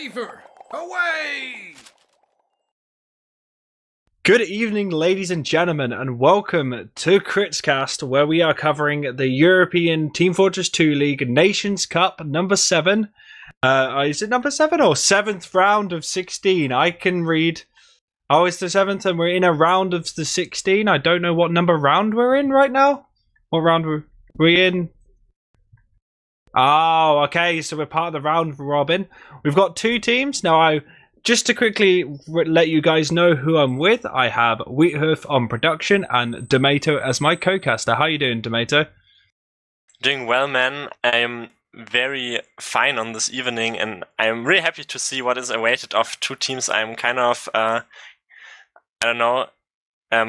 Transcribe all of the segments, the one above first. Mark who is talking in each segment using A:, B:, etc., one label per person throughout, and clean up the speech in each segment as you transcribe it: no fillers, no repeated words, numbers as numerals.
A: Beaver, away!
B: Good evening, ladies and gentlemen, and welcome to KritzKast, where we are covering the European Team Fortress 2 League Nations Cup number 7. Is it number 7 or 7th round of 16? I can read. Oh, it's the 7th, and we're in a round of the 16. I don't know what number round we're in right now. What round were we in? Oh, okay, so we're part of the round robin. We've got two teams. Now, just to quickly let you guys know who I'm with, I have Wiethoofd on production and Domaytoe as my co-caster. How you doing, Domaytoe?
C: Doing well, man. I'm very fine on this evening, and I'm really happy to see what is awaited of two teams I'm kind of,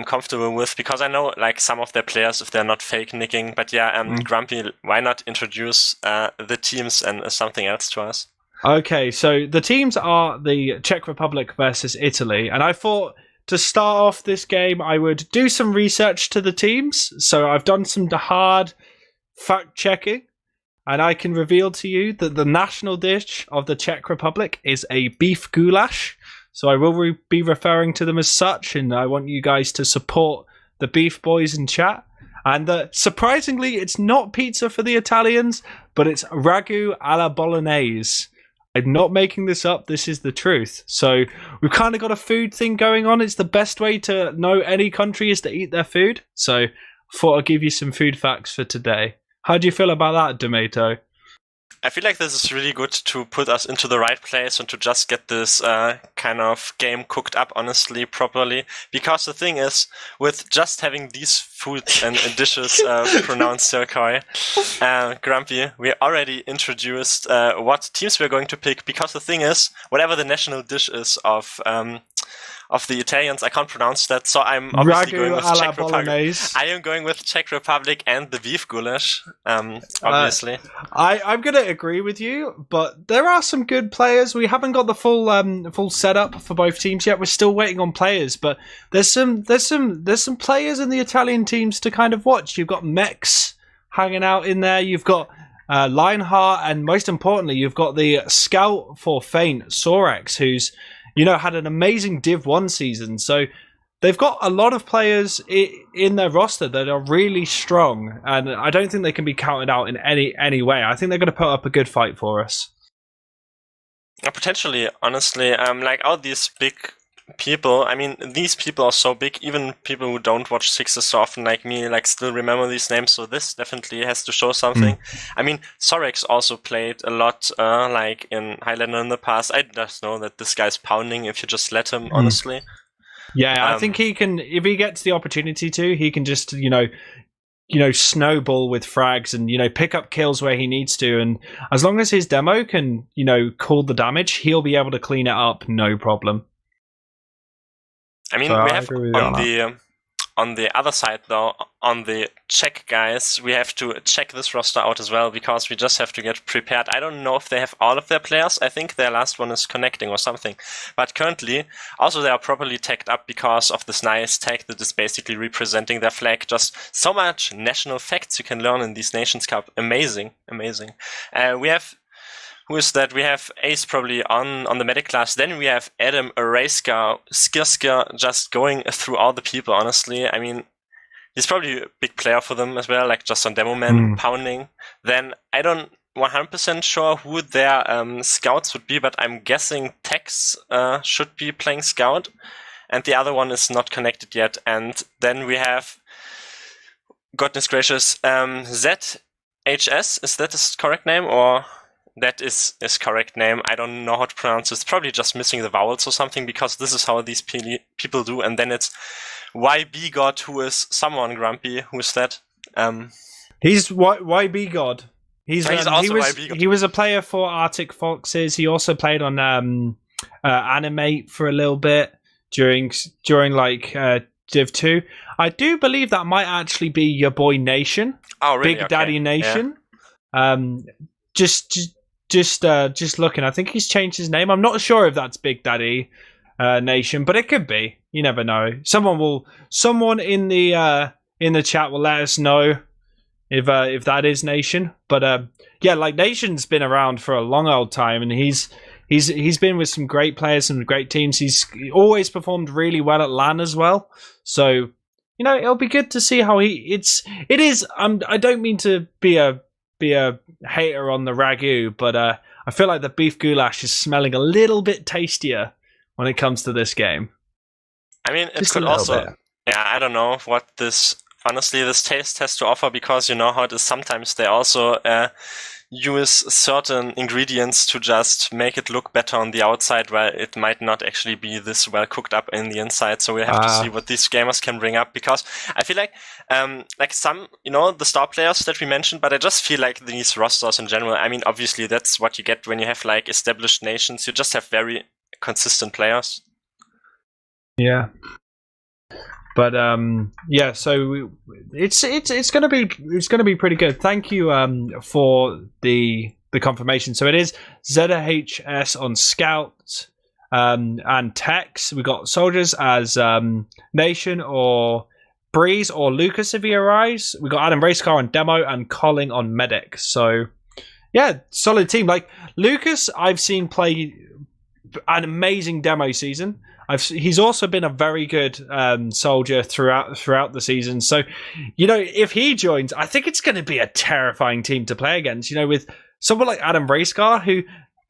C: comfortable with, because I know like some of their players if they're not fake nicking. But yeah, Grumpy, why not introduce the teams and something else to us?
B: Okay, so the teams are the Czech Republic versus Italy, and I thought to start off this game I would do some research to the teams. So I've done some hard fact checking, and I can reveal to you that the national dish of the Czech Republic is a beef goulash. So I will be referring to them as such, and I want you guys to support the beef boys in chat. And surprisingly, it's not pizza for the Italians, but it's ragu alla bolognese. I'm not making this up, this is the truth. So we've kind of got a food thing going on. It's the best way to know any country is to eat their food. So I thought I'd give you some food facts for today. How do you feel about that, Domaytoe?
C: I feel like this is really good to put us into the right place and to just get this kind of game cooked up, honestly, properly. Because the thing is, with just having these foods and dishes pronounced so koi, Grumpy, we already introduced what teams we're going to pick. Because the thing is, whatever the national dish is of the Italians, I can't pronounce that, so I'm obviously going with Czech Republic. I am going with Czech Republic and the beef goulash, obviously.
B: I'm going to agree with you, but there are some good players. We haven't got the full setup for both teams yet. We're still waiting on players, but there's some players in the Italian teams to kind of watch. You've got Mex hanging out in there. You've got Lionheart, and most importantly, you've got the scout for Feint, Sorax, who's had an amazing Div 1 season. So they've got a lot of players in their roster that are really strong, and I don't think they can be counted out in any way. I think they're going to put up a good fight for us.
C: Potentially, honestly, like all these big people, I mean, these people are so big, even people who don't watch Sixes so often like me, like still remember these names, so this definitely has to show something. I mean, Sorex also played a lot like in Highlander in the past. I just know that this guy's pounding if you just let him, honestly.
B: Yeah, I think he can, if he gets the opportunity to, he can just, snowball with frags and, pick up kills where he needs to, and as long as his demo can, call the damage, he'll be able to clean it up, no problem.
C: I mean, so we have on the other side, though, on the Czech guys, we have to check this roster out as well, because we just have to get prepared. I don't know if they have all of their players. I think their last one is connecting or something. But currently, also they are properly tagged up because of this nice tag that is basically representing their flag. Just so much national facts you can learn in these Nations Cup. Amazing, amazing. We have... Who is that? We have Ace probably on the medic class. Then we have Adam, Araiska, Skirska, just going through all the people, honestly. I mean, he's probably a big player for them as well, like just on demo man pounding. Then I don't 100% sure who their scouts would be, but I'm guessing Tex should be playing scout. And the other one is not connected yet. And then we have, goodness gracious, ZHS. Is that his correct name, or... That is his correct name. I don't know how to pronounce it. It's probably just missing the vowels or something, because this is how these people do. And then it's YB God, who is someone, Grumpy. Who is that?
B: He's YB God. He's also YB God. He was a player for Arctic Foxes. He also played on Animate for a little bit during like Div 2. I do believe that might actually be your boy Nation.
C: Oh, really?
B: Big Daddy Nation. Yeah. Just looking, I think he's changed his name. I'm not sure if that's Big Daddy Nation, but it could be. You never know. Someone in the chat will let us know if that is Nation. But yeah, like Nation's been around for a long old time, and he's He's been with some great players, some great teams. He's always performed really well at LAN as well. So, it'll be good to see how it is. I don't mean to be a hater on the ragu, but I feel like the beef goulash is smelling a little bit tastier when it comes to this game.
C: I mean, it
B: Just
C: could also... Yeah, I don't know what this taste has to offer, because you know how it is. Sometimes they also use certain ingredients to just make it look better on the outside, while it might not actually be this well cooked up in the inside. So we have to see what these gamers can bring up, because I feel like some, the star players that we mentioned, but I just feel like these rosters in general, I mean, obviously that's what you get when you have like established nations. You just have very consistent players.
B: Yeah. But so it's gonna be pretty good. Thank you for the confirmation. So it is ZHS on Scout and Tex. We got soldiers as Nation or Breeze or Lucas if he arrives. We got Adam Racecar on Demo and Colling on Medic. So yeah, solid team. Like Lucas, I've seen play an amazing demo season. He's also been a very good soldier throughout the season. So, if he joins, I think it's going to be a terrifying team to play against. With someone like Adam Racecar, who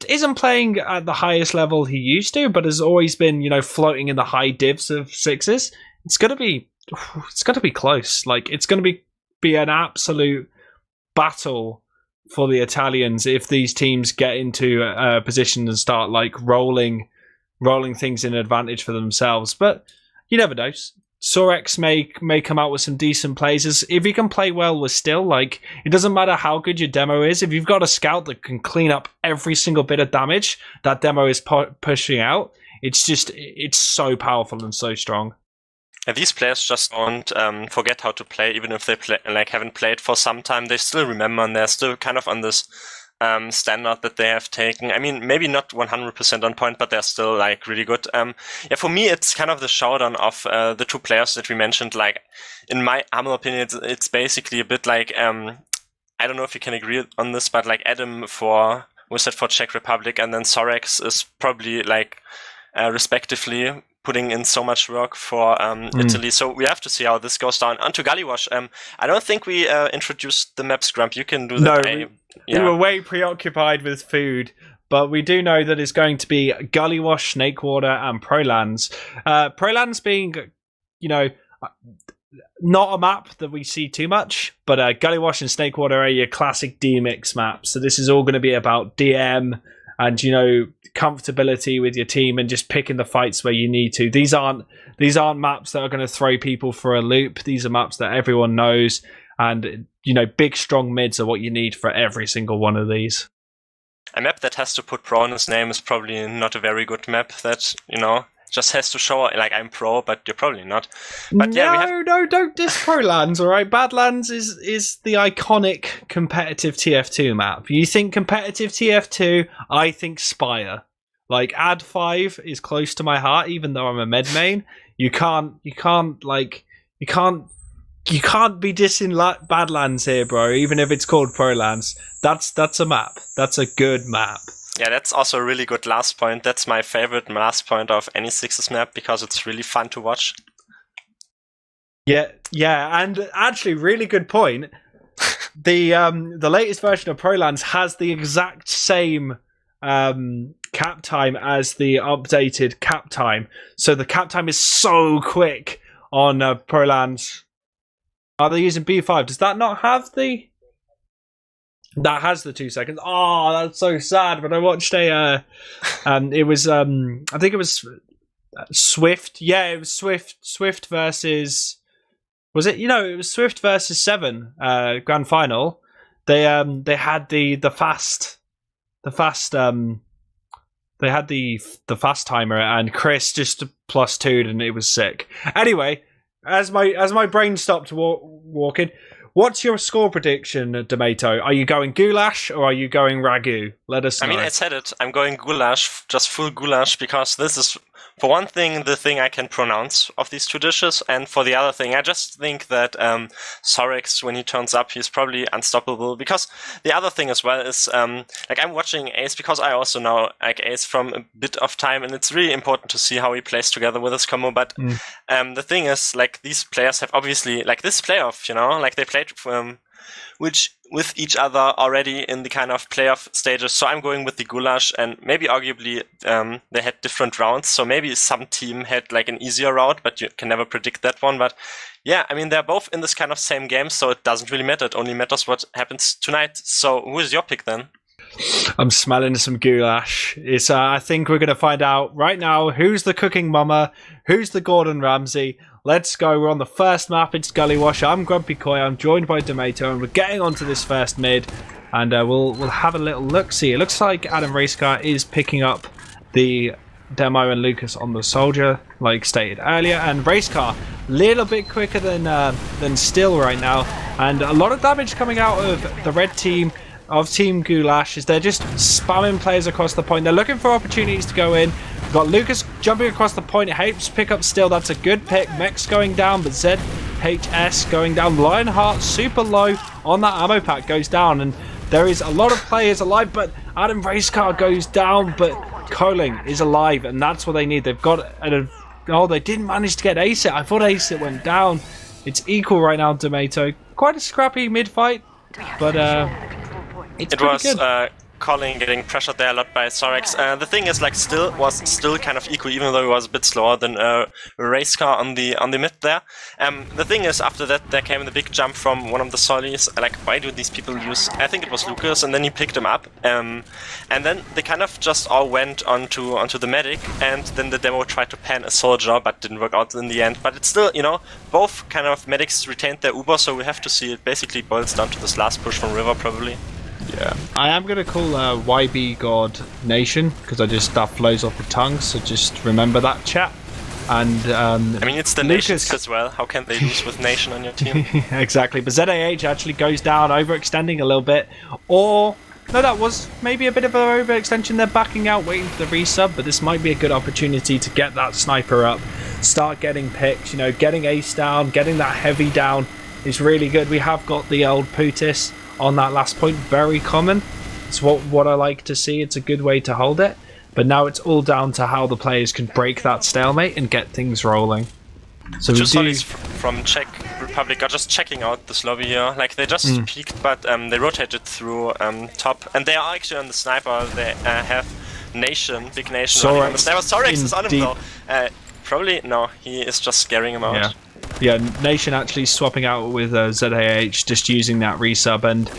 B: isn't playing at the highest level he used to, but has always been, floating in the high divs of sixes. It's going to be close. Like it's going to be an absolute battle for the Italians if these teams get into a position and start like rolling things in advantage for themselves. But you never know. Sorex may come out with some decent plays. If you can play well with Still, like it doesn't matter how good your demo is. If you've got a scout that can clean up every single bit of damage that demo is pushing out, it's so powerful and so strong.
C: And these players just don't forget how to play, even if they haven't played for some time. They still remember, and they're still kind of on this standard that they have taken. I mean, maybe not 100% on point, but they're still like really good. For me, it's kind of the showdown of the two players that we mentioned. Like, in my humble opinion, it's basically a bit like I don't know if you can agree on this, but like Adam for Czech Republic, and then Sorex is probably like respectively putting in so much work for Italy. So we have to see how this goes down. Onto Gullywash. I don't think we introduced the maps, Grump. You can do that.
B: No, we were way preoccupied with food, but we do know that it's going to be Gullywash, Snakewater, and Prolands. Prolands being, not a map that we see too much, but Gullywash and Snakewater are your classic D-mix maps. So this is all going to be about DM and, comfortability with your team and just picking the fights where you need to. These aren't maps that are going to throw people for a loop. These are maps that everyone knows, and big strong mids are what you need for every single one of these.
C: A map that has to put pro in its name is probably not a very good map that just has to show like I'm pro, but you're probably not. But
B: no, don't diss pro lands, all right? Badlands is the iconic competitive TF2 map. You think competitive TF2, I think Spire. Like Ad 5 is close to my heart, even though I'm a med main. You can't be dissing Badlands here, bro. Even if it's called Pro Lands, that's a map. That's a good map.
C: Yeah, that's also a really good last point. That's my favorite last point of any Sixes map because it's really fun to watch.
B: Yeah, and actually, really good point. The latest version of Prolands has the exact same cap time as the updated cap time. So the cap time is so quick on Prolands. Are they using B5? Does that not have the... That has the 2 seconds. Oh, that's so sad. But I watched it was I think it was Swift. Yeah, it was Swift versus. Was it? It was Swift versus 7 grand final. They had the fast. They had the fast timer, and Chris just +2'd, and it was sick. Anyway, as my brain stopped walking. What's your score prediction, Domaytoe? Are you going goulash or are you going ragu? Let us know.
C: I mean, I said it. I'm going goulash, just full goulash, because this is for one thing, the thing I can pronounce of these two dishes, and for the other thing, I just think that Sorex, when he turns up, he's probably unstoppable. Because the other thing as well is, like, I'm watching Ace because I also know like Ace from a bit of time, and it's really important to see how he plays together with his combo. But the thing is, like, these players have obviously, like, this playoff, you know, like they played with each other already in the kind of playoff stages. So I'm going with the Goulash, and maybe arguably they had different rounds. So maybe some team had like an easier route, but you can never predict that one. But yeah, I mean, they're both in this kind of same game, so it doesn't really matter. It only matters what happens tonight. So who is your pick then?
B: I'm smelling some goulash. It's I think we're going to find out right now who's the cooking mama, who's the Gordon Ramsay. Let's go. We're on the first map. It's Gully Wash. I'm GrumpyKoi. I'm joined by Domaytoe, and we're getting onto this first mid, and we'll have a little look. See, it looks like Adam Racecar is picking up the Demo and Lucas on the Soldier, like stated earlier, and Racecar a little bit quicker than Still right now, and a lot of damage coming out of the red team of Team Goulash is they're just spamming players across the point. They're looking for opportunities to go in. We've got Lucas jumping across the point. Hapes pick up Still. That's a good pick. Mech's going down, but ZHS going down. Lionheart super low on that ammo pack goes down, and there is a lot of players alive, but Adam Racecar goes down, but Coling is alive, and that's what they need. They've got oh, they didn't manage to get Ace It. I thought Ace It went down. It's equal right now, Domaytoe. Quite a scrappy mid fight, but it was
C: Colin getting pressured there a lot by Sorex. The thing is, like, Still kind of equal, even though he was a bit slower than Racecar on the mid there. The thing is, after that, there came the big jump from one of the solis. Like, why do these people use? I think it was Lucas, and then he picked him up. And then they kind of just all went onto the medic, and then the demo tried to pan a soldier, but didn't work out in the end. But it's still, you know, both kind of medics retained their Uber, so we have to see. It basically boils down to this last push from River, probably.
B: Yeah, I am going to call YB God Nation, because that flows off the tongue, so just remember that, chat. And I
C: mean, it's the
B: Lucas
C: Nations as well. How can they lose with Nation on your team?
B: Exactly, but ZAH actually goes down, overextending a little bit. Or, no, that was maybe a bit of an overextension. They're backing out, waiting for the resub, but this might be a good opportunity to get that sniper up, start getting picked, you know, getting Ace down, getting that heavy down is really good. We have got the old Putis on that last point, very common. It's what I like to see. It's a good way to hold it, but now it's all down to how the players can break that stalemate and get things rolling. So
C: just solis from Czech Republic are just checking out this lobby here. Like, they just peeked, but they rotated through top, and they are actually on the sniper. They have Nation, big Nation on the sniper. Sorex is on him though. Probably no, he is just scaring him out.
B: Yeah, Nation actually swapping out with ZAH, just using that resub, and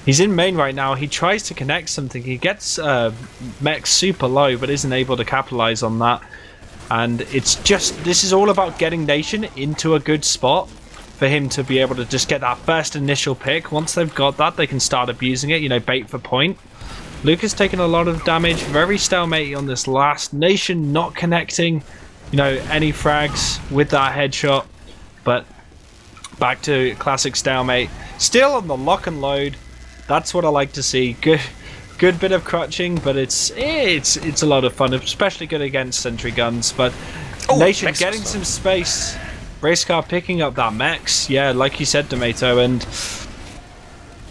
B: he's in main right now. He tries to connect something. He gets mech super low, but isn't able to capitalize on that. And it's just, this is all about getting Nation into a good spot for him to be able to just get that first initial pick. Once they've got that, they can start abusing it, you know, bait for point. Lucas taking a lot of damage, very stalemate on this last. Nation not connecting, you know, any frags with that headshot. But back to classic stalemate. Still on the lock and load. That's what I like to see. Good bit of crutching, but it's a lot of fun, especially good against sentry guns. But Nation getting some space. Racecar picking up that Mex. Yeah, like you said, Domaytoe, and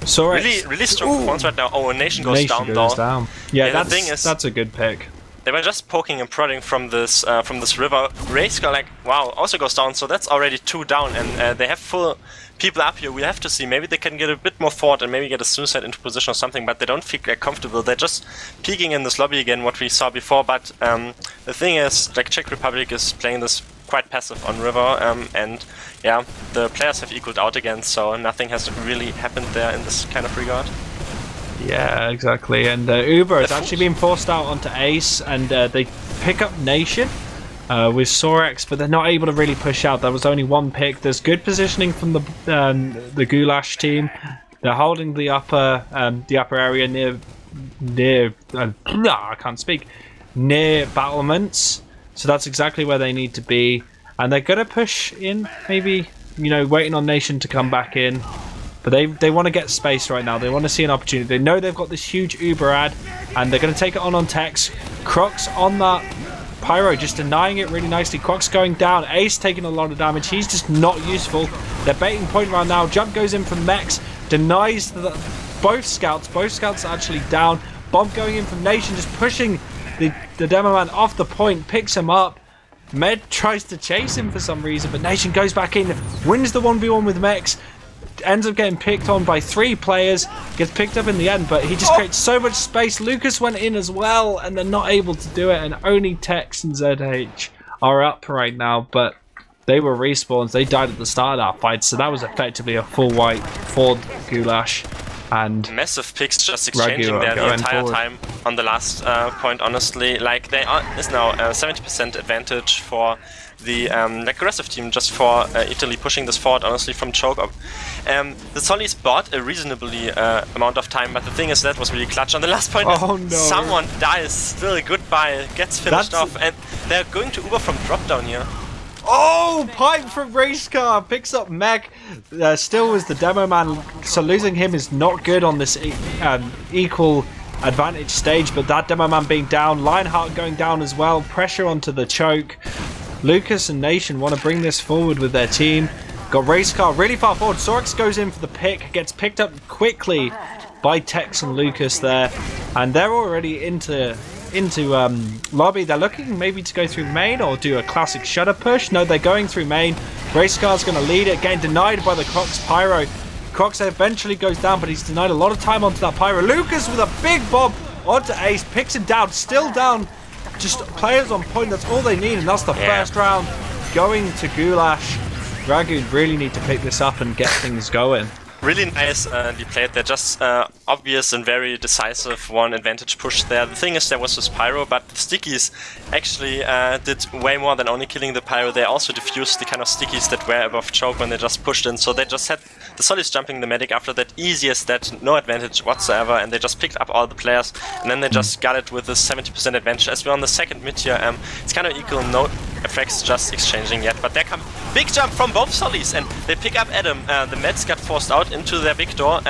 B: Sorex.
C: Really strong performance right now. Oh, Nation goes down though.
B: Yeah, that's a good pick.
C: They were just poking and prodding from this river. Racecar, like, wow, also goes down, so that's already 2 down, and they have full people up here. We have to see, maybe they can get a bit more forward and maybe get a suicide into position or something, but they don't feel like comfortable. They're just peeking in this lobby again, what we saw before, but the thing is, like, Czech Republic is playing this quite passive on river, and yeah, the players have equaled out again, so nothing has really happened there in this kind of regard.
B: Yeah, exactly. And Uber has actually been forced out onto Ace, and they pick up Nation with Sorex, but they're not able to really push out. There was only one pick. There's good positioning from the Goulash team. They're holding the upper area near I can't speak, near battlements. So that's exactly where they need to be, and they're gonna push in. Maybe, you know, waiting on Nation to come back in. But they want to get space right now. They want to see an opportunity. They know they've got this huge Uber ad, and they're going to take it on Tex. Crux on that Pyro just denying it really nicely. Croc's going down. Ace taking a lot of damage. He's just not useful. They're baiting point around now. Jump goes in from Mex. Denies both scouts. Both scouts are actually down. Bomb going in from Nation, just pushing the demo man off the point. Picks him up. Med tries to chase him for some reason, but Nation goes back in. Wins the 1v1 with Mex. Ends up getting picked on by 3 players. Gets picked up in the end, but he just creates so much space. Lucas went in as well, and they're not able to do it. And only Tex and ZH are up right now, but they were respawns. They died at the start of that fight, so that was effectively a full wipe for Goulash. And
C: massive picks just exchanging there the entire time on the last point, honestly. Like, is now 70% advantage for the aggressive team, just for Italy pushing this forward, honestly, from choke up. The Solis bought a reasonably amount of time, but the thing is that was really clutch. On the last point, someone dies, still goodbye, gets finished off, and they're going to Uber from drop down here.
B: Oh, pipe from race car, picks up Mech. Still was the demo man, so losing him is not good on this equal advantage stage, but that demo man being down, Lionheart going down as well, pressure onto the choke. Lucas and Nation want to bring this forward with their team. Got race car really far forward. Sorex goes in for the pick, gets picked up quickly by Tex and Lucas there, and they're already into lobby. They're looking maybe to go through main or do a classic shutter push. No, they're going through main. Race car's going to lead it, getting denied by the Crocs Pyro. Crocs eventually goes down, but he's denied a lot of time onto that Pyro. Lucas with a big bomb onto Ace, picks him down, still down. Just players on point, that's all they need, and that's the first round going to Goulash. Dragoon really need to pick this up and get things going.
C: Really nicely played there, just obvious and very decisive one advantage push there. The thing is, there was this Pyro, but the Stickies actually did way more than only killing the Pyro. They also diffused the kind of Stickies that were above choke when they just pushed in, so they just had the Solis jumping the medic after that, easy as that, no advantage whatsoever, and they just picked up all the players, and then they just got it with this 70% advantage. As we're on the second mid here, it's kind of equal, no effects just exchanging yet, but there come big jump from both Solis, and they pick up Adam. The Meds got forced out into their big door.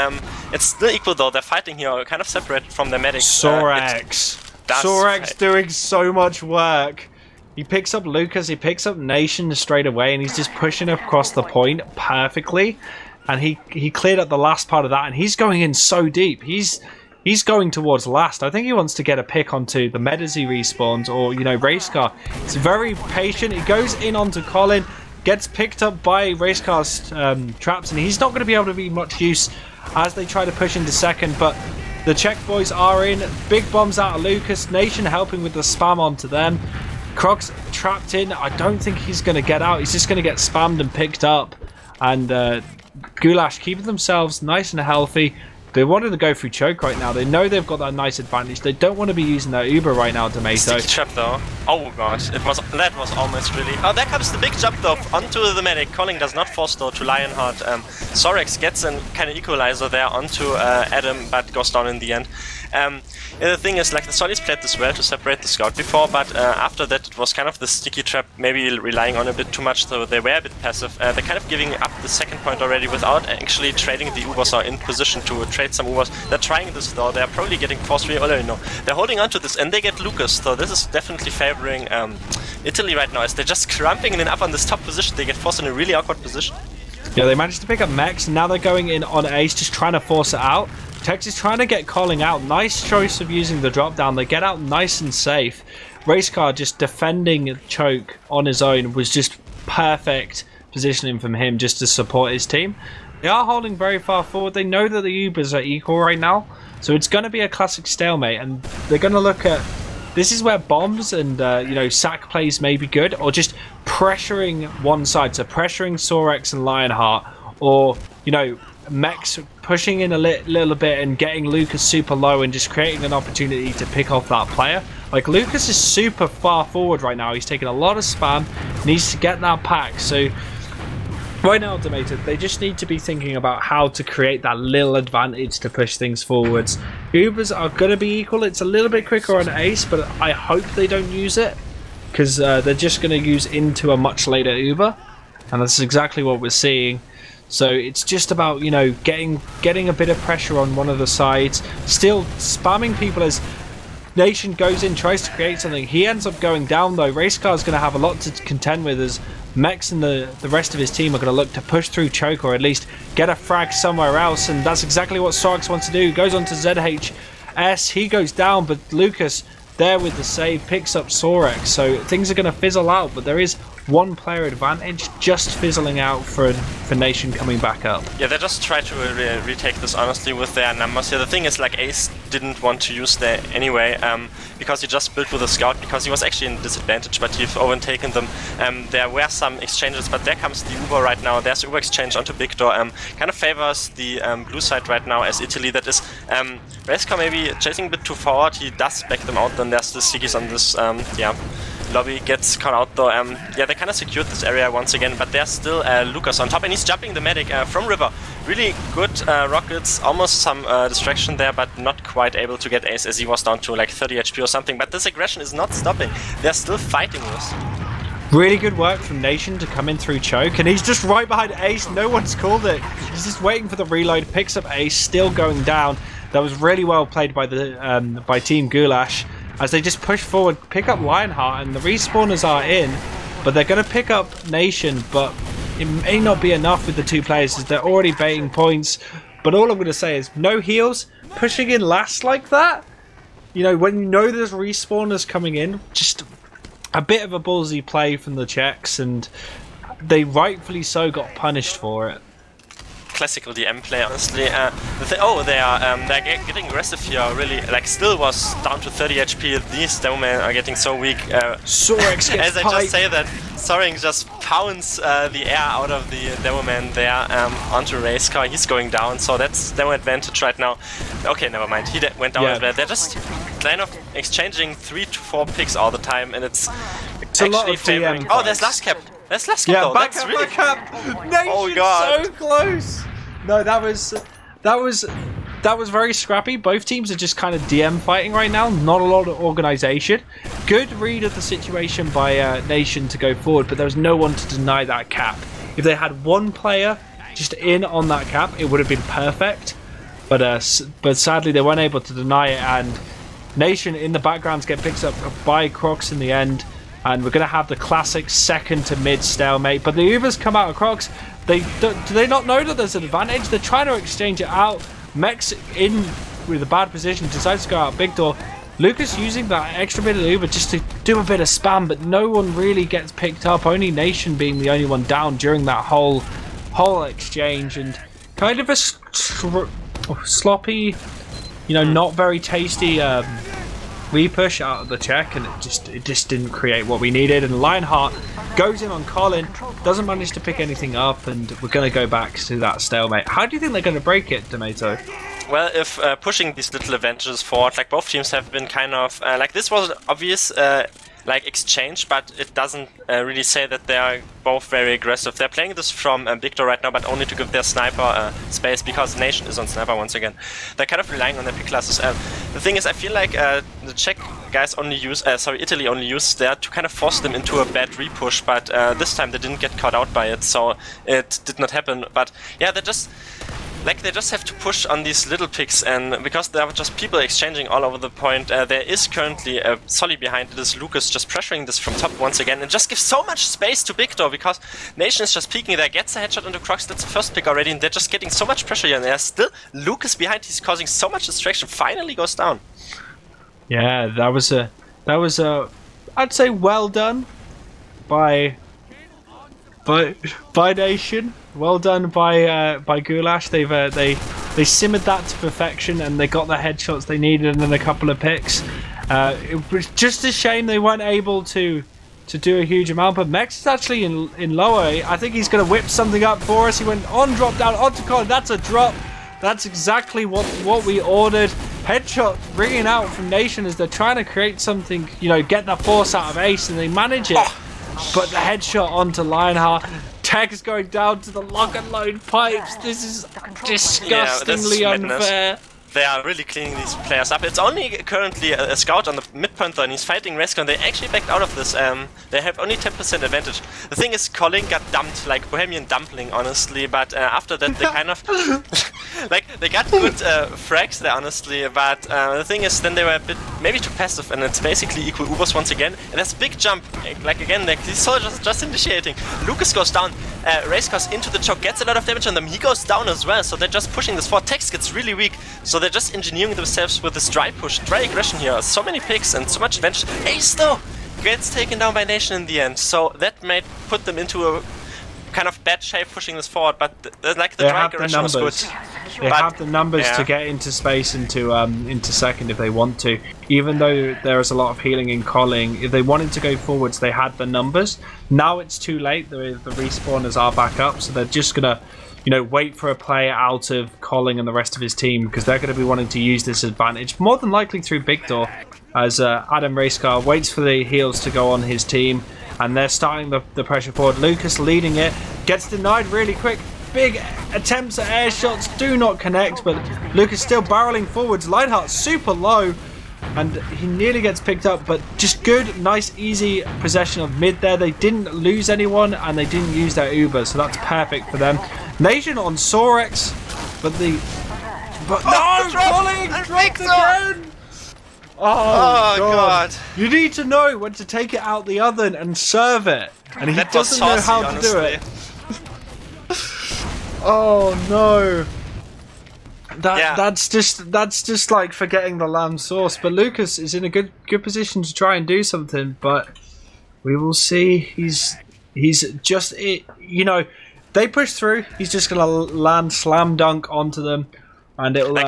C: It's still equal though, they're fighting here, kind of separated from their medics.
B: Sorex doing so much work. He picks up Lucas, he picks up Nation straight away, and he's just pushing across the point perfectly. And he cleared up the last part of that, and he's going in so deep. He's going towards last. I think he wants to get a pick onto the med as he respawns, or, you know, race car. He's very patient. He goes in onto Colin, gets picked up by race car's traps, and he's not going to be able to be much use as they try to push into second. But the Czech boys are in. Big bombs out of Lucas. Nation helping with the spam onto them. Crocs trapped in. I don't think he's going to get out. He's just going to get spammed and picked up. And Goulash keeping themselves nice and healthy. They wanted to go through choke right now. They know they've got that nice advantage. They don't want to be using their Uber right now, Domaytoe.
C: Trap though. Oh gosh, that was almost really. Oh, there comes the big jump though onto the medic. Colin does not force though to Lionheart. Sorex gets a kind of equalizer there onto Adam, but goes down in the end. The thing is, like, the Solis played this well to separate the scout before, but after that it was kind of the sticky trap, maybe relying on a bit too much, so they were a bit passive. They're kind of giving up the second point already without actually trading the Ubers or in position to trade some Ubers. They're trying this though, they're probably getting force free already. No, they're holding on to this, and they get Lucas, so this is definitely favoring Italy right now, as they're just crumping in up on this top position. They get forced in a really awkward position.
B: Yeah, they managed to pick up Max, and now they're going in on Ace, just trying to force it out. Tex is trying to get Colin out. Nice choice of using the drop down. They get out nice and safe. Racecar just defending choke on his own was just perfect positioning from him just to support his team. They are holding very far forward. They know that the Ubers are equal right now, so it's going to be a classic stalemate, and they're going to look at... This is where bombs and you know, sack plays may be good, or just pressuring one side, so pressuring Sorex and Lionheart, or, you know, Mex pushing in a little bit and getting Lucas super low and just creating an opportunity to pick off that player. Like, Lucas is super far forward right now. He's taking a lot of spam, needs to get that pack. So right now, Domaytoe, they just need to be thinking about how to create that little advantage to push things forwards. Ubers are going to be equal. It's a little bit quicker on Ace, but I hope they don't use it, because they're just going to use into a much later Uber, and that's exactly what we're seeing. So it's just about, you know, getting a bit of pressure on one of the sides, still spamming people as Nation goes in, tries to create something. He ends up going down though. Racecar's going to have a lot to contend with as Mex and the rest of his team are going to look to push through choke or at least get a frag somewhere else, and that's exactly what Sorax wants to do. Goes on to ZHS, he goes down, but Lucas there with the save picks up Sorax, so things are going to fizzle out, but there is one player advantage just fizzling out for Nation coming back up.
C: Yeah, they just try to retake this honestly with their numbers. Yeah, the thing is, like, Ace didn't want to use there anyway, because he just built with a scout, because he was actually in disadvantage, but he've overtaken them. There were some exchanges, but there comes the Uber right now. There's Uber exchange onto Victor. Kind of favors the blue side right now as Italy. That is, Racecar maybe chasing a bit too forward. He does back them out. Then there's the Sigis on this, yeah. Lobby gets caught out though. Yeah, they kind of secured this area once again, but there's still Lucas on top, and he's jumping the medic from River. Really good rockets, almost some distraction there, but not quite able to get Ace as he was down to like 30 HP or something. But this aggression is not stopping. They're still fighting this.
B: Really good work from Nation to come in through choke, and he's just right behind Ace. No one's called it. He's just waiting for the reload, picks up Ace, still going down. That was really well played by the by Team Goulash, as they just push forward, pick up Lionheart, and the respawners are in, but they're going to pick up Nation, but it may not be enough with the two players as they're already baiting points. But all I'm going to say is no heals, pushing in last like that, you know, when you know there's respawners coming in, just a bit of a ballsy play from the Czechs, and they rightfully so got punished for it.
C: Classical DM play, honestly. They're getting aggressive here, really. Like, still was down to 30 HP. These demo men are getting so weak.
B: Sorax gets
C: as I just say that, Sorax just pounds the air out of the demo man there onto Racecar. He's going down, so that's demo advantage right now. Okay, never mind. He went down as well. They're just kind of exchanging 3 to 4 picks all the time, and it's actually favoring. Oh, there's last cap. That's last cap though.
B: Back
C: that's
B: up,
C: really...
B: back up. Nation,
C: oh god,
B: so close. No, that was very scrappy. Both teams are just kind of DM fighting right now. Not a lot of organization. Good read of the situation by Nation to go forward, but there was no one to deny that cap. If they had one player just in on that cap, it would have been perfect. But sadly they weren't able to deny it, and Nation in the background get picked up by Crocs in the end. And we're going to have the classic second to mid stalemate. But the Ubers come out of Crocs. Do they not know that there's an advantage? They're trying to exchange it out. Mex in with a bad position decides to go out big door. Lucas using that extra bit of Uber just to do a bit of spam, but no one really gets picked up. Only Nation being the only one down during that whole exchange, and kind of a sloppy, you know, not very tasty repush out of the Czech, and it just didn't create what we needed. And Lionheart goes in on Colin, doesn't manage to pick anything up, and we're going to go back to that stalemate. How do you think they're going to break it, Domaytoe?
C: Well, if pushing these little advantages forward, like both teams have been kind of like, this was an obvious like exchange, but it doesn't really say that they are both very aggressive. They're playing this from Victor right now, but only to give their sniper space, because Nation is on sniper once again. They're kind of relying on their pick classes. The thing is, I feel like the Czech guys only use, Italy only used that to kind of force them into a bad repush, but this time they didn't get caught out by it, so it did not happen. But yeah, they just have to push on these little picks, and because there are just people exchanging all over the point, there is currently a Solly behind. It is Lucas just pressuring this from top once again, and just gives so much space to Victor, because Nation is just peeking there, gets a headshot into Crocs. That's the first pick already, and they're just getting so much pressure here, and there's still Lucas behind. He's causing so much distraction. Finally goes down.
B: Yeah, that was a I'd say well done by Nation. Well done by Goulash. They simmered that to perfection, and they got the headshots they needed, and then a couple of picks. It was just a shame they weren't able to do a huge amount. But Mex is actually in lower. I think he's going to whip something up for us. He went on, drop down onto Colin. That's a drop. That's exactly what we ordered. Headshot ringing out from Nation as they're trying to create something, you know, get the force out of Ace, and they manage it. But the headshot onto Lionheart. Tech is going down to the lock and load pipes. This is disgustingly unfair.
C: they are really cleaning these players up. It's only currently a scout on the midpoint though, and he's fighting RaceKoi, and they actually backed out of this. They have only 10% advantage. The thing is, Colin got dumped like Bohemian Dumpling, honestly, but after that they kind of... like, they got good frags there, honestly, but the thing is, then they were a bit maybe too passive, and it's basically equal Ubers once again, and there's a big jump, like again, like these soldiers just initiating. Lucas goes down, RaceKoi into the choke, gets a lot of damage on them, he goes down as well, so they're just pushing this forward. Tex gets really weak, so they're just engineering themselves with this dry push, dry aggression here. So many picks and so much advantage. Ace though gets taken down by Nation in the end, so that might put them into a kind of bad shape pushing this forward, but like the dry aggression was good.
B: They have the numbers to get into space into second if they want to. Even though there is a lot of healing in Colling, if they wanted to go forwards, they had the numbers. Now it's too late. The respawners are back up, so they're just gonna, you know, wait for a play out of Colling and the rest of his team, because they're going to be wanting to use this advantage, more than likely through Big Door, as Adam RaceKoi waits for the heals to go on his team, and they're starting the pressure forward. Lucas leading it, gets denied really quick. Big attempts at air shots do not connect, but Lucas still barreling forwards. Lionheart's super low, and he nearly gets picked up, but just good, nice, easy possession of mid there. They didn't lose anyone, and they didn't use their Uber, so that's perfect for them. Nation on Sorex, but no, Colling dropped again. Oh God. You need to know when to take it out the oven and serve it, and he doesn't know how to do it. Oh no. That's just like forgetting the lamb sauce. But Lucas is in a good position to try and do something, but we will see. He's just, you know, they push through. He's just gonna land slam dunk onto them, and it'll
C: like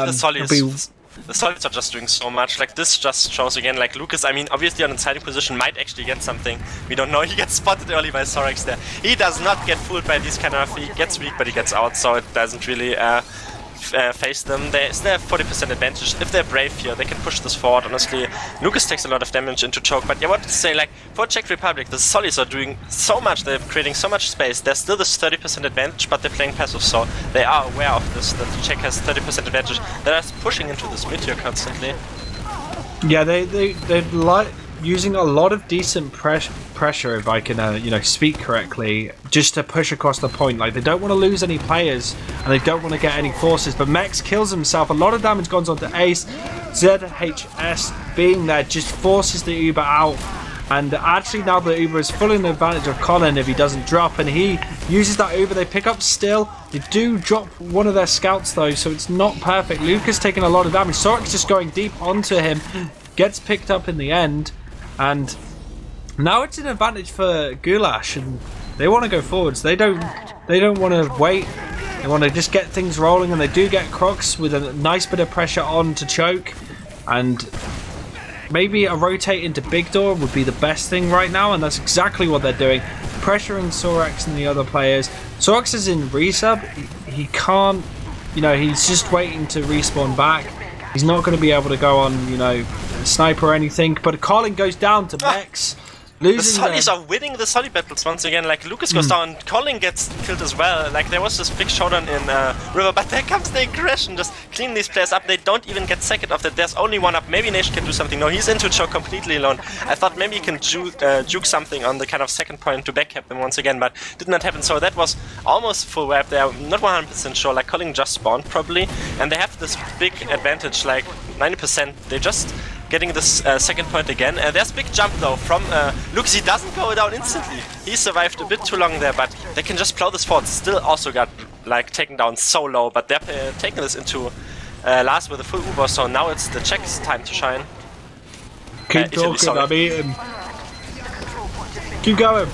C: the solids are just doing so much. Like, this just shows again, like, Lucas, I mean, obviously on a siding position might actually get something. We don't know. He gets spotted early by Sorex there. He does not get fooled by these kind of... He gets weak, but he gets out, so it doesn't really face them. They still have 40% advantage. If they're brave here, they can push this forward, honestly. Lucas takes a lot of damage into choke, but yeah, what to say, like, for Czech Republic, the Solis are doing so much, they're creating so much space. There's still this 30% advantage, but they're playing passive, so they are aware of this, that Czech has 30% advantage. They're just pushing into this mid here constantly.
B: Yeah, they're like using a lot of decent pressure, if I can you know, speak correctly, just to push across the point. Like, they don't want to lose any players, and they don't want to get any forces, but Mex kills himself. A lot of damage goes on to Ace. ZHS being there just forces the Uber out, and actually now the Uber is fully in the advantage of Colin if he doesn't drop, and he uses that Uber. They pick up still. They do drop one of their scouts though, so it's not perfect. Lucas taking a lot of damage. Sorex just going deep onto him, gets picked up in the end, and now it's an advantage for Goulash, and they want to go forwards. They don't want to wait. They want to just get things rolling, and they do get Crocs with a nice bit of pressure on to choke, and maybe a rotate into Big Door would be the best thing right now, and that's exactly what they're doing, pressuring Sorex and the other players. Sorex is in resub. He can't, you know, he's just waiting to respawn back. He's not going to be able to go on, you know, sniper or anything, but Colin goes down to Mex.
C: The Solis are winning the Soli battles once again. Like, Lucas goes down, Colin gets killed as well. Like, there was this big showdown in River, but there comes the aggression, just clean these players up. They don't even get second of that. There's only one up. Maybe Nation can do something. No, he's into choke completely alone. I thought maybe he can juke something on the kind of second point to backcap them once again, but did not happen. So that was almost full web there. Not 100% sure. Like, Colin just spawned probably, and they have this big advantage, like 90%. They just getting this second point again. There's a big jump though from Lucas. He doesn't go down instantly. He survived a bit too long there, but they can just plow this forward. Still also got like taken down so low, but they're taking this into last with a full Uber, so now it's the Czechs' time to shine.
B: Keep talking, I mean, keep going.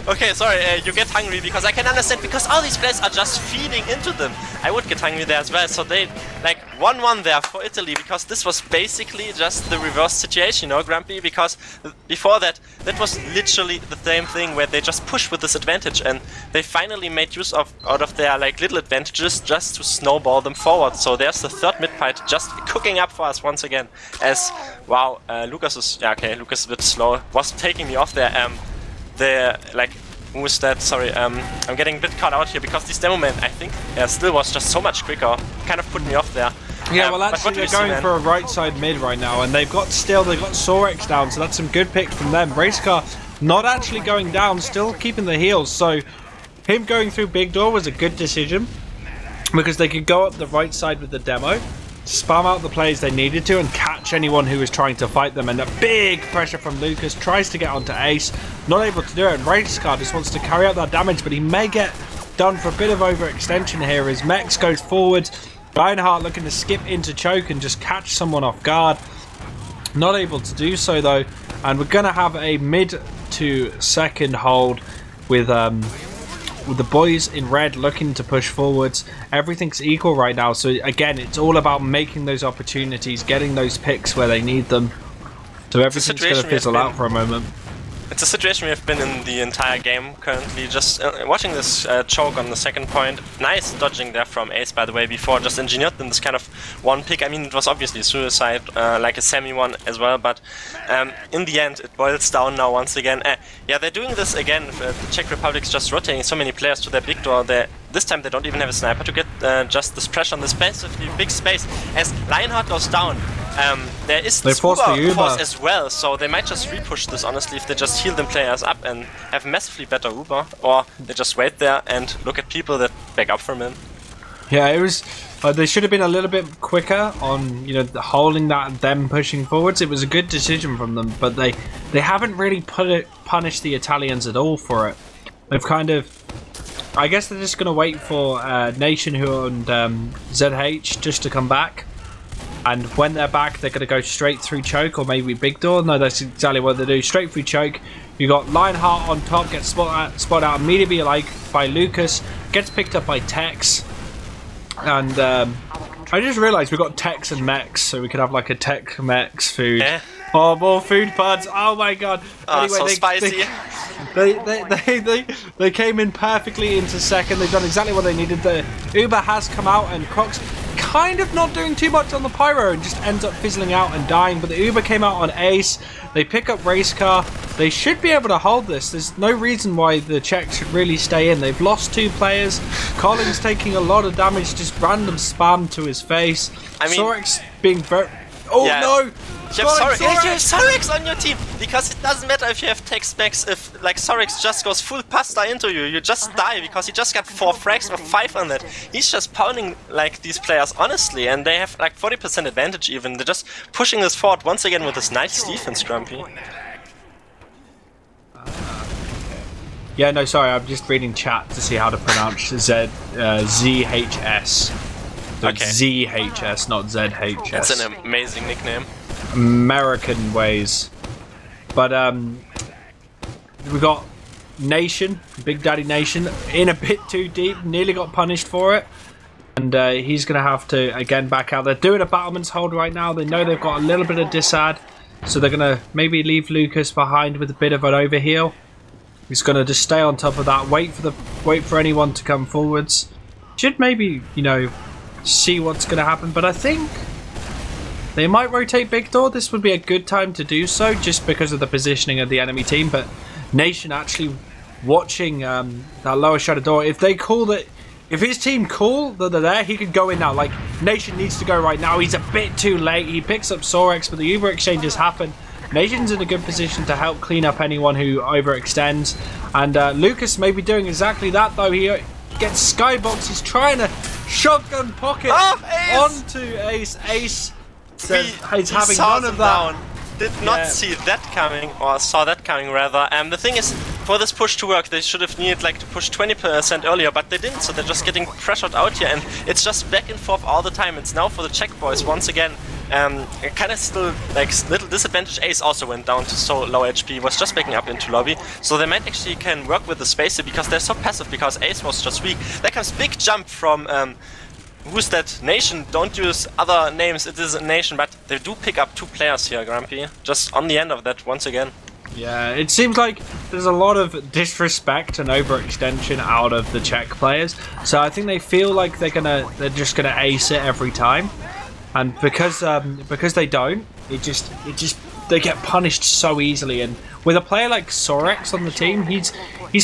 C: Okay, sorry, you get hungry, because I can understand, because all these players are just feeding into them. I would get hungry there as well, so they, like, 1-1 there for Italy, because this was basically just the reverse situation, you know, Grumpy, because before that, that was literally the same thing, where they just pushed with this advantage, and they finally made use out of their, like, little advantages just to snowball them forward. So there's the third mid-fight just cooking up for us once again, as, wow, Lucas is, yeah, okay, Lucas is a bit slow, was taking me off there. who is that? Sorry, I'm getting a bit caught out here because this demo man, I think, still was just so much quicker. Kind of put me off there.
B: Yeah, well, actually, they're going for a right side mid right now, and they've got Sorex down, so that's some good picks from them. Racecar not actually going down, still keeping the heals, so him going through big door was a good decision because they could go up the right side with the demo, spam out the players they needed to, and catch anyone who was trying to fight them. And a big pressure from Lucas, tries to get onto Ace, not able to do it, and Racecar just wants to carry out that damage, but he may get done for a bit of overextension here as Mex goes forward. Reinhardt looking to skip into choke and just catch someone off guard. Not able to do so though, and we're going to have a mid to second hold with the boys in red looking to push forwards. Everything's equal right now, so again, it's all about making those opportunities, getting those picks where they need them. So everything's going to fizzle out for a moment.
C: It's a situation we have been in the entire game currently, just watching this choke on the second point. Nice dodging there from Ace, by the way, before just engineered them this kind of one pick. I mean, it was obviously suicide, like a semi one as well, but in the end it boils down now once again. Yeah, they're doing this again. The Czech Republic's just rotating so many players to their big door. This time they don't even have a sniper to get just this pressure on this massively big space. As Lionheart goes down, there is this Uber force as well, so they might just repush this, honestly, if they just heal them players up and have massively better Uber, or they just wait there and look at people that back up from him.
B: Yeah, it was. They should have been a little bit quicker on, holding that and them pushing forwards. It was a good decision from them, but they haven't really punished the Italians at all for it. They've kind of. I guess they're just going to wait for Nation Who and ZH just to come back. And when they're back, they're going to go straight through choke or maybe big door. No, that's exactly what they do. Straight through choke. You got Lionheart on top, gets spot out immediately by Lucas. Gets picked up by Tex. And I just realised we've got Tex and Mex, so we could have like a Tech Mex food.
C: Yeah.
B: Oh, more food pods. Oh my god.
C: Oh, anyway, so spicy.
B: They came in perfectly into second. They've done exactly what they needed. The Uber has come out, and Croc's kind of not doing too much on the pyro and just ends up fizzling out and dying. But the Uber came out on Ace. They pick up Racecar. They should be able to hold this. There's no reason why the Czechs should really stay in. They've lost 2 players. Collins taking a lot of damage, just random spam to his face. I mean, Sorex being very... Oh yeah. No!
C: You have Sorex on your team, because it doesn't matter if you have Tex Max, if like Sorex just goes full pasta into you, you just die because he just got 4 frags or 5 on that. He's just pounding like these players honestly, and they have like 40% advantage even. They're just pushing this forward once again with this nice defense, Grumpy.
B: Yeah, no, sorry, I'm just reading chat to see how to pronounce ZHS. So
C: okay.
B: ZHS, not ZHS.
C: That's an amazing nickname.
B: American ways. But we got Nation, Big Daddy Nation, in a bit too deep, nearly got punished for it. And he's going to have to, again, back out. They're doing a battleman's hold right now. They know they've got a little bit of disad, so they're going to maybe leave Lucas behind with a bit of an overheal. He's going to just stay on top of that, wait for anyone to come forwards. Should maybe, see what's going to happen, but I think they might rotate big door. This would be a good time to do so, just because of the positioning of the enemy team. But Nation actually watching that lower shadow door. If they call it, if his team call that they're there, he could go in now. Like, Nation needs to go right now. He's a bit too late. He picks up Sorex, but the Uber exchanges happen. Nation's in a good position to help clean up anyone who overextends. And Lucas may be doing exactly that, though. He gets Skybox. He's trying to shotgun pocket onto Ace. Ace says he's having none of that.
C: Did not see that coming, or saw that coming rather. The thing is, for this push to work, they should have needed like to push 20% earlier, but they didn't, so they're just getting pressured out here, and it's just back and forth all the time. It's now for the Czech boys once again. Kind of still like little disadvantage. Ace also went down to so low HP, was just backing up into lobby, so they might actually can work with the spacer because they're so passive, because Ace was just weak. There comes big jump from who's that? Nation. Don't use other names, it is a Nation, but they do pick up 2 players here, Grumpy, just on the end of that once again.
B: Yeah, it seems like there's a lot of disrespect and overextension out of the Czech players, so I think they feel like they're just gonna ace it every time. And because they don't, it just they get punished so easily. And with a player like Sorex on the team, he's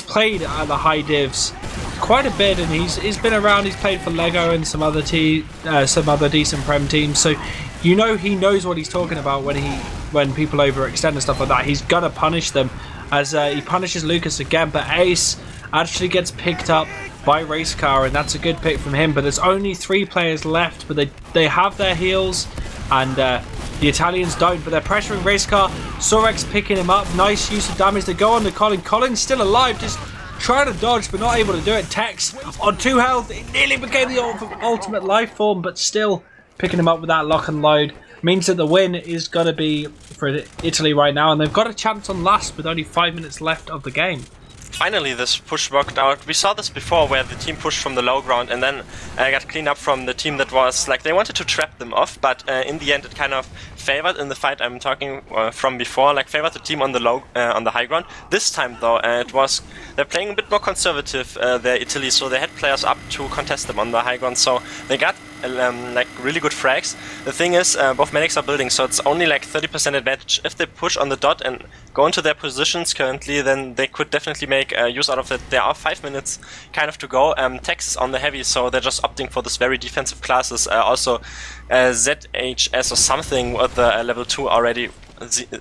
B: played at the high divs quite a bit, and he's been around. He's played for Lego and some other decent Prem teams. So you know he knows what he's talking about when people overextend and stuff like that. He's gonna punish them, as he punishes Lucas again. But Ace actually gets picked up by Racecar, and that's a good pick from him. But there's only 3 players left, but they have their heals, and the Italians don't. But they're pressuring Racecar. Sorex picking him up. Nice use of damage. They go on to Colin. Colin's still alive, just trying to dodge, but not able to do it. Tex on 2 health. It nearly became the ultimate life form, but still picking him up with that lock and load means that the win is going to be for Italy right now, and they've got a chance on last with only 5 minutes left of the game.
C: Finally, this push worked out. We saw this before, where the team pushed from the low ground and then got cleaned up from the team that was like, they wanted to trap them off, but in the end it kind of favored in the fight I'm talking from before, like favored the team on the high ground. This time though, they're playing a bit more conservative, they're Italy, so they had players up to contest them on the high ground, so they got like really good frags. The thing is, both medics are building, so it's only like 30% advantage. If they push on the dot and go into their positions currently, then they could definitely make use out of it. There are 5 minutes kind of to go. Tex is on the heavy, so they're just opting for this very defensive classes. Also ZHS or something with the level 2 already.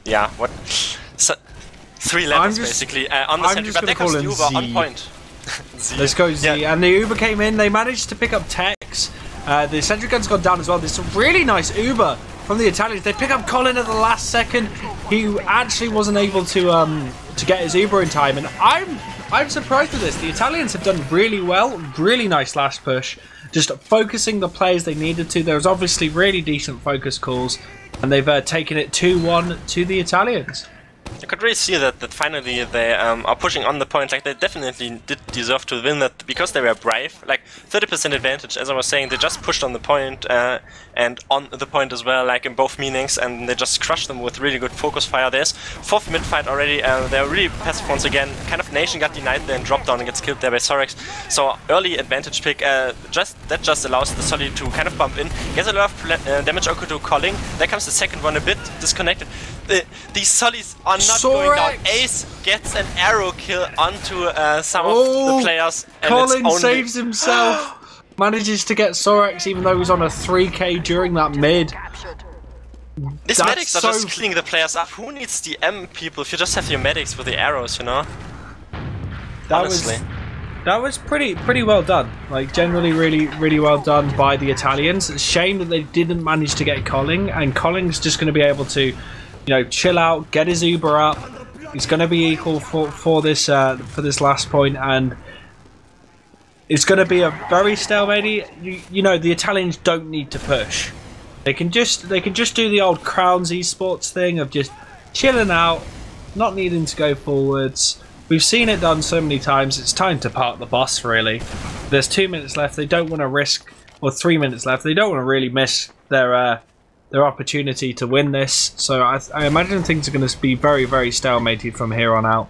C: Yeah, what? So, 3 levels basically on the sentry, but there comes the Uber on point.
B: Let's go Z. Yeah. And the Uber came in, they managed to pick up Tex. The sentry gun's gone down as well. There's a really nice Uber from the Italians. They pick up Colin at the last second. He actually wasn't able to get his Uber in time, and I'm surprised with this. The Italians have done really well. Really nice last push, just focusing the players they needed to. There was obviously really decent focus calls, and they've taken it 2-1 to the Italians.
C: I could really see that finally they are pushing on the point. Like, they definitely did deserve to win that because they were brave. Like 30% advantage, as I was saying, they just pushed on the point and on the point as well, like in both meanings, and they just crushed them with really good focus fire. There's 4th mid fight already. They're really passive once again. Kind of Nation got denied there and dropped down and gets killed there by Sorex. So early advantage pick. That just allows the Solly to kind of bump in. Gets a lot of damage to Calling. There comes the second one, a bit disconnected. These Sollys are not going down. Ace gets an arrow kill onto some of the players. And
B: Colin saves himself. Manages to get Sorex even though he was on a 3k during that mid.
C: These medics are just cleaning the players up. Who needs the M people if you just have your medics with the arrows, you know? Honestly.
B: That was pretty well done. Like, generally really well done by the Italians. It's a shame that they didn't manage to get Colin, and Colin's just going to be able to, you know, chill out, get his Uber up. He's going to be equal for this last point, and it's going to be a very stalemate. You know, the Italians don't need to push. They can just do the old Crowns esports thing of just chilling out, not needing to go forwards. We've seen it done so many times. It's time to park the bus, really. There's 2 minutes left. They don't want to risk, or 3 minutes left. They don't want to really miss their opportunity to win this. So I imagine things are going to be very, very stalemated from here on out.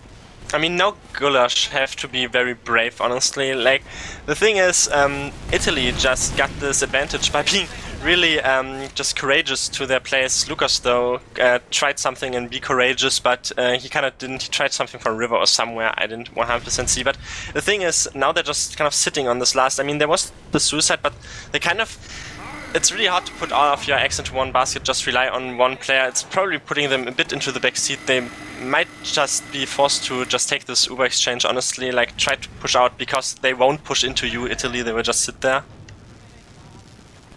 C: I mean, no Gulash have to be very brave, honestly. Like, the thing is, Italy just got this advantage by being really just courageous to their players. Lucas, though, tried something and be courageous, but he kind of didn't. He tried something from River or somewhere. I didn't 100% see. But the thing is, now they're just kind of sitting on this last. I mean, there was the suicide, but they kind of. It's really hard to put all of your eggs into one basket, just rely on one player. It's probably putting them a bit into the back seat. They might just be forced to just take this Uber exchange, honestly, like try to push out, because they won't push into you, Italy, they will just sit there.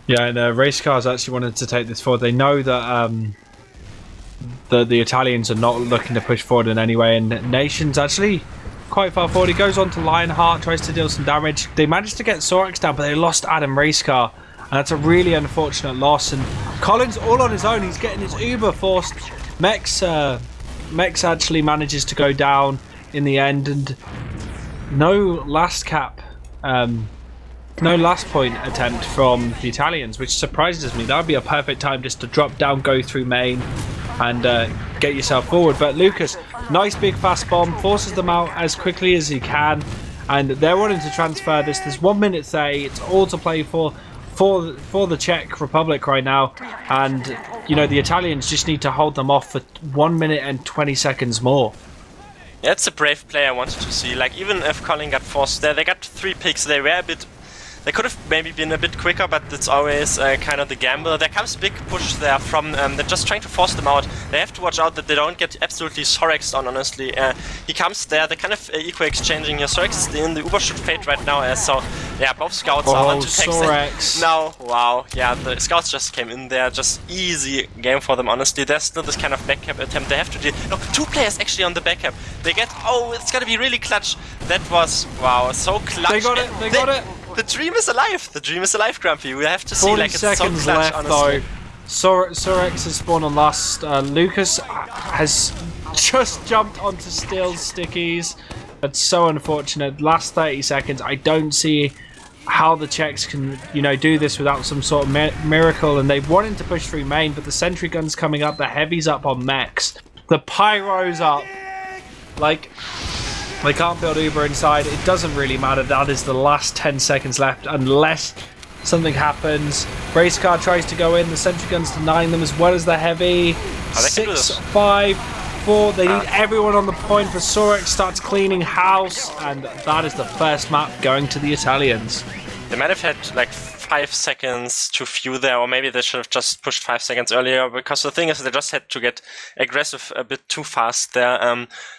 B: Yeah, and race cars actually wanted to take this forward. They know that the Italians are not looking to push forward in any way, and Nation's actually quite far forward. He goes on to Lionheart, tries to deal some damage. They managed to get Sorex down, but they lost Adam Racecar. And that's a really unfortunate loss. And Colin's all on his own. He's getting his Uber forced. Mex actually manages to go down in the end, and no last point attempt from the Italians, which surprises me. That would be a perfect time just to drop down, go through main, and get yourself forward. But Lucas, nice big fast bomb, forces them out as quickly as he can, and they're wanting to transfer this. There's 1 minute 30. It's all to play for. for the Czech Republic right now, and you know the Italians just need to hold them off for 1 minute and 20 seconds more.
C: Yeah, it's a brave play I wanted to see. Like, even if Colin got forced there, they got 3 picks. They were a bit... They could have maybe been a bit quicker, but it's always kind of the gamble. There comes a big push there from... they're just trying to force them out. They have to watch out that they don't get absolutely Sorexed on, honestly. He comes there, they're kind of eco-exchanging. Your Sorex is in the Ubershoot fate right now, so... Yeah, both scouts are on to
B: Sorex.
C: Now, wow, yeah, the scouts just came in there. Just easy game for them, honestly. There's still this kind of backcap attempt. They have to deal... No, 2 players actually on the backcap. They get... Oh, it's gonna be really clutch. That was... Wow, so clutch.
B: They got it, they got it.
C: The dream is alive! The dream is alive, Grumpy. We have to see, like, it's so clutch,
B: left,
C: honestly.
B: Though. Sorex has spawned on last. Lucas has just jumped onto Still's stickies. That's so unfortunate. Last 30 seconds. I don't see how the Czechs can, you know, do this without some sort of miracle. And they've wanted to push through main, but the sentry gun's coming up. The heavy's up on mechs. The pyro's up. Like... They can't build Uber inside. It doesn't really matter. That is the last 10 seconds left unless something happens. Race car tries to go in. The sentry gun's denying them as well as the heavy. 6, 5, 4. They need everyone on the point for Sorex starts cleaning house. And that is the first map going to the Italians.
C: They might have had like 5 seconds to few there, or maybe they should have just pushed 5 seconds earlier, because the thing is they just had to get aggressive a bit too fast there.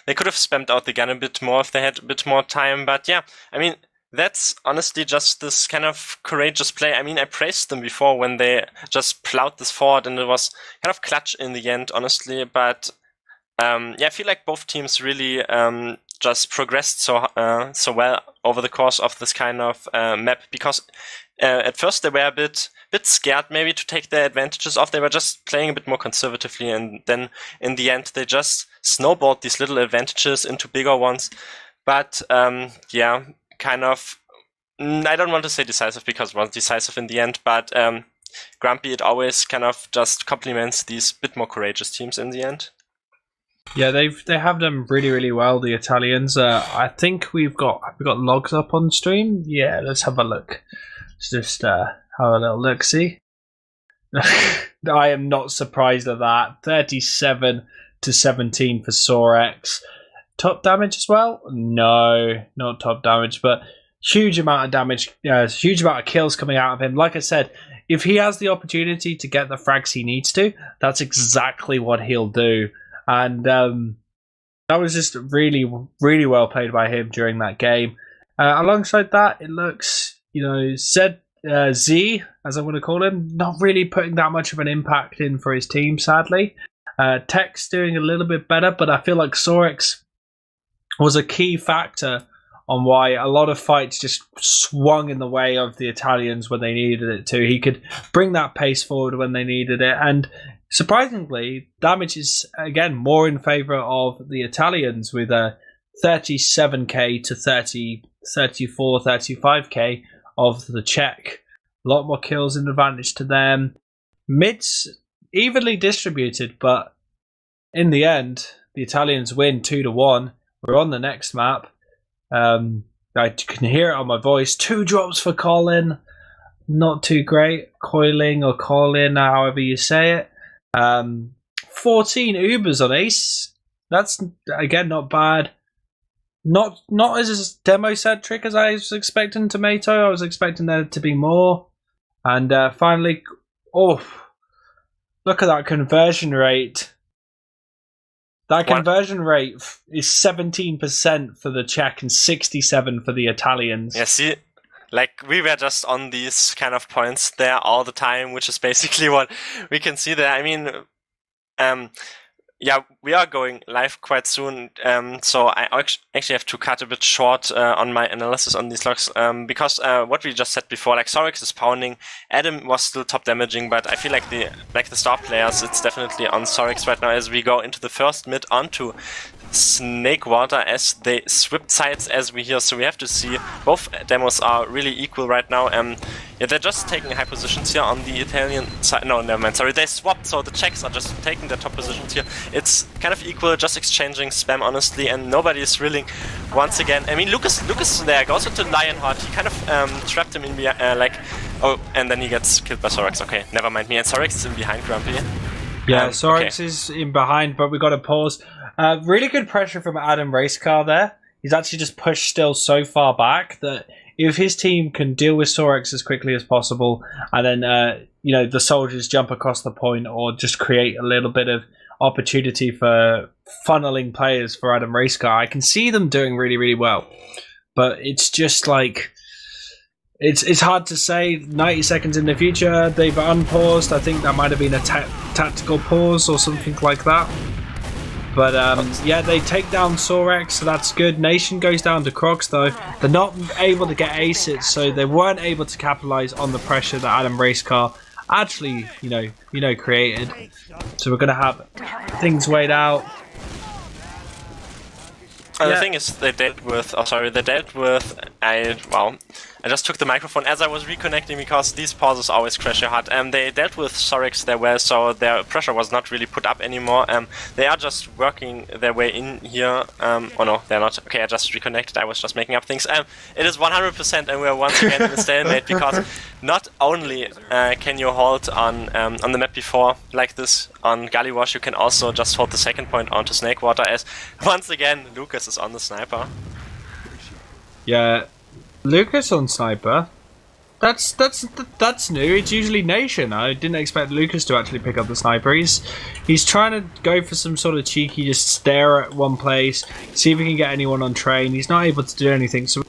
C: They could have spammed out the gun a bit more if they had a bit more time, but yeah, I mean, that's honestly just this kind of courageous play. I mean, I praised them before when they just plowed this forward, and it was kind of clutch in the end, honestly, but yeah, I feel like both teams really just progressed so well over the course of this kind of map, because at first they were a bit scared maybe to take their advantages off. They were just playing a bit more conservatively, and then in the end they just snowballed these little advantages into bigger ones. But yeah, kind of, I don't want to say decisive because it was decisive in the end, but Grumpy, it always kind of just complements these bit more courageous teams in the end.
B: Yeah, they have done really well, the Italians. I think we've got logs up on stream. Yeah, let's have a look. Just have a little look. See, I am not surprised at that. 37 to 17 for Sorex. Top damage as well? No, not top damage, but huge amount of damage. Huge amount of kills coming out of him. Like I said, if he has the opportunity to get the frags he needs to, that's exactly what he'll do. And that was just really well played by him during that game. Alongside that, it looks, you know, Z, as I want to call him, not really putting that much of an impact in for his team, sadly. Tech's doing a little bit better, but I feel like Sorex was a key factor on why a lot of fights just swung in the way of the Italians when they needed it to. He could bring that pace forward when they needed it, and surprisingly, damage is, again, more in favour of the Italians with a 37k to 34, 35k of the Czech. A lot more kills in advantage to them. Mids evenly distributed, but in the end, the Italians win 2-1. We're on the next map. I can hear it on my voice. 2 drops for Colin. Not too great. Coiling or Colin, however you say it. 14 Ubers on Ace. That's, again, not bad. Not as demo-centric as I was expecting Domaytoe. I was expecting there to be more. And finally, oh, look at that conversion rate. That conversion rate is 17% for the Czech and 67% for the Italians.
C: Yeah, see, like, we were just on these kind of points there all the time, which is basically what we can see there. I mean, yeah, we are going live quite soon, so I actually have to cut a bit short on my analysis on these logs, because what we just said before, like, Sorex is pounding, Adam was still top damaging, but I feel like the star players, it's definitely on Sorex right now as we go into the first mid onto snake water as they swept sides as we hear. So we have to see both demos are really equal right now. Yeah, they're just taking high positions here on the Italian side. No, never mind. Sorry, they swapped. So the Czechs are just taking their top positions here. It's kind of equal, just exchanging spam honestly, and nobody is really. Once again, I mean, Lucas there goes into Lionheart. He kind of trapped him in like. Oh, and then he gets killed by Sorax. Okay, never mind me. And Sorax is in behind Grumpy.
B: Yeah, Sorax is in behind, but we got to pause. Really good pressure from Adam Racecar there. He's actually just pushed still so far back that if his team can deal with Sorax as quickly as possible, and then you know, the soldiers jump across the point or just create a little bit of opportunity for funneling players for Adam Racecar, I can see them doing really, really well. But it's just like. It's hard to say. 90 seconds in the future, they've unpaused. I think that might have been a tactical pause or something like that. But yeah, they take down Sorax, so that's good. Nation goes down to Crocs though. They're not able to get aces, so they weren't able to capitalize on the pressure that Adam Racecar actually, you know, created. So we're gonna have things weighed out.
C: The thing is, they dealt with. Oh, sorry, they dealt with. I just took the microphone as I was reconnecting because these pauses always crash your HUD. They dealt with Sorax there well, so their pressure was not really put up anymore. They are just working their way in here. Oh no, they're not. Okay, I just reconnected. I was just making up things. It is 100%, and we are once again in a stalemate because not only can you hold on the map before like this on Gullywash, you can also just hold the second point onto Snakewater. As once again, Lucas is on the sniper.
B: Yeah. Lucas on sniper. That's new. It's usually Nation. I didn't expect Lucas to actually pick up the sniper. He's trying to go for some sort of cheeky, just stare at one place, see if he can get anyone on train. He's not able to do anything. So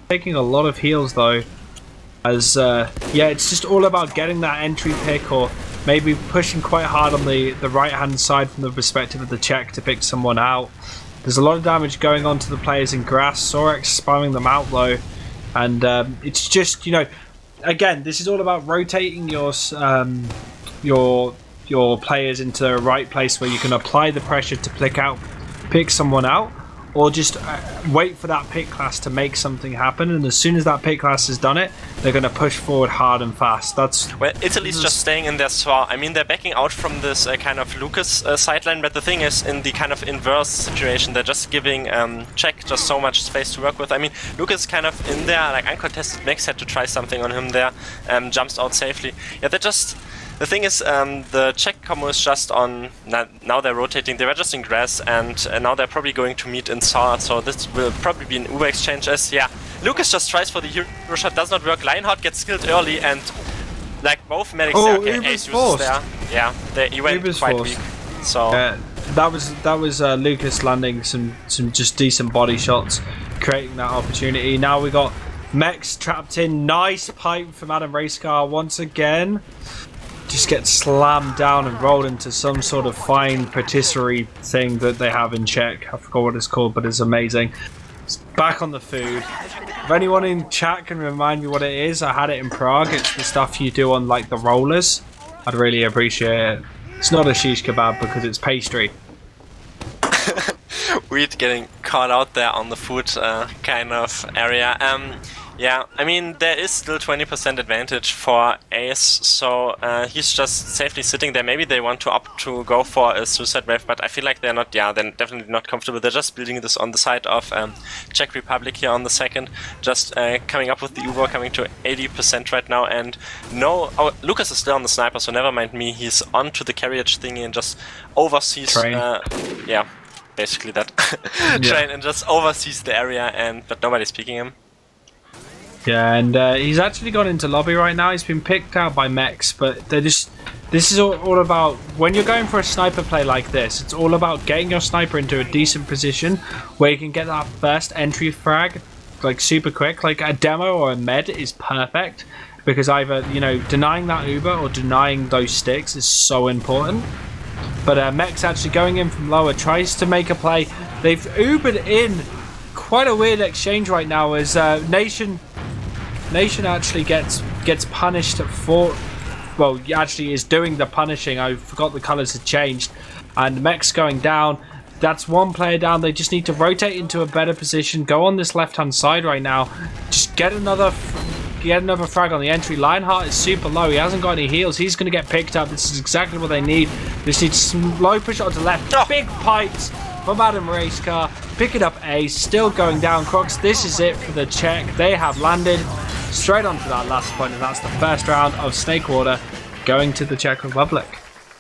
B: taking a lot of heals though. As yeah, it's just all about getting that entry pick or maybe pushing quite hard on the right hand side from the perspective of the Czech to pick someone out. There's a lot of damage going on to the players in grass. Sorax spamming them out though, and it's just, you know, again, this is all about rotating your players into the right place where you can apply the pressure to pick someone out, or just wait for that pick class to make something happen. And as soon as that pick class has done it, they're going to push forward hard and fast. That's
C: well, Italy's just staying in their SWAR. I mean, they're backing out from this kind of Lucas sideline, but the thing is, in the kind of inverse situation, they're just giving Czech just so much space to work with. I mean, Lucas kind of in there, like uncontested. Max had to try something on him there, jumps out safely. Yeah, they're just. The thing is, the Czech combo is just on. Now they're rotating. They were just in grass, and now they're probably going to meet in sword. So this will probably be an Uber exchange. As yeah, Lucas just tries for the hero shot, does not work. Lionheart gets killed early, and like both medics.
B: Oh,
C: there, okay, Ace uses there. Yeah, he went
B: Uber's
C: quite
B: forced.
C: weak. So
B: that was Lucas landing some just decent body shots, creating that opportunity. Now we got Mex trapped in. Nice pipe from Adam Racecar once again. Just gets slammed down and rolled into some sort of fine patisserie thing that they have in Czech. I forgot what it's called, but it's amazing. It's back on the food. If anyone in chat can remind me what it is, I had it in Prague. It's the stuff you do on like the rollers. I'd really appreciate it. It's not a shish kebab because it's pastry.
C: Weird getting caught out there on the food kind of area. Yeah, I mean, there is still 20% advantage for Ace, so he's just safely sitting there. Maybe they want to opt to go for a suicide wave, but I feel like they're not, yeah, they're definitely not comfortable. They're just building this on the side of Czech Republic here on the second, just coming up with the Uber, coming to 80% right now, and no, oh, Lucas is still on the sniper, so never mind me, he's onto the carriage thingy and just oversees, yeah, basically that, train, and just oversees the area, but nobody's picking him.
B: Yeah, and he's actually gone into lobby right now. He's been picked out by Mex, but they're just. This is all about when you're going for a sniper play like this. It's all about getting your sniper into a decent position where you can get that first entry frag, like super quick. Like a demo or a med is perfect because either denying that Uber or denying those sticks is so important. But Mex actually going in from lower tries to make a play. They've Ubered in. Quite a weird exchange right now as Nation actually gets punished for well, actually is doing the punishing. I forgot the colours had changed. And Mech's going down. That's one player down. They just need to rotate into a better position. Go on this left-hand side right now. Just get another frag on the entry. Lionheart is super low. He hasn't got any heals. He's going to get picked up. This is exactly what they need. This needs slow push onto left.
C: Oh.
B: Big pipes from Adam Racecar. Picking up Ace. Still going down. Crocs, this is it for the Czech. They have landed straight onto that last point, and that's the first round of Snakewater going to the Czech Republic.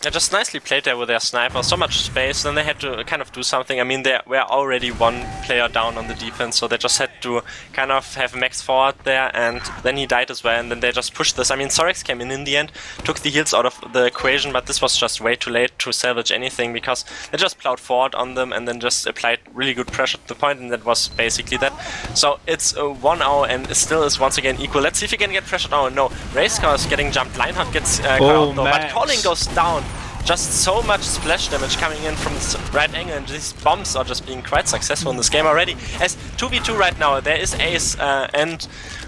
C: Yeah, just nicely played there with their sniper. So much space, then they had to kind of do something. I mean, they were already one player down on the defense, so they just had to kind of have Max forward there, and then he died as well, and then they just pushed this. I mean, Sorex came in the end, took the heals out of the equation, but this was just way too late to salvage anything, because they just plowed forward on them and then just applied really good pressure to the point, and that was basically that. So it's 1 hour, and it still is once again equal. Let's see if he can get pressured. Oh no, Racecar is getting jumped. Lionheart gets caught out though, but Colin goes down. Just so much splash damage coming in from the right angle, and these bombs are just being quite successful in this game already. As 2v2 right now, there is Ace and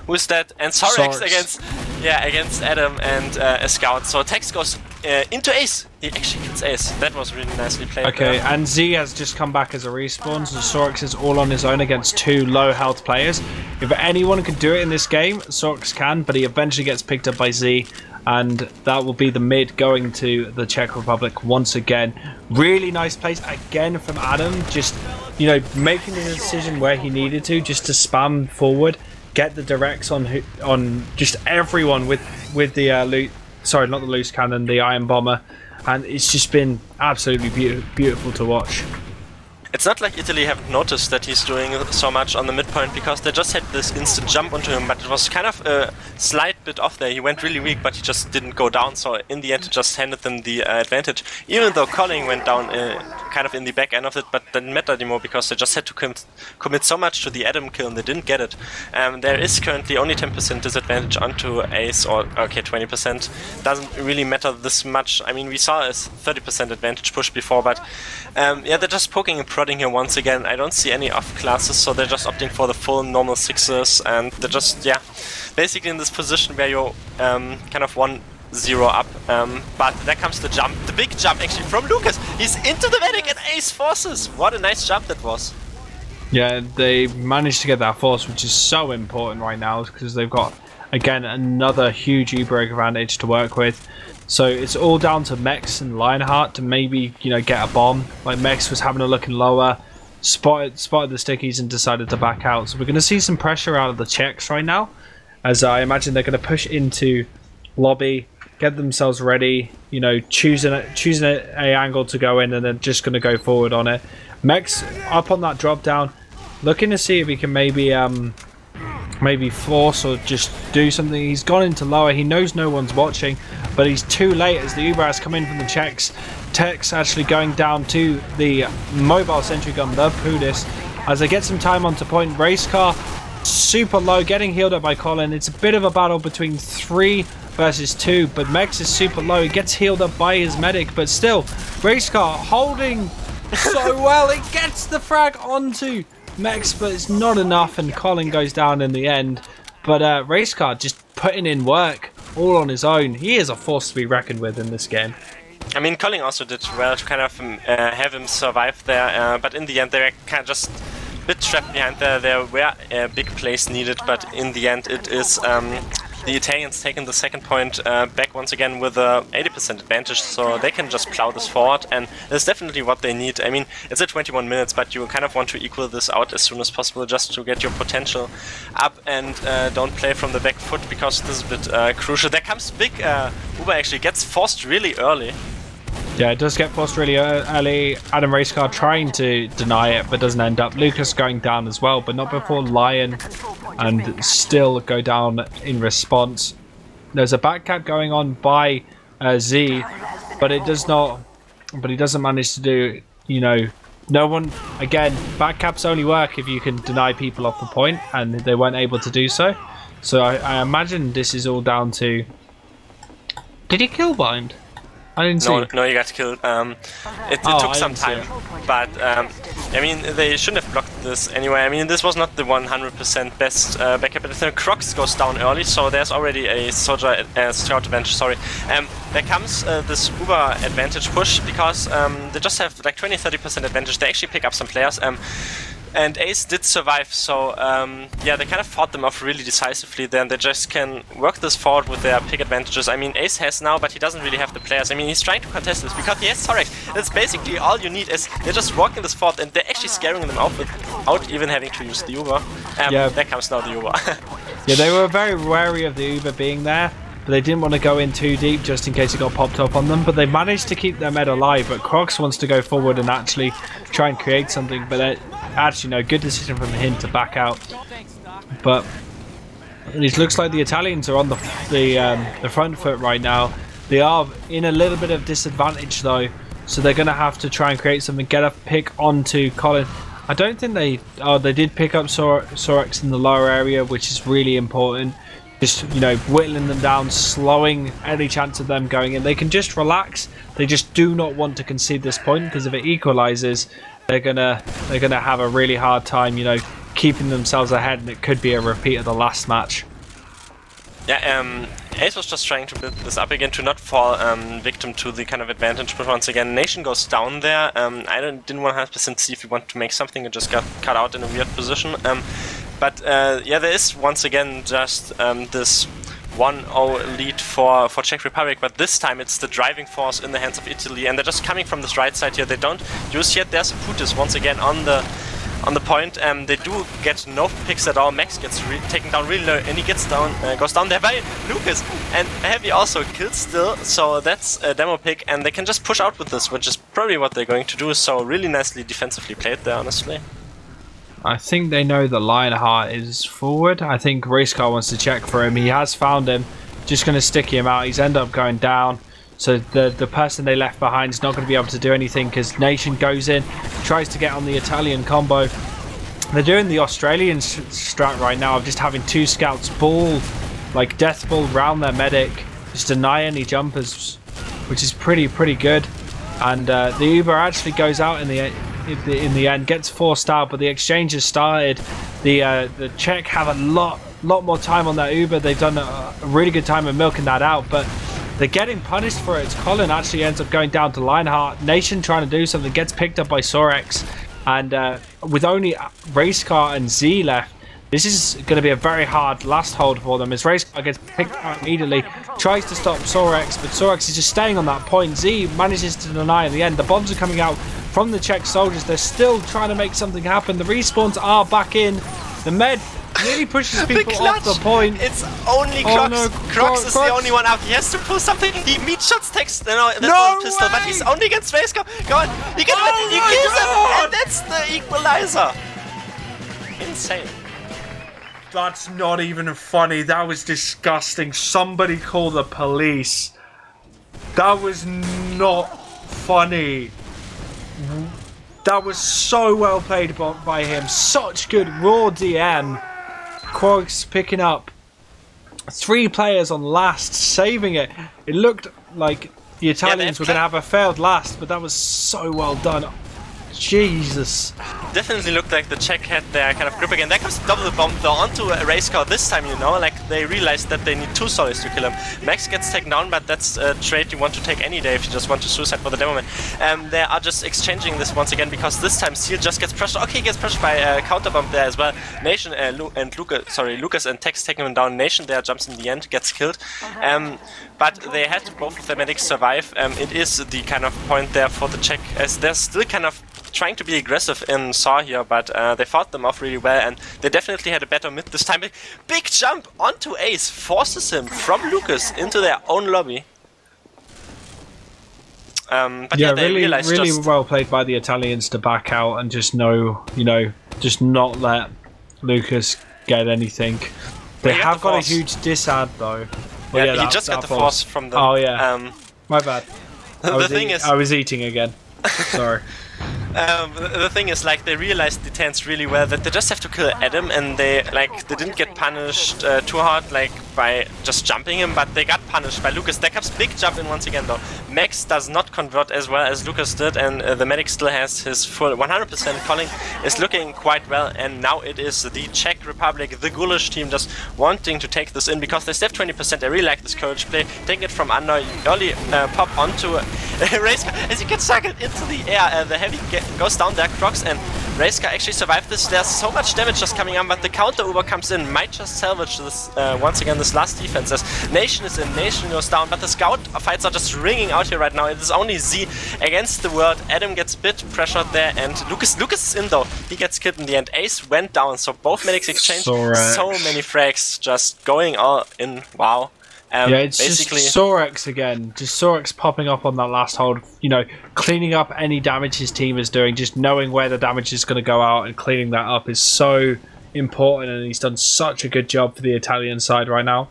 C: who's that? And Sorex against Adam and a scout. So Tex goes into Ace. He actually kills Ace. That was really nicely played.
B: Okay, and Z has just come back as a respawn, so Sorex is all on his own against 2 low health players. If anyone can do it in this game, Sorex can, but he eventually gets picked up by Z. And that will be the mid going to the Czech Republic once again. Really nice plays again from Adam. Just, you know, making the decision where he needed to, just to spam forward, get the directs on just everyone with the sorry, not the loose cannon, the iron bomber, and it's just been absolutely beautiful to watch.
C: It's not like Italy haven't noticed that he's doing so much on the midpoint, because they just had this instant jump onto him, but it was kind of a slight bit off there. He went really weak, but he just didn't go down, so in the end it just handed them the advantage. Even though Colin went down kind of in the back end of it, but didn't matter anymore, because they just had to commit so much to the Adam kill and they didn't get it. There is currently only 10% disadvantage onto Ace, or okay, 20%. Doesn't really matter this much. I mean, we saw a 30% advantage push before, but yeah, they're just poking and prodding here once again. I don't see any off classes, so they're just opting for the full normal 6s, and they're just, yeah, basically in this position where you're kind of 1-0 up. But there comes the jump, the big jump actually from Lucas. He's into the medic and Ace forces. What a nice jump that was.
B: Yeah, they managed to get that force, which is so important right now, because they've got, again, another huge E-break advantage to work with. So it's all down to Mex and Lionheart to maybe, you know, get a bomb. Like Mex was having a look in lower, spotted the stickies and decided to back out. So we're going to see some pressure out of the Czechs right now, as I imagine they're going to push into lobby, get themselves ready, you know, choosing a angle to go in, and then just going to go forward on it. Mex up on that drop down, looking to see if he can maybe force or just do something. He's gone into lower. He knows no one's watching, but he's too late as the Uber has come in from the Czechs. Tex actually going down to the mobile sentry gun, the Pudis, as they get some time onto point. Racecar super low, getting healed up by Colin. It's a bit of a battle between 3 versus 2, but Mex is super low. He gets healed up by his medic, but still, Racecar holding so well. It gets the frag onto Mex, but it's not enough, and Colin goes down in the end. But Racecar just putting in work all on his own. He is a force to be reckoned with in this game.
C: I mean, Colin also did well to kind of have him survive there, but in the end they were kind of just a bit trapped behind there. There were big plays needed, but in the end it is the Italians taking the second point back once again with a 80% advantage, so they can just plow this forward, and that's definitely what they need. I mean, it's at 21 minutes, but you kind of want to equal this out as soon as possible just to get your potential up, and don't play from the back foot, because this is a bit crucial. There comes big Uber actually gets forced really early.
B: Yeah, it does get forced really early. Adam Racecar trying to deny it, but doesn't end up. Lucas going down as well, but not before Lion, and still go down in response. There's a backcap going on by Z, but it does not. But he doesn't manage to do. You know, no one. Again, backcaps only work if you can deny people off the point, and they weren't able to do so. So I imagine this is all down to. Did he kill Bind? I didn't see.
C: No, he got killed. It took some time, but I mean, they shouldn't have blocked this anyway. I mean, this was not the 100% best backup, but the Crocs goes down early, so there's already a soldier scout advantage. Sorry. There comes this Uber advantage push because they just have like 20-30% advantage. They actually pick up some players. And Ace did survive, so yeah, they kind of fought them off really decisively there, and they just can work this forward with their pick advantages. I mean, Ace has now, but he doesn't really have the players. I mean, he's trying to contest this because he has Sorex. That's basically all you need, is they're just walking this forward, and they're actually scaring them out without even having to use the Uber.
B: Yeah.
C: There comes now the Uber.
B: Yeah, they were very wary of the Uber being there, but they didn't want to go in too deep just in case it got popped up on them. But they managed to keep their med alive. But Crocs wants to go forward and actually try and create something. But actually, no, good decision from him to back out. But it looks like the Italians are on the front foot right now. They are in a little bit of disadvantage though, so they're going to have to try and create something, get a pick onto Colin. I don't think they did pick up Sorex in the lower area, which is really important. Just, you know, whittling them down, slowing any chance of them going in. They can just relax. They just do not want to concede this point, because if it equalizes, they're gonna have a really hard time, you know, keeping themselves ahead, and it could be a repeat of the last match.
C: Yeah, Ace was just trying to build this up again to not fall victim to the kind of advantage, but once again, Nation goes down there. I didn't 100% see if he wanted to make something, and just got cut out in a weird position. But yeah, there is once again just this 1-0 lead for Czech Republic, but this time it's the driving force in the hands of Italy, and they're just coming from this right side here. They don't use yet. There's Putis once again on the point. They do get no picks at all. Max gets taken down really low, and he gets down, goes down there by Lucas, and Heavy also kills still. So that's a demo pick, and they can just push out with this, which is probably what they're going to do. So really nicely defensively played there, honestly.
B: I think they know that Lionheart is forward. I think Racecar wants to check for him. He has found him. Just going to stick him out. He's ended up going down. So the person they left behind is not going to be able to do anything, because Nation goes in, tries to get on the Italian combo. They're doing the Australian strat right now of just having two scouts ball, like death ball round their medic, just deny any jumpers, which is pretty good. And the Uber actually goes out in the end, gets forced out, but the exchange has started. The Czech have a lot more time on that Uber. They've done a really good time of milking that out, but they're getting punished for it. Colin actually ends up going down to Lionheart. Nation trying to do something, gets picked up by Sorex, and with only Racecar and Z left, this is going to be a very hard last hold for them, as Racecar gets picked up immediately, tries to stop Sorex, but Sorex is just staying on that point. Z manages to deny in the end. The bombs are coming out from the Czech soldiers. They're still trying to make something happen. The respawns are back in. The med nearly pushes people off the point.
C: It's only Crocs.
B: No,
C: Crocs is the only one out. He has to pull something. He meat shots takes no pistol, but he's only against Racecar. Go on, he can he kills him, and that's the equalizer. Insane.
B: That's not even funny. That was disgusting. Somebody call the police. That was not funny. That was so well played by him. Such good raw DM. Quogs picking up 3 players on last, saving it. It looked like the Italians were going to have a failed last, but that was so well done. Jesus.
C: Definitely looked like the Czech had their kind of grip again. There comes the double bomb though onto a race car this time, you know, like they realized that they need 2 solis to kill him. Max gets taken down, but that's a trade you want to take any day if you just want to suicide for the demo man. They are just exchanging this once again, because this time Seal just gets pressured. Okay, he gets pressured by a counter bomb there as well. Nation and Lucas and Tex taking him down. Nation there jumps in the end, gets killed. But they had to both of their medics survive. It is the kind of point there for the Czech, as they're still kind of trying to be aggressive in Saw here, but they fought them off really well, and they definitely had a better mid this time. Big jump onto Ace, forces him from Lucas into their own lobby. But yeah, they realized
B: really well played by the Italians to back out and just just not let Lucas get anything. They have got a huge disad though.
C: Well, yeah, he just got the force from them.
B: Oh yeah, my bad. I was eating again. Sorry.
C: The thing is, like, they realized the tanks really well that they just have to kill Adam, and they didn't get punished too hard. Like, by just jumping him, but they got punished by Lucas. There comes big jump in once again though. Max does not convert as well as Lucas did, and the medic still has his full 100%. Calling is looking quite well, and now it is the Czech Republic, the ghoulish team, just wanting to take this in because they still have 20%. I really like this courage play. Taking it from under, early pop onto Racecar as he gets sucked into the air. The heavy goes down there, Crocs, and Racecar actually survived this. There's so much damage just coming on, but the counter Uber comes in, might just salvage this once again, this last defense. As Nation is in, Nation goes down, but the scout fights are just ringing out here right now. It is only Z against the world. Adam gets a bit pressured there, and Lucas is in though. He gets killed in the end. Ace went down, so both medics exchanged so many frags, just going all in. Wow.
B: Yeah, it's basically just Sorex again. Just Sorex popping up on that last hold, you know, cleaning up any damage his team is doing. Just knowing where the damage is going to go out and cleaning that up is so important, and he's done such a good job for the Italian side right now.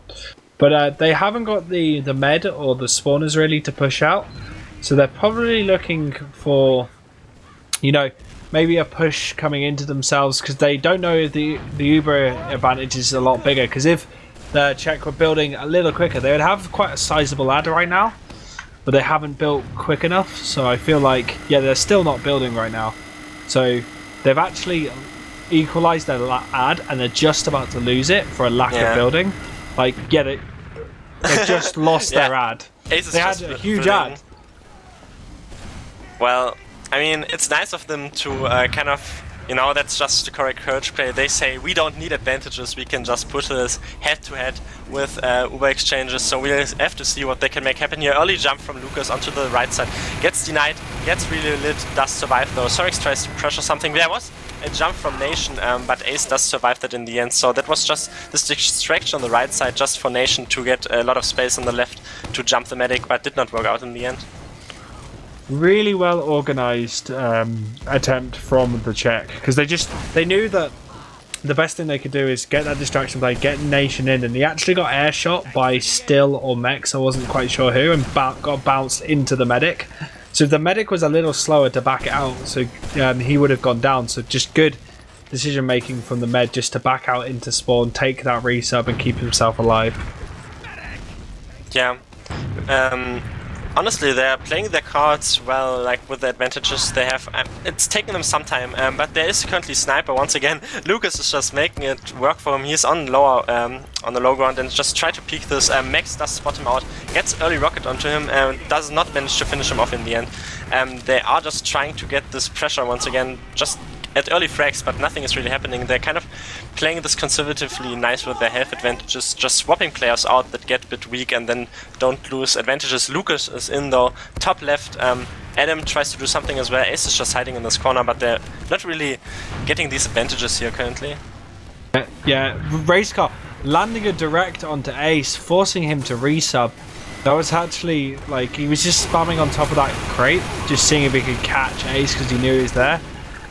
B: But they haven't got the med or the spawners really to push out, so they're probably looking for, you know, maybe a push coming into themselves, because they don't know if the Uber advantage is a lot bigger. Because if the Czech were building a little quicker, they would have quite a sizable ad right now, but they haven't built quick enough. So I feel like, yeah, they're still not building right now. So they've actually equalized their ad, and they're just about to lose it for a lack of building. Like, yeah, they just lost their ad. They had a huge ad.
C: Well, I mean, it's nice of them to kind of, you know, that's just the correct courage play. They say we don't need advantages, we can just push this head-to-head with Uber exchanges, so we'll have to see what they can make happen here. Early jump from Lucas onto the right side, gets denied, gets really lit, does survive though. Sorex tries to pressure something. There was a jump from Nation, but Ace does survive that in the end, so that was just this distraction on the right side just for Nation to get a lot of space on the left to jump the medic, but did not work out in the end.
B: Really well organized attempt from the Czech, because they knew that the best thing they could do is get that distraction play, get Nation in, and he actually got air shot by Still or Mex, I wasn't quite sure who, and got bounced into the medic. So if the medic was a little slower to back it out, so he would have gone down. So just good decision making from the med just to back out into spawn, take that resub, and keep himself alive.
C: Yeah. Honestly, they're playing their cards well, like with the advantages they have. It's taken them some time, but there is currently Sniper once again. Lucas is just making it work for him. He's on lower, on the low ground, and just try to peek this. Max does spot him out, gets early rocket onto him, and does not manage to finish him off in the end. They are just trying to get this pressure once again, just at early frags, but nothing is really happening. They're kind of playing this conservatively nice with their health advantages, just swapping players out that get a bit weak and then don't lose advantages. Lucas is in though, top left. Adam tries to do something as well. Ace is just hiding in this corner, but they're not really getting these advantages here currently.
B: Yeah, Racecar landing a direct onto Ace, forcing him to resub. That was actually, like, he was just spamming on top of that crate, just seeing if he could catch Ace because he knew he was there.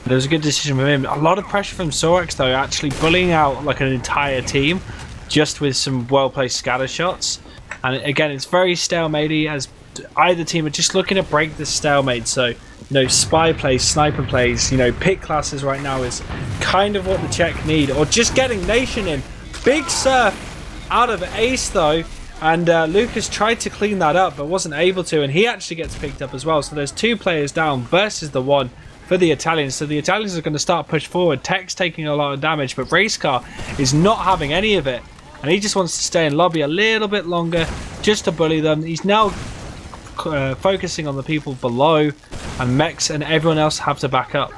B: It was a good decision from him. A lot of pressure from Sorex though, actually bullying out like an entire team just with some well-placed scatter shots. And again, it's very stalematy, as either team are just looking to break the stalemate. So, you know, spy plays, sniper plays, you know, pick classes right now is kind of what the Czech need. Or just getting Nation in. Big surf out of Ace though. And Lucas tried to clean that up but wasn't able to, and he actually gets picked up as well. So there's two players down versus the one for the Italians. So the Italians are going to start push forward. Tech's taking a lot of damage, but Racecar is not having any of it, and he just wants to stay in lobby a little bit longer just to bully them. He's now focusing on the people below, and Mex and everyone else have to back up.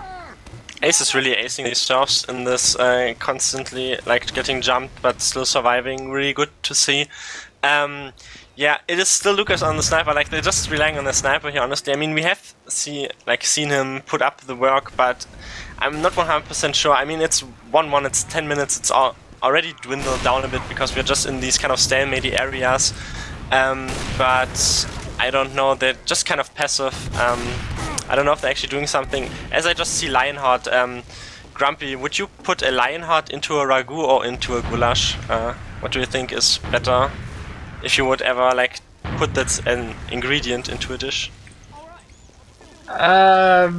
C: Ace is really acing these stuffs in this, constantly like getting jumped but still surviving. Really good to see. Yeah, it is still Lucas on the sniper, like they're just relying on the sniper here, honestly. I mean, we have seen him put up the work, but I'm not 100% sure. I mean, it's 1-1, it's 10 minutes, it's already dwindled down a bit because we're just in these kind of stalemate areas. But I don't know, they're just kind of passive. I don't know if they're actually doing something. As I just see Lionheart, Grumpy, would you put a Lionheart into a ragu or into a goulash? What do you think is better? If you would ever like put that an ingredient into a dish.
B: A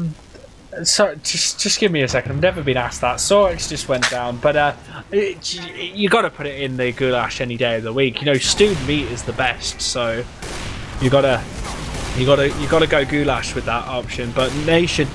B: So just give me a second. I've never been asked that. Sorex just went down, but you got to put it in the goulash any day of the week. You know, stewed meat is the best, so you gotta go goulash with that option. But Nation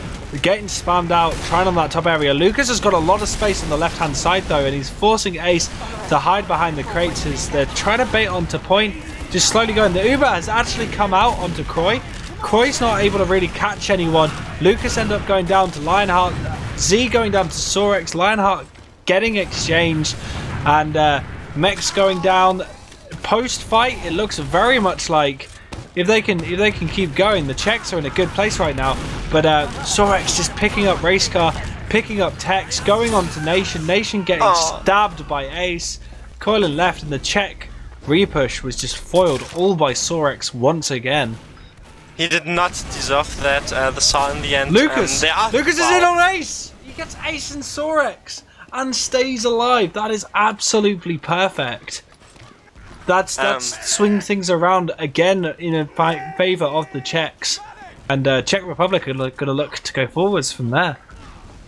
B: getting spammed out, trying on that top area. Lucas has got a lot of space on the left-hand side though, and he's forcing Ace to hide behind the crates as they're trying to bait onto point. Just slowly going. The Uber has actually come out onto Kroi. Kroi's not able to really catch anyone. Lucas ended up going down to Lionheart. Z going down to Sorex. Lionheart getting exchanged, and Mech's going down. Post-fight, it looks very much like if they can keep going, the Czechs are in a good place right now. But Sorex just picking up race car, picking up Tex, going on to Nation. Nation getting stabbed by Ace. Coiling left, and the Czech repush was just foiled all by Sorex once again.
C: He did not deserve that, the Saw in the end.
B: Lucas! Lucas is in on Ace! He gets Ace and Sorex and stays alive. That is absolutely perfect. That's swing things around again in favour of the Czechs. And Czech Republic are going to look to go forwards from there.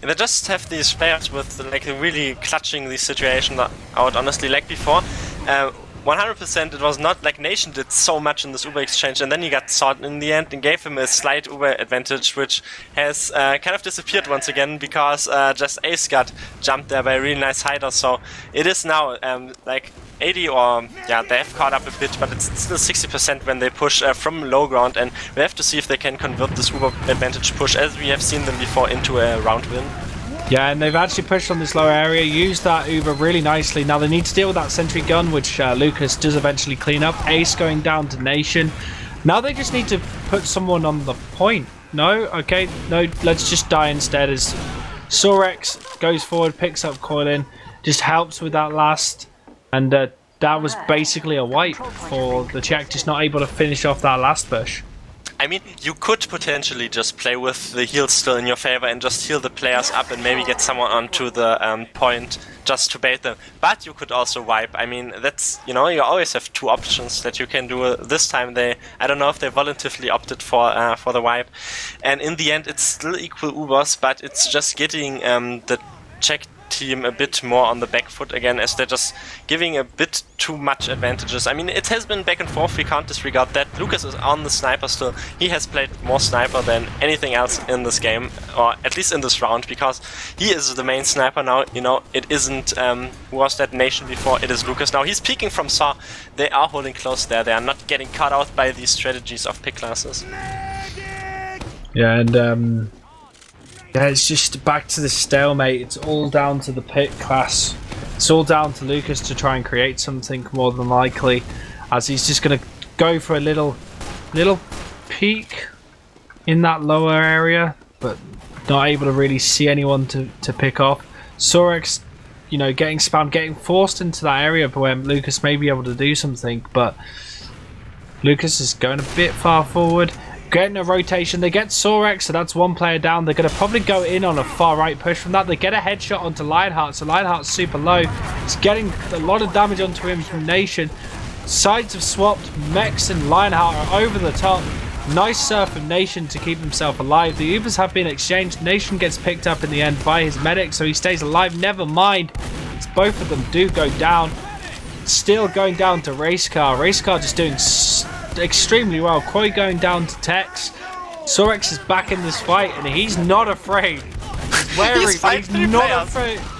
C: They just have these players with like really clutching the situation out, honestly, like before. 100% it was not like Nation did so much in this Uber exchange, and then he got sought in the end and gave him a slight Uber advantage, which has kind of disappeared once again because just Ace got jumped there by a really nice hider. So it is now like 80 or yeah, they have caught up a bit, but it's still 60% when they push from low ground, and we have to see if they can convert this Uber advantage push as we have seen them before into a round win.
B: Yeah, and they've actually pushed on this lower area, used that Uber really nicely. Now they need to deal with that sentry gun, which Lucas does eventually clean up. Ace going down to Nation. Now they just need to put someone on the point. No? Okay, no, let's just die instead as Sorex goes forward, picks up Coilin, just helps with that last. And that was basically a wipe for the Czech, just not able to finish off that last push.
C: I mean, you could potentially just play with the heals still in your favor and just heal the players up and maybe get someone onto the point just to bait them. But you could also wipe. I mean, that's, you know, you always have two options that you can do. This time I don't know if they voluntarily opted for the wipe. And in the end, it's still equal Ubers, but it's just getting the Czech team a bit more on the back foot again, as they're just giving a bit too much advantages. I mean, it has been back and forth, we can't disregard that. Lucas is on the sniper still. He has played more sniper than anything else in this game, or at least in this round, because he is the main sniper now. You know, it isn't who was that Nation before, it is Lucas now. He's peeking from Saw. They are holding close there. They are not getting caught out by these strategies of pick classes.
B: Yeah, and yeah, it's just back to the stalemate. It's all down to the pick class. It's all down to Lucas to try and create something more than likely, as he's just going to go for a little peek in that lower area, but not able to really see anyone to pick off. Sorex, you know, getting spammed, getting forced into that area where Lucas may be able to do something, but Lucas is going a bit far forward. Getting a rotation, they get Sorex, so that's one player down. They're going to probably go in on a far right push from that. They get a headshot onto Lionheart, so Lionheart's super low. It's getting a lot of damage onto him from Nation. Sides have swapped, Mex and Lionheart are over the top. Nice serve from Nation to keep himself alive. The Ubers have been exchanged. Nation gets picked up in the end by his medic, so he stays alive. Never mind, it's both of them do go down. Still going down to Racecar. Racecar just doing extremely well. Koi going down to Tex. Sorex is back in this fight, and he's not afraid. He's wary,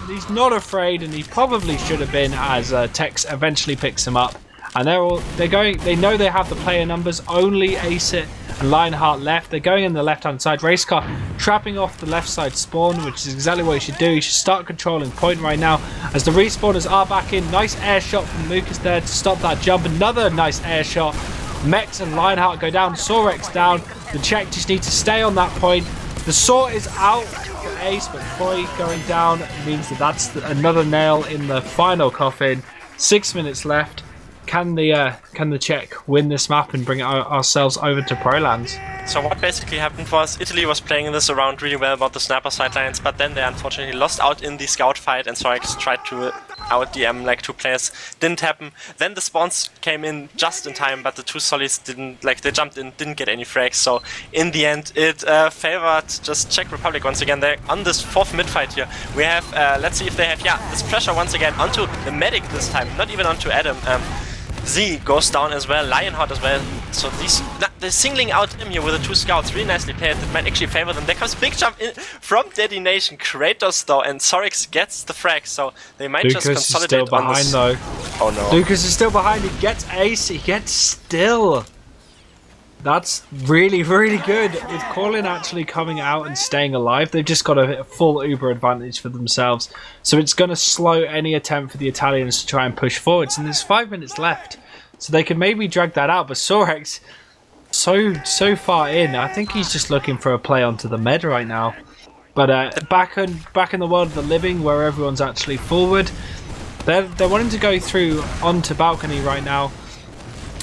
B: he's not afraid, and he probably should have been, as Tex eventually picks him up. And they know they have the player numbers. Only Ace It and Lionheart left. They're going in the left-hand side. Racecar trapping off the left side spawn, which is exactly what he should do. He should start controlling point right now as the respawners are back in. Nice air shot from Lucas there to stop that jump. Another nice air shot. Mex and Lionheart go down. Sorex down. The Czech just need to stay on that point. The saw is out for Ace, but Koi going down means that's another nail in the final coffin. 6 minutes left. Can the Czech win this map and bring ourselves over to Pro Lands?
C: So what basically happened was Italy was playing this around really well about the sniper sidelines, but then they unfortunately lost out in the scout fight, and Sorex tried to out the like 2 players. Didn't happen. Then the spawns came in just in time, but the 2 solis didn't, like, they jumped in, didn't get any frags. So in the end, it favored just Czech Republic once again. They're on this 4th mid fight here. We have, let's see if they have, this pressure once again onto the medic this time, not even onto Adam. Z goes down as well, Lionheart as well. So they're singling out him here with the 2 scouts, really nicely played. That might actually favor them. There comes a big jump in from Detonation. Kratos though, and Sorix gets the frag, so they might
B: Lucas
C: just consolidate
B: is still
C: on
B: behind
C: this.
B: though.
C: Oh no.
B: Lucas is still behind, he gets ace, he gets still. That's really, really good. With Corlin actually coming out and staying alive, they've just got a full Uber advantage for themselves. So it's going to slow any attempt for the Italians to try and push forwards. And there's 5 minutes left. So they can maybe drag that out. But Sorex, so far in, I think he's just looking for a play onto the med right now. But back in the world of the living, where everyone's actually forward, they're wanting to go through onto balcony right now.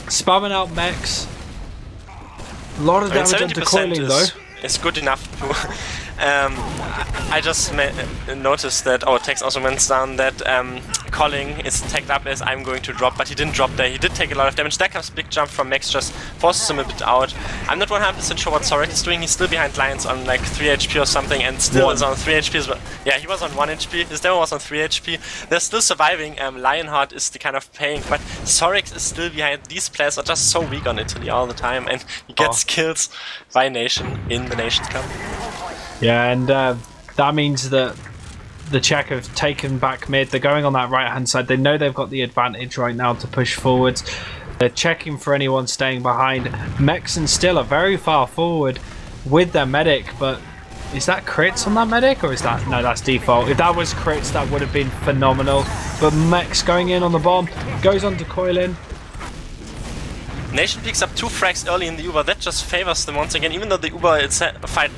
B: Spamming out mechs. A lot of damage onto coiling though.
C: It's good enough to... I just noticed that our text also went down that Colling is tagged up as I'm going to drop, but he didn't drop there. He did take a lot of damage. There comes big jump from Max, just forces him a bit out. I'm not 100% sure what Sorek is doing. He's still behind Lions on like 3 HP or something, and still is on 3 HP as well. Yeah, he was on 1 HP. His demo was on 3 HP. They're still surviving. Lionheart is the kind of paying, but Sorek is still behind. These players are just so weak on Italy all the time, and he gets kills by Nation in the Nations Cup.
B: Yeah, and that means that the Czech have taken back mid. They're going on that right-hand side. They know they've got the advantage right now to push forwards. They're checking for anyone staying behind. Mechs and Still are very far forward with their medic, but is that crits on that medic, or is that... No, that's default. If that was crits, that would have been phenomenal. But Mechs going in on the bomb, goes on to Coilin.
C: Nation picks up 2 frags early in the Uber. That just favors them once again, even though the Uber fight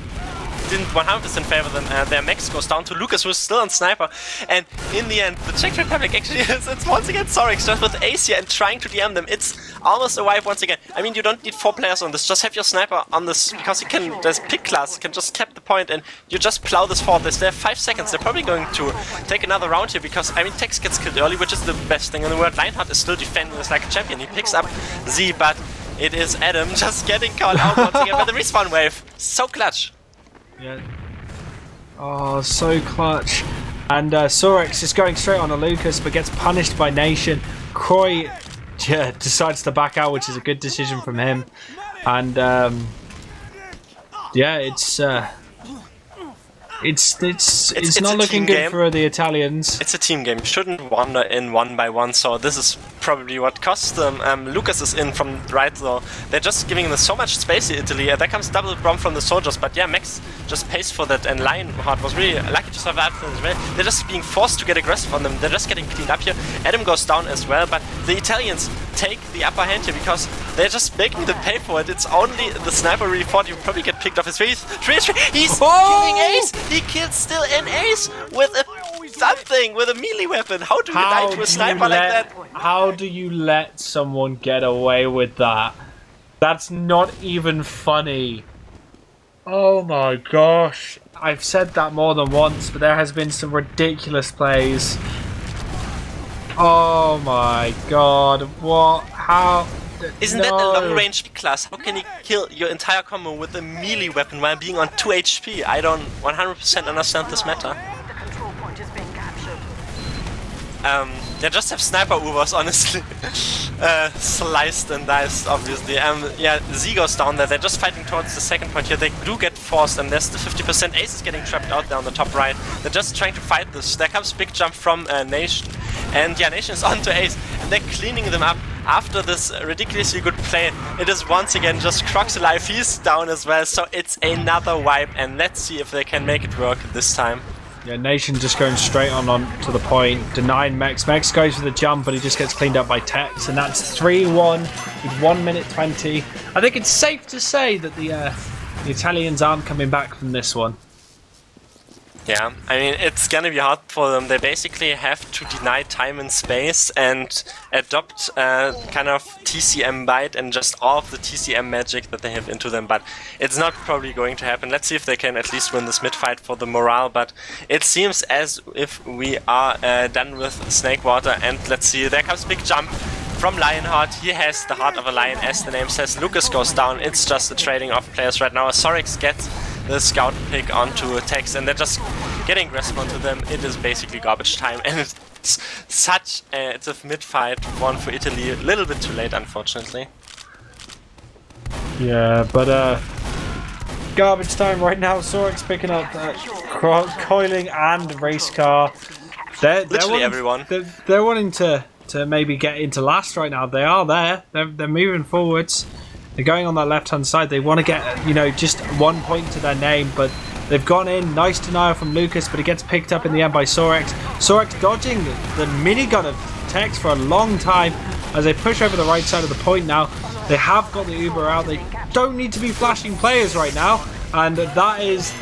C: didn't 100% favor them. Their max goes down to Lucas, who's still on Sniper, and in the end the Czech Republic actually it's once again Sorix just with Ace here and trying to DM them. It's almost a wipe once again. I mean, you don't need 4 players on this, just have your Sniper on this, because you can, there's pick class, you can just cap the point and you just plow this forward. They have 5 seconds, they're probably going to take another round here, because I mean Tex gets killed early, which is the best thing in the world. Lionheart is still defending this like a champion. He picks up Z, but it is Adam just getting called out once again by the respawn wave. So clutch.
B: Yeah. Oh, so clutch. And Sorex is going straight on to Lucas, but gets punished by Nation. Kroi decides to back out, which is a good decision from him. And yeah, it's not looking good for the Italians.
C: It's a team game. You shouldn't wander in 1 by 1, so this is probably what cost them. Lucas is in from right though. They're just giving them so much space in Italy. There comes double bomb from the soldiers, but yeah, Max just pays for that, and Lionheart was really lucky to survive as well. They're just being forced to get aggressive on them. They're just getting cleaned up here. Adam goes down as well, but the Italians take the upper hand here because they're just making them pay for it. It's only the Sniper really thought you probably get picked off his face. He's killing Ace! He killed Still an Ace with a something, with a melee weapon. How do you die to a sniper like that?
B: How do you let someone get away with that? That's not even funny. Oh my gosh. I've said that more than once, but there has been some ridiculous plays. Oh my god. What? How?
C: Isn't that a long-range class? How can you kill your entire combo with a melee weapon while being on 2 HP? I don't 100% understand this meta. They just have sniper Ubers, honestly. Sliced and diced, obviously. Yeah, Z goes down there. They're just fighting towards the second point here. They do get forced, and there's the 50%. Ace is getting trapped out there on the top right. They're just trying to fight this. There comes big jump from Nation. And yeah, Nation is onto Ace, and they're cleaning them up. After this ridiculously good play, it is once again just Crocs alive. He's down as well, so it's another wipe, and let's see if they can make it work this time.
B: Yeah, Nation just going straight on to the point, denying Mex. Mex goes for the jump, but he just gets cleaned up by Tex, and that's 3-1 with 1 minute 20. I think it's safe to say that the Italians aren't coming back from this one.
C: Yeah, I mean, it's gonna be hard for them. They basically have to deny time and space and adopt kind of TCM bite and just all of the TCM magic that they have into them, but it's not probably going to happen. Let's see if they can at least win this mid fight for the morale, but it seems as if we are done with Snakewater, and let's see, there comes big jump from Lionheart. He has the heart of a lion, as the name says. Lucas goes down. It's just a trading of players right now. Sorix gets the scout pick onto Tex, and they're just getting aggressive onto them. It is basically garbage time, and it's such a mid-fight one for Italy. A little bit too late, unfortunately.
B: Yeah, but garbage time right now. Sorix picking up coiling and race car. They're
C: Literally everyone.
B: They're wanting to maybe get into last right now. They are there. They're moving forwards. They're going on that left-hand side. They want to get, you know, just 1 point to their name, but they've gone in. Nice denial from Lucas, but it gets picked up in the end by Sorix. Sorix dodging the minigun of Tex for a long time as they push over the right side of the point now. They have got the Uber out. They don't need to be flashing players right now, and that is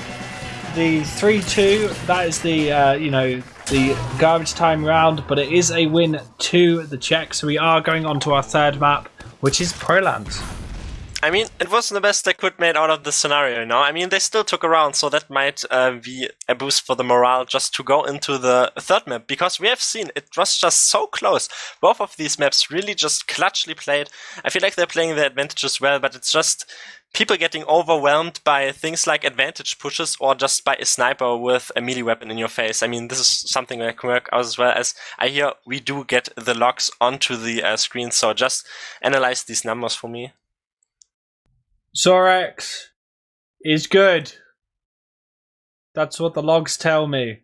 B: the 3-2. That is the, you know, the garbage time round, but it is a win to the Czech. So we are going on to our third map, which is Proland.
C: I mean, it wasn't the best they could made out of this scenario, you know? I mean, they still took a round, so that might be a boost for the morale just to go into the third map, because we have seen it was just so close. Both of these maps really just clutchly played. I feel like they're playing their advantages well, but it's just people getting overwhelmed by things like advantage pushes or just by a sniper with a melee weapon in your face. I mean, this is something that can work out as well, as I hear we do get the logs onto the screen, so just analyze these numbers for me.
B: Sorix is good. That's what the logs tell me.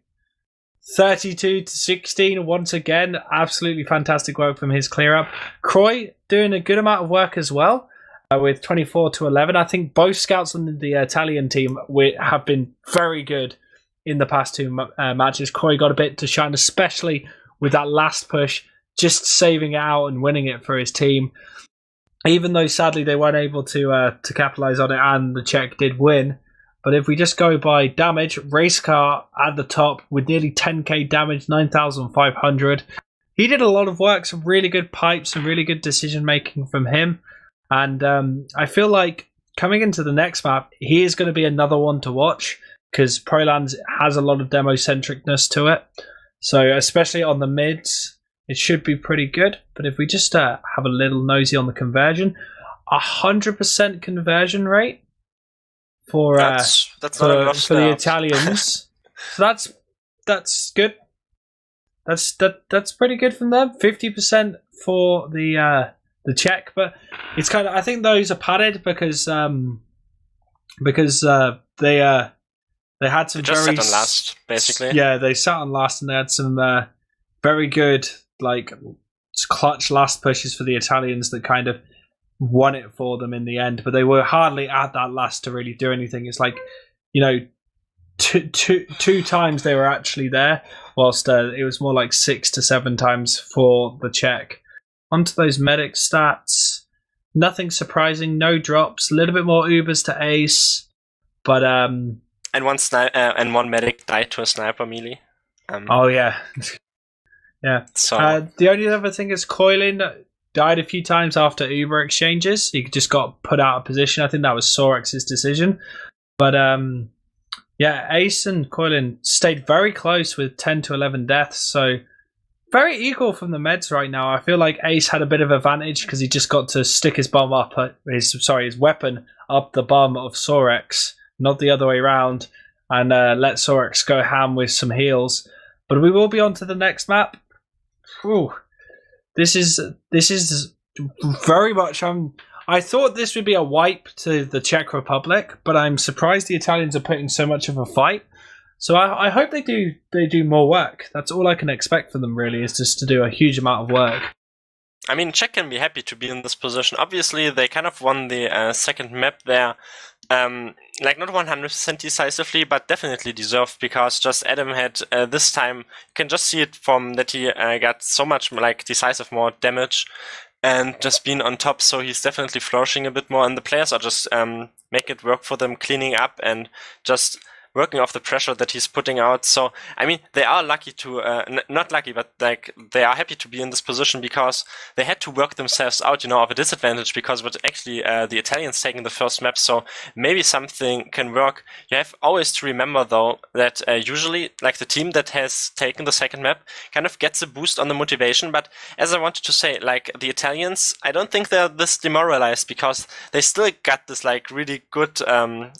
B: 32-16 once again. Absolutely fantastic work from his clear up. Kroi doing a good amount of work as well. With 24-11. I think both scouts on the Italian team have been very good in the past two matches. Kroi got a bit to shine, especially with that last push, just saving it out and winning it for his team. Even though sadly they weren't able to capitalize on it, and the Czech did win. But if we just go by damage, race car at the top with nearly 10k damage, 9,500. He did a lot of work, some really good pipes, some really good decision making from him. And I feel like coming into the next map, he is going to be another one to watch, because Proland has a lot of demo-centricness to it. So especially on the mids, it should be pretty good. But if we just have a little nosy on the conversion, 100% conversion rate for
C: that's
B: for the Italians. So that's good. That's pretty good from them. 50% for the Czech, but it's kind of, I think those are padded because they had some
C: just
B: very
C: sat on last, basically.
B: Yeah, they sat on last, and they had some very good like clutch last pushes for the Italians that kind of won it for them in the end. But they were hardly at that last to really do anything. It's like, you know, two times they were actually there, whilst it was more like 6 to 7 times for the Czech. Onto those medic stats. Nothing surprising, no drops, a little bit more Ubers to ace, but
C: and one medic died to a sniper melee.
B: Oh yeah. Yeah.
C: So
B: the only other thing is Coilin died a few times after Uber exchanges. He just got put out of position. I think that was Sorix's decision. But yeah, Ace and Coilin stayed very close with 10 to 11 deaths, so very equal from the meds right now. I feel like Ace had a bit of advantage because he just got to stick his bomb up his weapon up the bum of Sorix, not the other way around, and let Sorix go ham with some heals. But we will be on to the next map. Whew. This is very much. I thought this would be a wipe to the Czech Republic, but I'm surprised the Italians are putting so much of a fight. So I hope they do more work. That's all I can expect from them, really, is just to do a huge amount of work.
C: I mean, Czech can be happy to be in this position. Obviously, they kind of won the second map there. Like, not 100% decisively, but definitely deserved, because just Adam had this time, you can just see it from that he got so much like decisive more damage and just being on top, so he's definitely flourishing a bit more, and the players are just make it work for them, cleaning up and just working off the pressure that he's putting out. So, I mean, they are lucky to, not lucky, but like they are happy to be in this position because they had to work themselves out, you know, of a disadvantage because what actually the Italians taking the first map. So maybe something can work. You have always to remember though that usually like the team that has taken the second map kind of gets a boost on the motivation. But as I wanted to say, like the Italians, I don't think they're this demoralized because they still got this like really good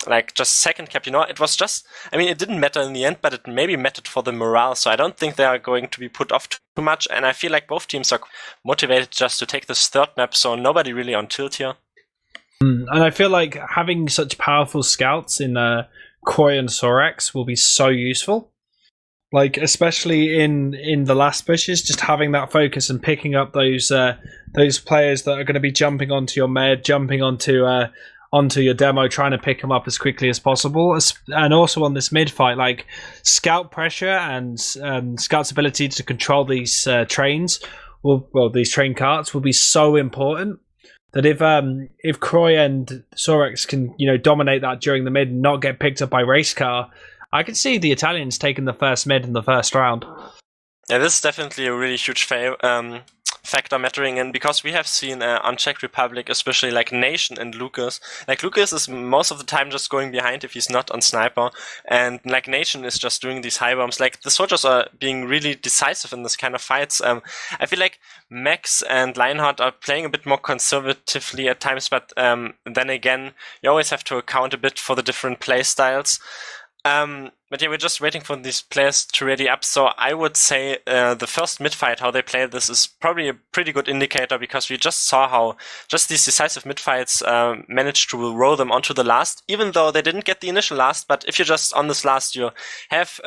C: like just second cap, you know. It was just, I mean, it didn't matter in the end, but it maybe mattered for the morale. So I don't think they are going to be put off too much. And I feel like both teams are motivated just to take this third map. So nobody really on tilt here.
B: And I feel like having such powerful scouts in Koi and Sorex will be so useful. Like especially in the last pushes, just having that focus and picking up those players that are going to be jumping onto your med, jumping onto your demo, trying to pick them up as quickly as possible. And also on this mid fight, like scout pressure and scout's ability to control these trains, these train carts will be so important. That if Kroy and Sorex can, you know, dominate that during the mid and not get picked up by race car, I could see the Italians taking the first mid in the first round.
C: Yeah, this is definitely a really huge factor mattering in because we have seen on Czech Republic, especially like Nation and Lucas. Like Lucas is most of the time just going behind if he's not on sniper, and like Nation is just doing these high bombs. Like the soldiers are being really decisive in this kind of fights. I feel like Max and Lionheart are playing a bit more conservatively at times, but then again, you always have to account a bit for the different play styles. But yeah, we're just waiting for these players to ready up. So I would say the first mid-fight, how they play this, is probably a pretty good indicator because we just saw how just these decisive mid-fights managed to roll them onto the last, even though they didn't get the initial last. But if you're just on this last, you have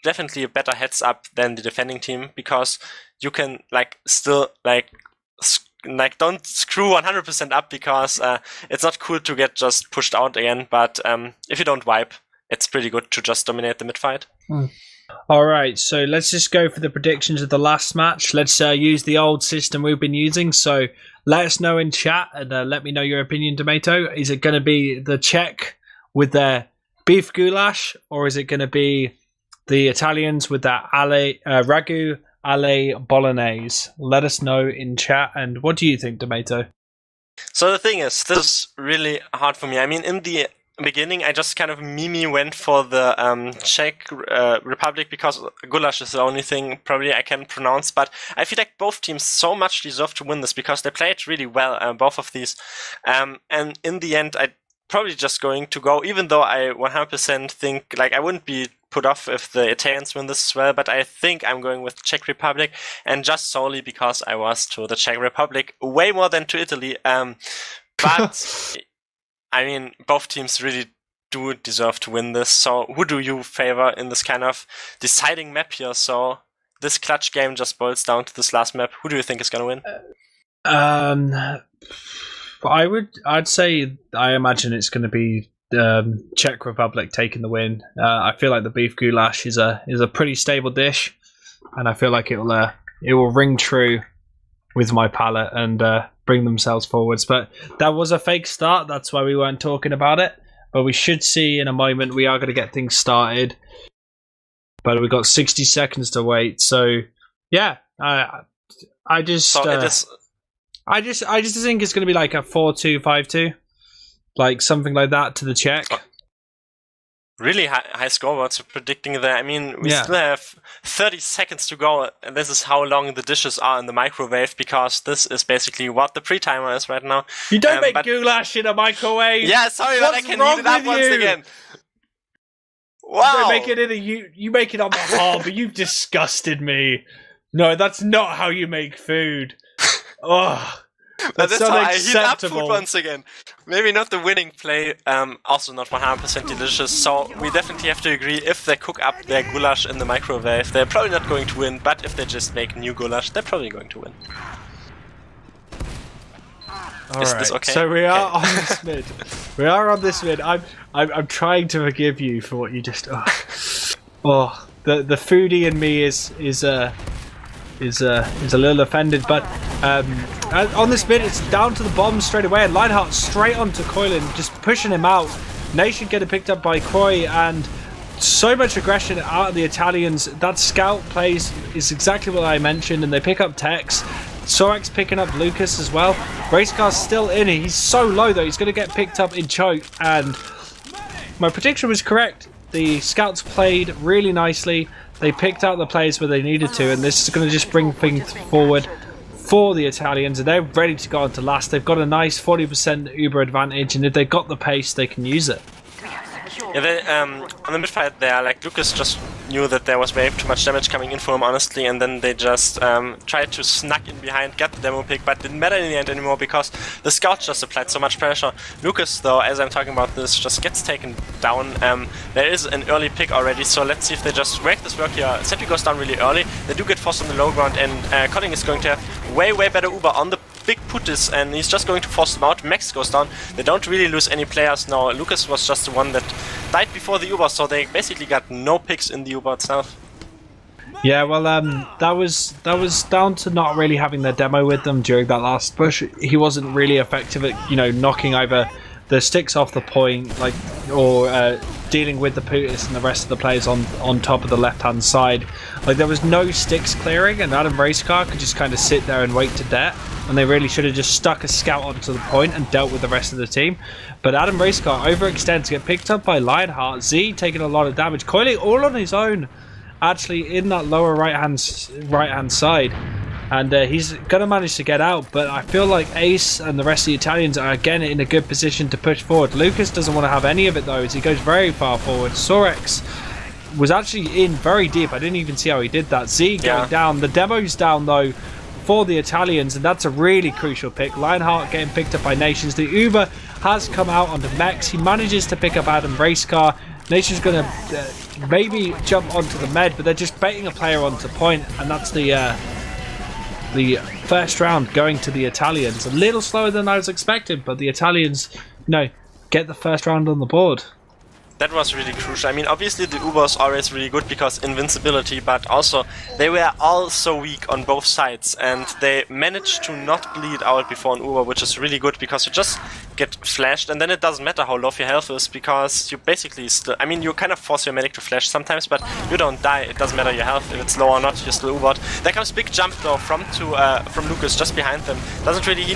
C: definitely a better heads up than the defending team because you can like still like don't screw 100% up because it's not cool to get just pushed out again. But if you don't wipe, it's pretty good to just dominate the mid-fight.
B: All right, so let's just go for the predictions of the last match. Let's use the old system we've been using. So let us know in chat and let me know your opinion, Domaytoe. Is it going to be the Czech with their beef goulash, or is it going to be the Italians with their ragu alle bolognese? Let us know in chat. And what do you think, Domaytoe?
C: So the thing is, this is really hard for me. I mean, in the beginning, I just kind of went for the Czech Republic because goulash is the only thing probably I can pronounce. But I feel like both teams so much deserve to win this because they played really well, both of these. And in the end, I probably just going to go, even though I 100% think like I wouldn't be put off if the Italians win this as well, but I think I'm going with Czech Republic, and just solely because I was to the Czech Republic way more than to Italy. But I mean, both teams really do deserve to win this. So who do you favor in this kind of deciding map here? So this clutch game just boils down to this last map. Who do you think is going to win?
B: I'd say I imagine it's going to be Czech Republic taking the win. I feel like the beef goulash is a pretty stable dish, and I feel like it will ring true with my palate and bring themselves forwards. But that was a fake start. That's why we weren't talking about it. But we should see in a moment. We are going to get things started. But we've got 60 seconds to wait. So yeah, I just think it's going to be like a 4-2, 5-2, like something like that to the Czech.
C: Really high scoreboards predicting that. I mean, we still have 30 seconds to go, and this is how long the dishes are in the microwave, because this is basically what the pre-timer is right now.
B: You don't make goulash in a microwave!
C: Yeah, sorry, but I can heat it up once again. Wow!
B: You don't make it you make it on the hob, but you've disgusted me. No, that's not how you make food. Oh,
C: that's how I heat up food once again. Maybe not the winning play, also not 100% delicious, so we definitely have to agree, if they cook up their goulash in the microwave, they're probably not going to win, but if they just make new goulash, they're probably going to win. Is this okay?
B: So we are on this mid. We are on this mid. I'm trying to forgive you for what you just... the foodie in me is a little offended, but on this bit it's down to the bomb straight away, and Lionheart straight onto Coilin, just pushing him out. Nation getting picked up by Koi, and so much aggression out of the Italians. That scout plays is exactly what I mentioned, and they pick up Tex. Sorex picking up Lucas as well. Racecar's still in it. He's so low though. He's going to get picked up in choke, and my prediction was correct. The scouts played really nicely. They picked out the players where they needed to, and this is going to just bring things forward for the Italians, and they're ready to go on to last. They've got a nice 40% Uber advantage, and if they've got the pace, they can use it.
C: Yeah, they, on the mid fight there, like Lucas just knew that there was way too much damage coming in for him, honestly, and then they just tried to snuck in behind, get the demo pick, but didn't matter in the end anymore because the scout just applied so much pressure. Lucas, though, as I'm talking about this, just gets taken down. There is an early pick already, so let's see if they just break this work here. Seppi goes down really early. They do get forced on the low ground, and Colin is going to have way better Uber on the big putis, and he's just going to force them out. Max goes down. They don't really lose any players now. Lucas was just the one that died before the Uber, so they basically got no picks in the Uber itself.
B: Yeah, well, that was down to not really having their demo with them during that last push. He wasn't really effective at, you know, knocking either the sticks off the point, like, or dealing with the putis and the rest of the players on top of the left-hand side. Like, there was no sticks clearing, and Adam Racecar could just kind of sit there and wait to death. And they really should have just stuck a scout onto the point and dealt with the rest of the team. But Adam Racecar overextends, get picked up by Lionheart. Z taking a lot of damage. Coily all on his own, actually, in that lower right-hand side. And he's going to manage to get out. But I feel like Ace and the rest of the Italians are, again, in a good position to push forward. Lucas doesn't want to have any of it, though, as he goes very far forward. Sorex was actually in very deep. I didn't even see how he did that. Z going down. The demo's down, though, for the Italians, and that's a really crucial pick. Lionheart getting picked up by Nations. The Uber has come out onto Mex. He manages to pick up Adam Racecar. Nation's going to maybe jump onto the med, but they're just baiting a player onto point, and that's the first round going to the Italians. A little slower than I was expecting, but the Italians, you know, get the first round on the board.
C: That was really crucial. I mean, obviously the Uber is always really good because invincibility, but also they were all so weak on both sides, and they managed to not bleed out before an Uber, which is really good because you just get flashed, and then it doesn't matter how low your health is because you basically still, I mean, you kind of force your medic to flash sometimes, but you don't die. It doesn't matter your health, if it's low or not, you're still Ubered. There comes big jump though from Lucas just behind them. Doesn't really, he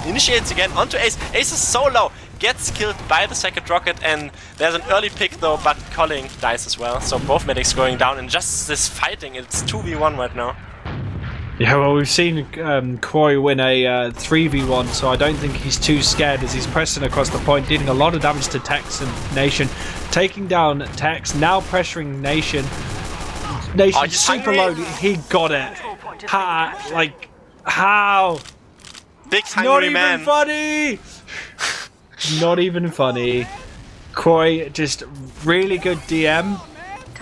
C: initiates again onto Ace. Ace is so low. Gets killed by the second rocket, and there's an early pick though, but Colling dies as well. So both medics going down, and just this fighting, it's 2v1 right now.
B: Yeah, well, we've seen Koi win a 3v1, so I don't think he's too scared as he's pressing across the point, dealing a lot of damage to Tex and Nation. Taking down Tex, now pressuring Nation. Nation super low, he got it. How?
C: Big hungry man.
B: Not even funny! Not even funny. Koi, just really good DM.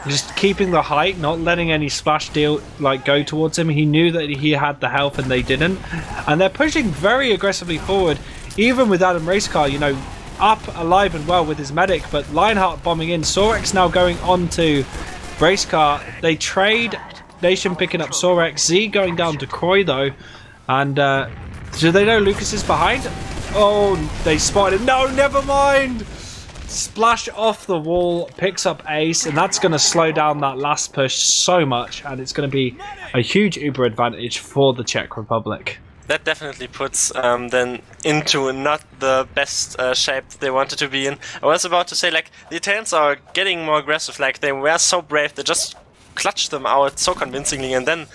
B: Just keeping the height, not letting any splash deal go towards him. He knew that he had the health and they didn't. And they're pushing very aggressively forward, even with Adam Racecar, you know, up, alive and well with his medic. But Lionheart bombing in. Sorex now going on to Racecar. They trade. Nation picking up Sorex. Z going down to Koi though. And do they know Lucas is behind? Oh, they spotted him. No, never mind. Splash off the wall, picks up Ace, and that's going to slow down that last push so much, and it's going to be a huge Uber advantage for the Czech Republic.
C: That definitely puts them into not the best shape they wanted to be in. I was about to say, like, the Italians are getting more aggressive. Like, they were so brave, they just clutched them out so convincingly, and then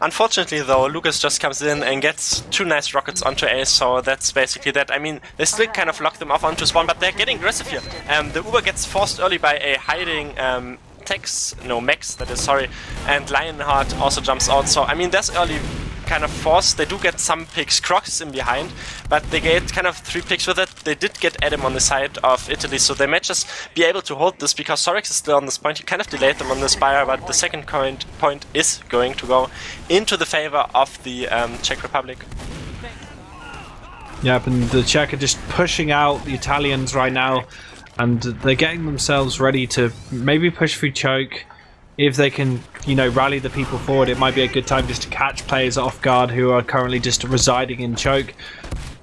C: unfortunately though, Lucas just comes in and gets 2 nice rockets onto Ace, so that's basically that. I mean, they still kind of lock them off onto spawn, but they're getting aggressive here. The Uber gets forced early by a hiding Max, that is, sorry, and Lionheart also jumps out, so I mean, there's early kind of force. They do get some picks, Crocs is in behind, but they get kind of 3 picks with it. They did get Adam on the side of Italy, so they might just be able to hold this because Sorex is still on this point. He kind of delayed them on the Spire, but the second point is going to go into the favor of the Czech Republic.
B: Yep, and the Czech are just pushing out the Italians right now, and they're getting themselves ready to maybe push through choke. If they can, you know, rally the people forward, it might be a good time just to catch players off guard who are currently just residing in choke.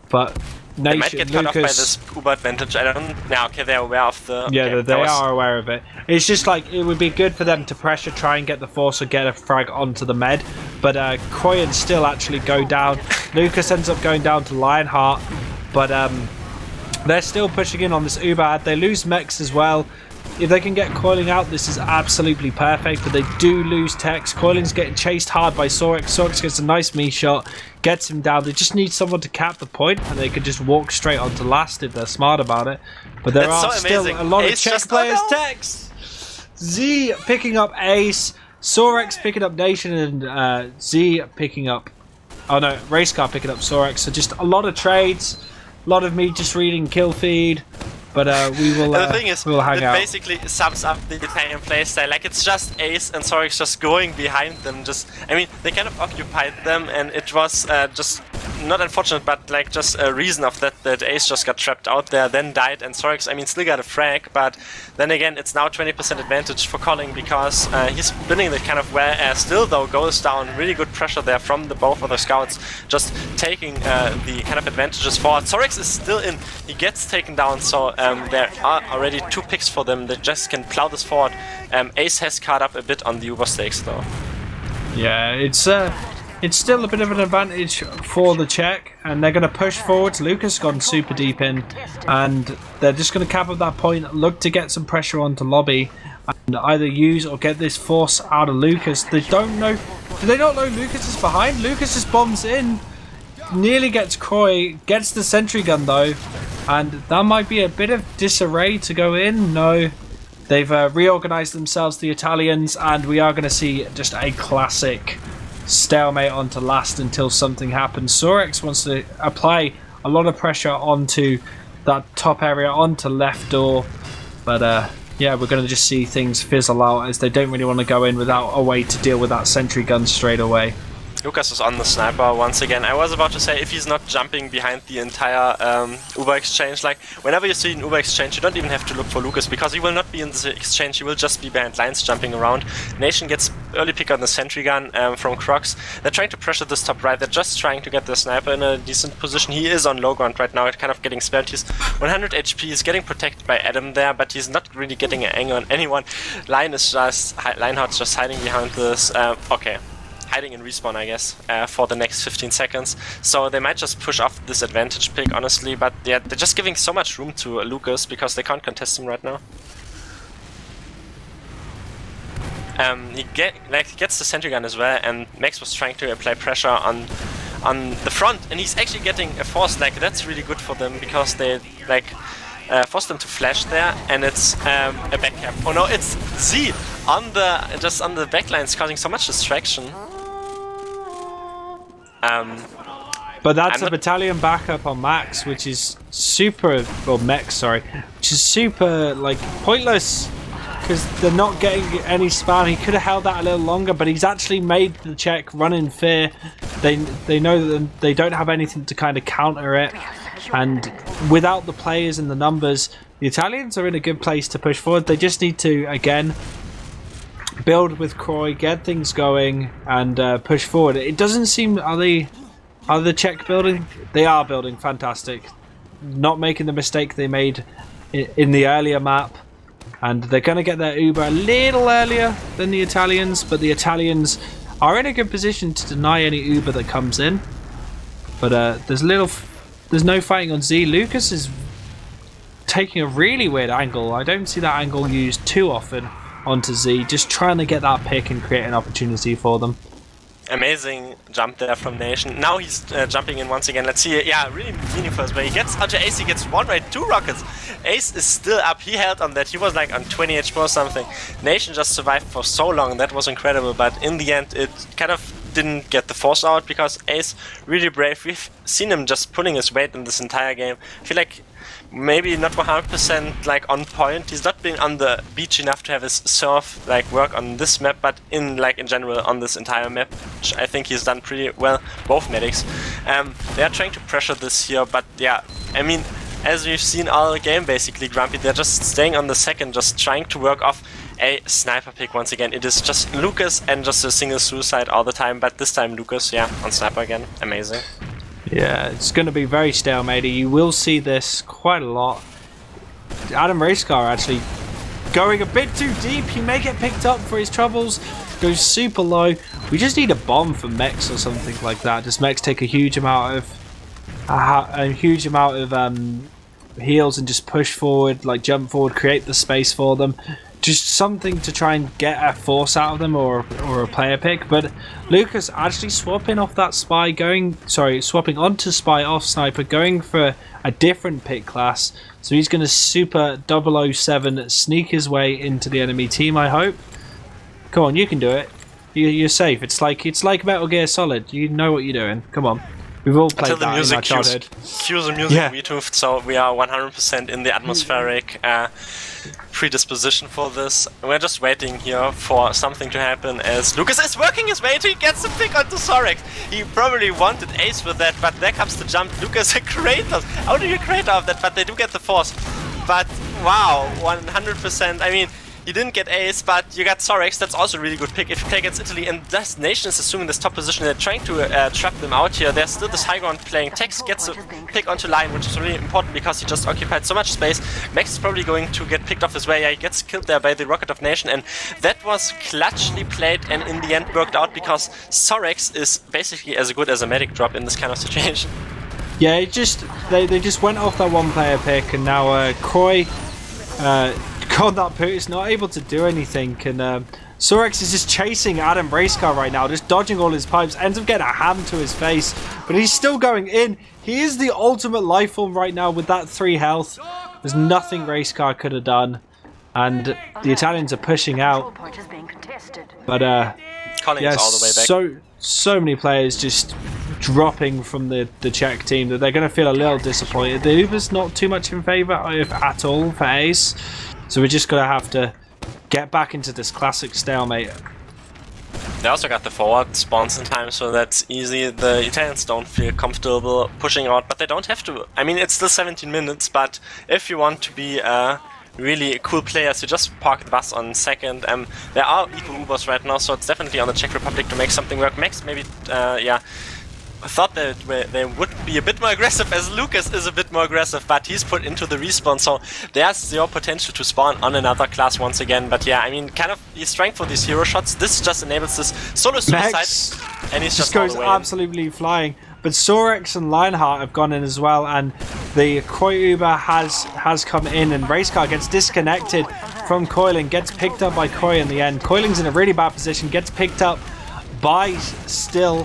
B: But
C: They might get cut off by this Uber advantage. I don't. Yeah, okay, they're aware of the.
B: Yeah,
C: okay,
B: they are aware of it. It's just like it would be good for them to pressure, try and get the force or get a frag onto the med. But Koi and still actually go down. Lucas ends up going down to Lionheart, but they're still pushing in on this Uber. They lose mechs as well. If they can get Coiling out, this is absolutely perfect, but they do lose Tex. Coiling's getting chased hard by Sorex. Sorex gets a nice me shot, gets him down. They just need someone to cap the point, and they could just walk straight onto last if they're smart about it. But there are still a lot of Czech players. Tex! Z picking up Ace, Sorex picking up Nation, and Z picking up... Oh no, Racecar picking up Sorex. So just a lot of trades, a lot of me just reading kill feed. But we will.
C: The thing is,
B: we'll hang
C: it
B: out.
C: basically sums up the Italian playstyle. Like it's just Ace and Sorex just going behind them. I mean, they kind of occupied them, and it was just not unfortunate, but like just a reason of that Ace just got trapped out there, then died, and Sorex, I mean, still got a frag. But then again, it's now 20% advantage for Colling because he's winning the kind of well. Still though, goes down. Really good pressure there from both of the scouts, just taking the kind of advantages forward. Sorex is still in. He gets taken down, so. There are already 2 picks for them that just can plow this forward. Ace has caught up a bit on the Uber stakes though.
B: Yeah, it's still a bit of an advantage for the Czech, and they're going to push forward. Lucas has gone super deep in, and they're just going to cap up that point, look to get some pressure onto Lobby, and either use or get this force out of Lucas. They don't know. Do they not know Lucas is behind? Lucas just bombs in, nearly gets Koi, gets the sentry gun though. And that might be a bit of disarray to go in. No, they've reorganized themselves, the Italians, and we are going to see just a classic stalemate onto last until something happens. Sorex wants to apply a lot of pressure onto that top area, onto left door. But yeah, we're going to just see things fizzle out as they don't really want to go in without a way to deal with that sentry gun straight away.
C: Lucas is on the sniper once again. I was about to say, if he's not jumping behind the entire Uber exchange, like whenever you see an Uber exchange, you don't even have to look for Lucas because he will not be in the exchange, he will just be behind lines jumping around. Nation gets early pick on the sentry gun from Crocs. They're trying to pressure this top right, they're just trying to get the sniper in a decent position. He is on low ground right now, kind of getting spammed. He's 100 HP, he's getting protected by Adam there, but he's not really getting an angle on anyone. Lionheart's just hiding behind this, okay. Hiding in respawn, I guess, for the next 15 seconds. So they might just push off this advantage pick, honestly, but they're just giving so much room to Lucas because they can't contest him right now. He gets the sentry gun as well, and Max was trying to apply pressure on the front, and he's actually getting a force. Like that's really good for them because they force them to flash there, and it's a backcap. Oh no, it's Z on the backlines, causing so much distraction.
B: But that's a battalion backup on Max, which is super, or Mex, sorry, which is super like pointless because they're not getting any spam. He could have held that a little longer, but he's actually made the Czech run in fear. They know that they don't have anything to kind of counter it, and without the players and the numbers, the Italians are in a good place to push forward. They just need to again build with Kroi, get things going, and push forward. It doesn't seem... Are the Czech building? They are building. Fantastic. Not making the mistake they made in the earlier map. And they're going to get their Uber a little earlier than the Italians, but the Italians are in a good position to deny any Uber that comes in. But there's no fighting on Z. Lucas is taking a really weird angle. I don't see that angle used too often onto Z, just trying to get that pick and create an opportunity for them.
C: Amazing jump there from Nation. Now he's jumping in once again. Let's see. Yeah, really meaningful as well. He gets onto Ace, he gets one right, 2 rockets. Ace is still up. He held on that. He was like on 20 HP or something. Nation just survived for so long. That was incredible. But in the end, it kind of didn't get the force out because Ace really brave. We've seen him just pulling his weight in this entire game. I feel like maybe not 100% like on point. He's not been on the beach enough to have his surf like work on this map, but in general on this entire map, which I think he's done pretty well. Both medics. They are trying to pressure this here, but yeah, I mean, as we've seen all game basically, Grumpy, they're just staying on the second, just trying to work off a sniper pick once again. It is just Lucas and just a single suicide all the time, but this time Lucas, yeah, on sniper again. Amazing.
B: Yeah, it's going to be very stalematy. You will see this quite a lot. Adam Racecar actually going a bit too deep. He may get picked up for his troubles. Goes super low. We just need a bomb for mechs or something like that. Does mechs take a huge amount of heals and just push forward, like jump forward, create the space for them. Just something to try and get a force out of them or a player pick. But Lucas actually swapping off that spy, swapping onto spy off sniper, going for a different pick class. So he's going to super 007 sneak his way into the enemy team, I hope. Come on, you can do it. You're safe. It's like Metal Gear Solid. You know what you're doing. Come on. We've all played that in our childhood.
C: Cue the music, Wiethoofd, so we are 100% in the atmospheric predisposition for this. We're just waiting here for something to happen as Lucas is working his way to get the pick onto Sorex. He probably wanted ace with that, but there comes the jump. Lucas creates. How do you create out of that? But they do get the force. But wow, 100%. I mean, you didn't get ace, but you got Sorex. That's also a really good pick if you play against Italy. And this nation is assuming this top position. They're trying to trap them out here. There's still this high ground playing. Tex gets a pick onto line, which is really important because he just occupied so much space. Max is probably going to get picked off his way. Yeah, he gets killed there by the Rocket of Nation. And that was clutchly played and in the end worked out because Sorex is basically as good as a medic drop in this kind of situation.
B: Yeah, they just went off that one player pick, and now Koi got that put. Is not able to do anything, and Sorex is just chasing Adam Racecar right now, just dodging all his pipes, ends up getting a hand to his face, but he's still going in. He is the ultimate life form right now with that 3 health. There's nothing Racecar could have done, and the Italians are pushing out. But yeah,
C: all the way back.
B: So many players just dropping from the Czech team that they're going to feel a little disappointed. The Uber's not too much in favour, if at all, for ace. So we're just going to have to get back into this classic stalemate.
C: They also got the forward spawns in time, so that's easy. The Italians don't feel comfortable pushing out, but they don't have to. I mean, it's still 17 minutes, but if you want to be really cool players, you just park the bus on second. There are equal Ubers right now, so it's definitely on the Czech Republic to make something work. Max maybe, I thought that they would be a bit more aggressive, as Lucas is a bit more aggressive, but he's put into the respawn, so there's zero potential to spawn on another class once again. But yeah, I mean, kind of he's trying for these hero shots. This just enables this solo suicide,
B: Max
C: and he's just
B: goes absolutely flying. But Sorex and Lionheart have gone in as well, and the Koi Uber has come in, and Racecar gets disconnected from Coiling, gets picked up by Koi in the end. Coiling's in a really bad position, gets picked up by Still.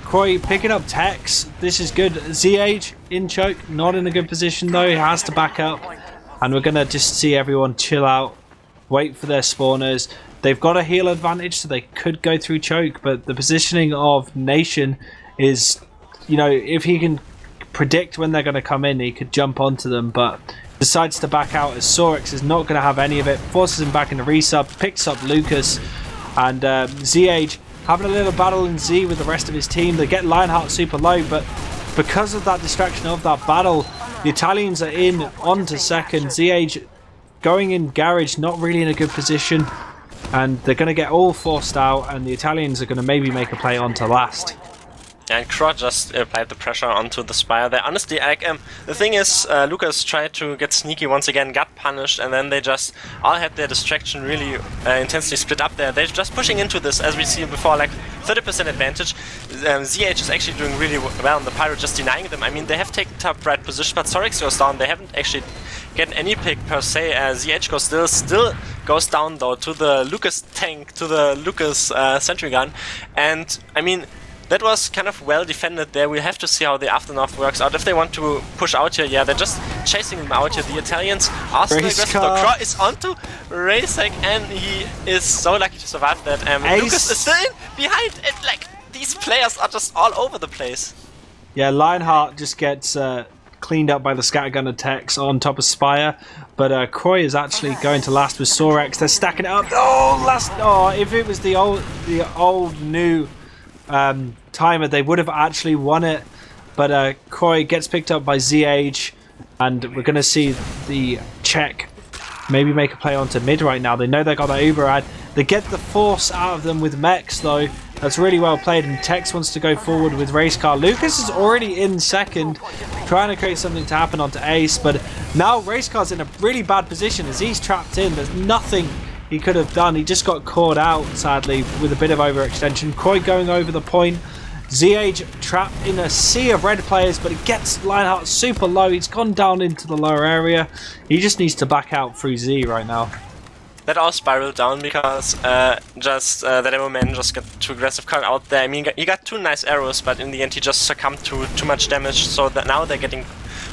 B: Koi picking up Tex. This is good. ZH in choke, not in a good position though. He has to back up, and we're gonna just see everyone chill out, wait for their spawners. They've got a heal advantage, so they could go through choke, but the positioning of Nation is, you know, if he can predict when they're going to come in, he could jump onto them, but decides to back out as Sorex is not going to have any of it. Forces him back in the resub, picks up Lucas, and ZH having a little battle in Z with the rest of his team. They get Lionheart super low, but because of that distraction of that battle, the Italians are in onto second. ZH going in garage, not really in a good position, and they're going to get all forced out, and the Italians are going to maybe make a play onto last.
C: And Kro just applied the pressure onto the Spire there. Honestly, the thing is, Lucas tried to get sneaky once again, got punished, and then they just all had their distraction really intensely split up there. They're just pushing into this, as we see before, like 30% advantage. ZH is actually doing really well, and the Pyro just denying them. I mean, they have taken top right position, but Sorex goes down. They haven't actually gotten any pick per se. ZH goes still goes down though to the Lucas tank, to the Lucas sentry gun, and I mean, that was kind of well defended there. We'll have to see how the aftermath works out. If they want to push out here, yeah, they're just chasing them out here. The Italians are still aggressive. Kro is onto Racek, and he is so lucky to survive that. Lucas is still in behind, and like, these players are just all over the place.
B: Yeah, Lionheart just gets cleaned up by the scattergun attacks on top of Spire, but Koi is actually going to last with Sorex. They're stacking it up. Oh, if it was the old new timer, they would have actually won it, but Koi gets picked up by ZH, and we're going to see the Czech maybe make a play onto mid right now. They know they got that Uber ad. They get the force out of them with mechs though, That's really well played, and Tex wants to go forward with race car. Lucas is already in second, trying to create something to happen onto Ace, but now race car's in a really bad position as he's trapped in. There's nothing he could have done. He just got caught out, sadly, with a bit of overextension. Koi going over the point. ZH trapped in a sea of red players, but it gets Lionheart super low. He's gone down into the lower area. He just needs to back out through Z right now.
C: That all spiraled down because the demo man just got too aggressive caught out there. I mean, he got 2 nice arrows, but in the end he just succumbed to too much damage, so that now they're getting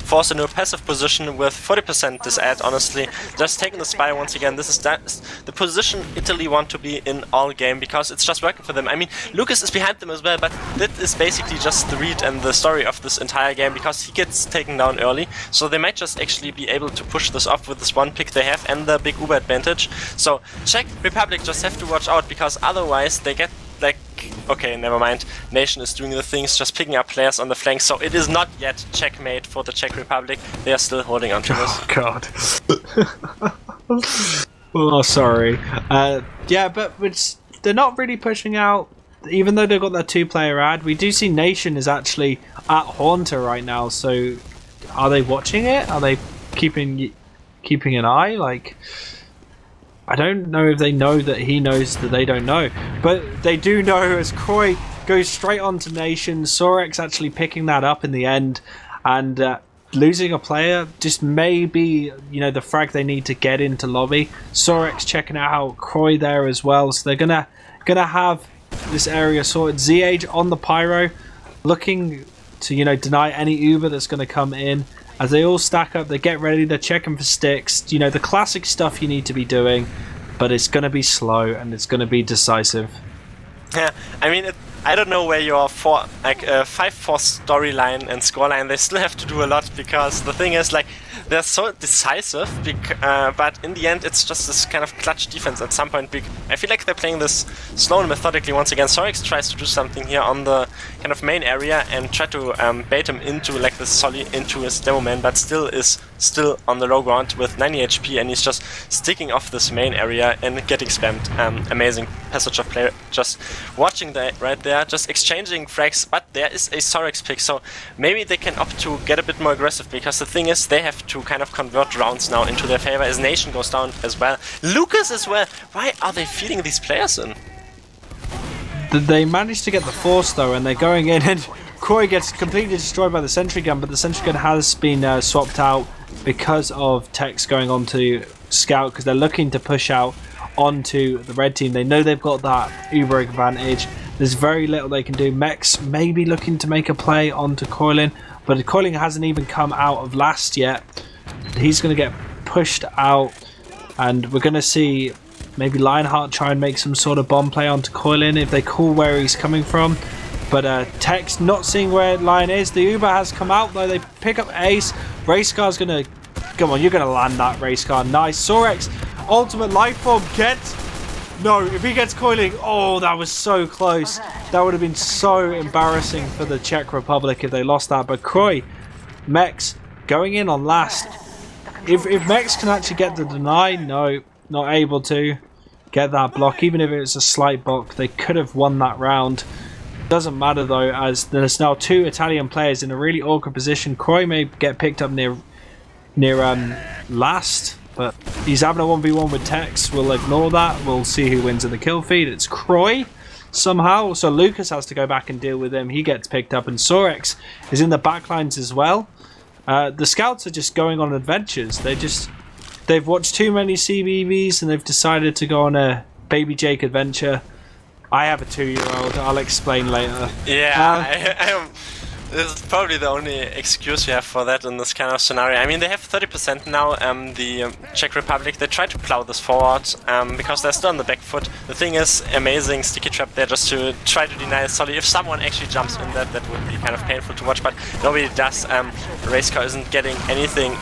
C: forced into a passive position with 40% this ad, honestly. Just taking the spy once again. This is the position Italy want to be in all game, because it's just working for them. I mean, Lucas is behind them as well, but that is basically just the read and the story of this entire game, because he gets taken down early, so they might just actually be able to push this off with this one pick they have and the big Uber advantage. So Czech Republic just have to watch out, because otherwise they get like, okay, never mind. Nation is doing the things, just picking up players on the flank, so it is not yet checkmate for the Czech Republic. They are still holding on to this.
B: Oh god. Oh, sorry. Yeah, but they're not really pushing out, even though they've got that 2-player ad. We do see Nation is actually at Haunter right now, so are they watching it? Are they keeping an eye? Like, I don't know if they know that he knows that they don't know, but they do know as Koi goes straight onto Nation. Sorex actually picking that up in the end, and losing a player just may be, you know, the frag they need to get into lobby. Sorex checking out Koi there as well, so they're gonna have this area sorted. ZH on the pyro, looking to, you know, deny any Uber that's gonna come in. As they all stack up, they get ready, they're checking for sticks. You know, the classic stuff you need to be doing, but it's going to be slow and it's going to be decisive.
C: Yeah, I mean, I don't know where your 5-4 storyline and scoreline, they still have to do a lot, because the thing is, like, they're so decisive, but in the end it's just this kind of clutch defense at some point. I feel like they're playing this slow and methodically once again. Sorex tries to do something here on the kind of main area and try to bait him into like this Solly into his demo man, but still on the low ground with 90 HP, and he's just sticking off this main area and getting spammed. Amazing passage of play, just watching that right there, just exchanging frags, but there is a Sorex pick, so maybe they can opt to get a bit more aggressive, because the thing is they have to kind of convert rounds now into their favor as Nation goes down as well. Lucas as well. Why are they feeding these players in?
B: They managed to get the force though, and they're going in, and Koi gets completely destroyed by the sentry gun, but the sentry gun has been swapped out because of Tex going on to scout, because they're looking to push out onto the red team. They know they've got that Uber advantage. There's very little they can do. Mex maybe looking to make a play onto Coilin, but Coilin hasn't even come out of last yet. He's going to get pushed out, and we're going to see maybe Lionheart try and make some sort of bomb play onto Coilin if they call where he's coming from. But Tex not seeing where Lion is. The Uber has come out though. They pick up Ace. Racecar's going to... Come on, you're going to land that, Racecar. Nice. Sorex, ultimate life form gets... No, if he gets coiling, oh, that was so close. That would have been so embarrassing for the Czech Republic if they lost that. But Koi, Mex, going in on last. If Mex can actually get the deny, no, not able to get that block. Even if it was a slight block, they could have won that round. Doesn't matter though, as there's now 2 Italian players in a really awkward position. Koi may get picked up near last, but he's having a 1v1 with Tex. We'll ignore that. We'll see who wins in the kill feed. It's Kroy somehow, so Lucas has to go back and deal with him. He gets picked up, and Sorex is in the backlines as well. The scouts are just going on adventures. They've watched too many CBVs and they've decided to go on a Baby Jake adventure. I have a 2-year-old. I'll explain later.
C: Yeah, this is probably the only excuse you have for that in this kind of scenario. I mean, they have 30% now, the Czech Republic. They try to plow this forward because they're still on the back foot. The thing is, amazing sticky trap there just to try to deny Solly. If someone actually jumps in that would be kind of painful to watch, but nobody does. Racecar isn't getting anything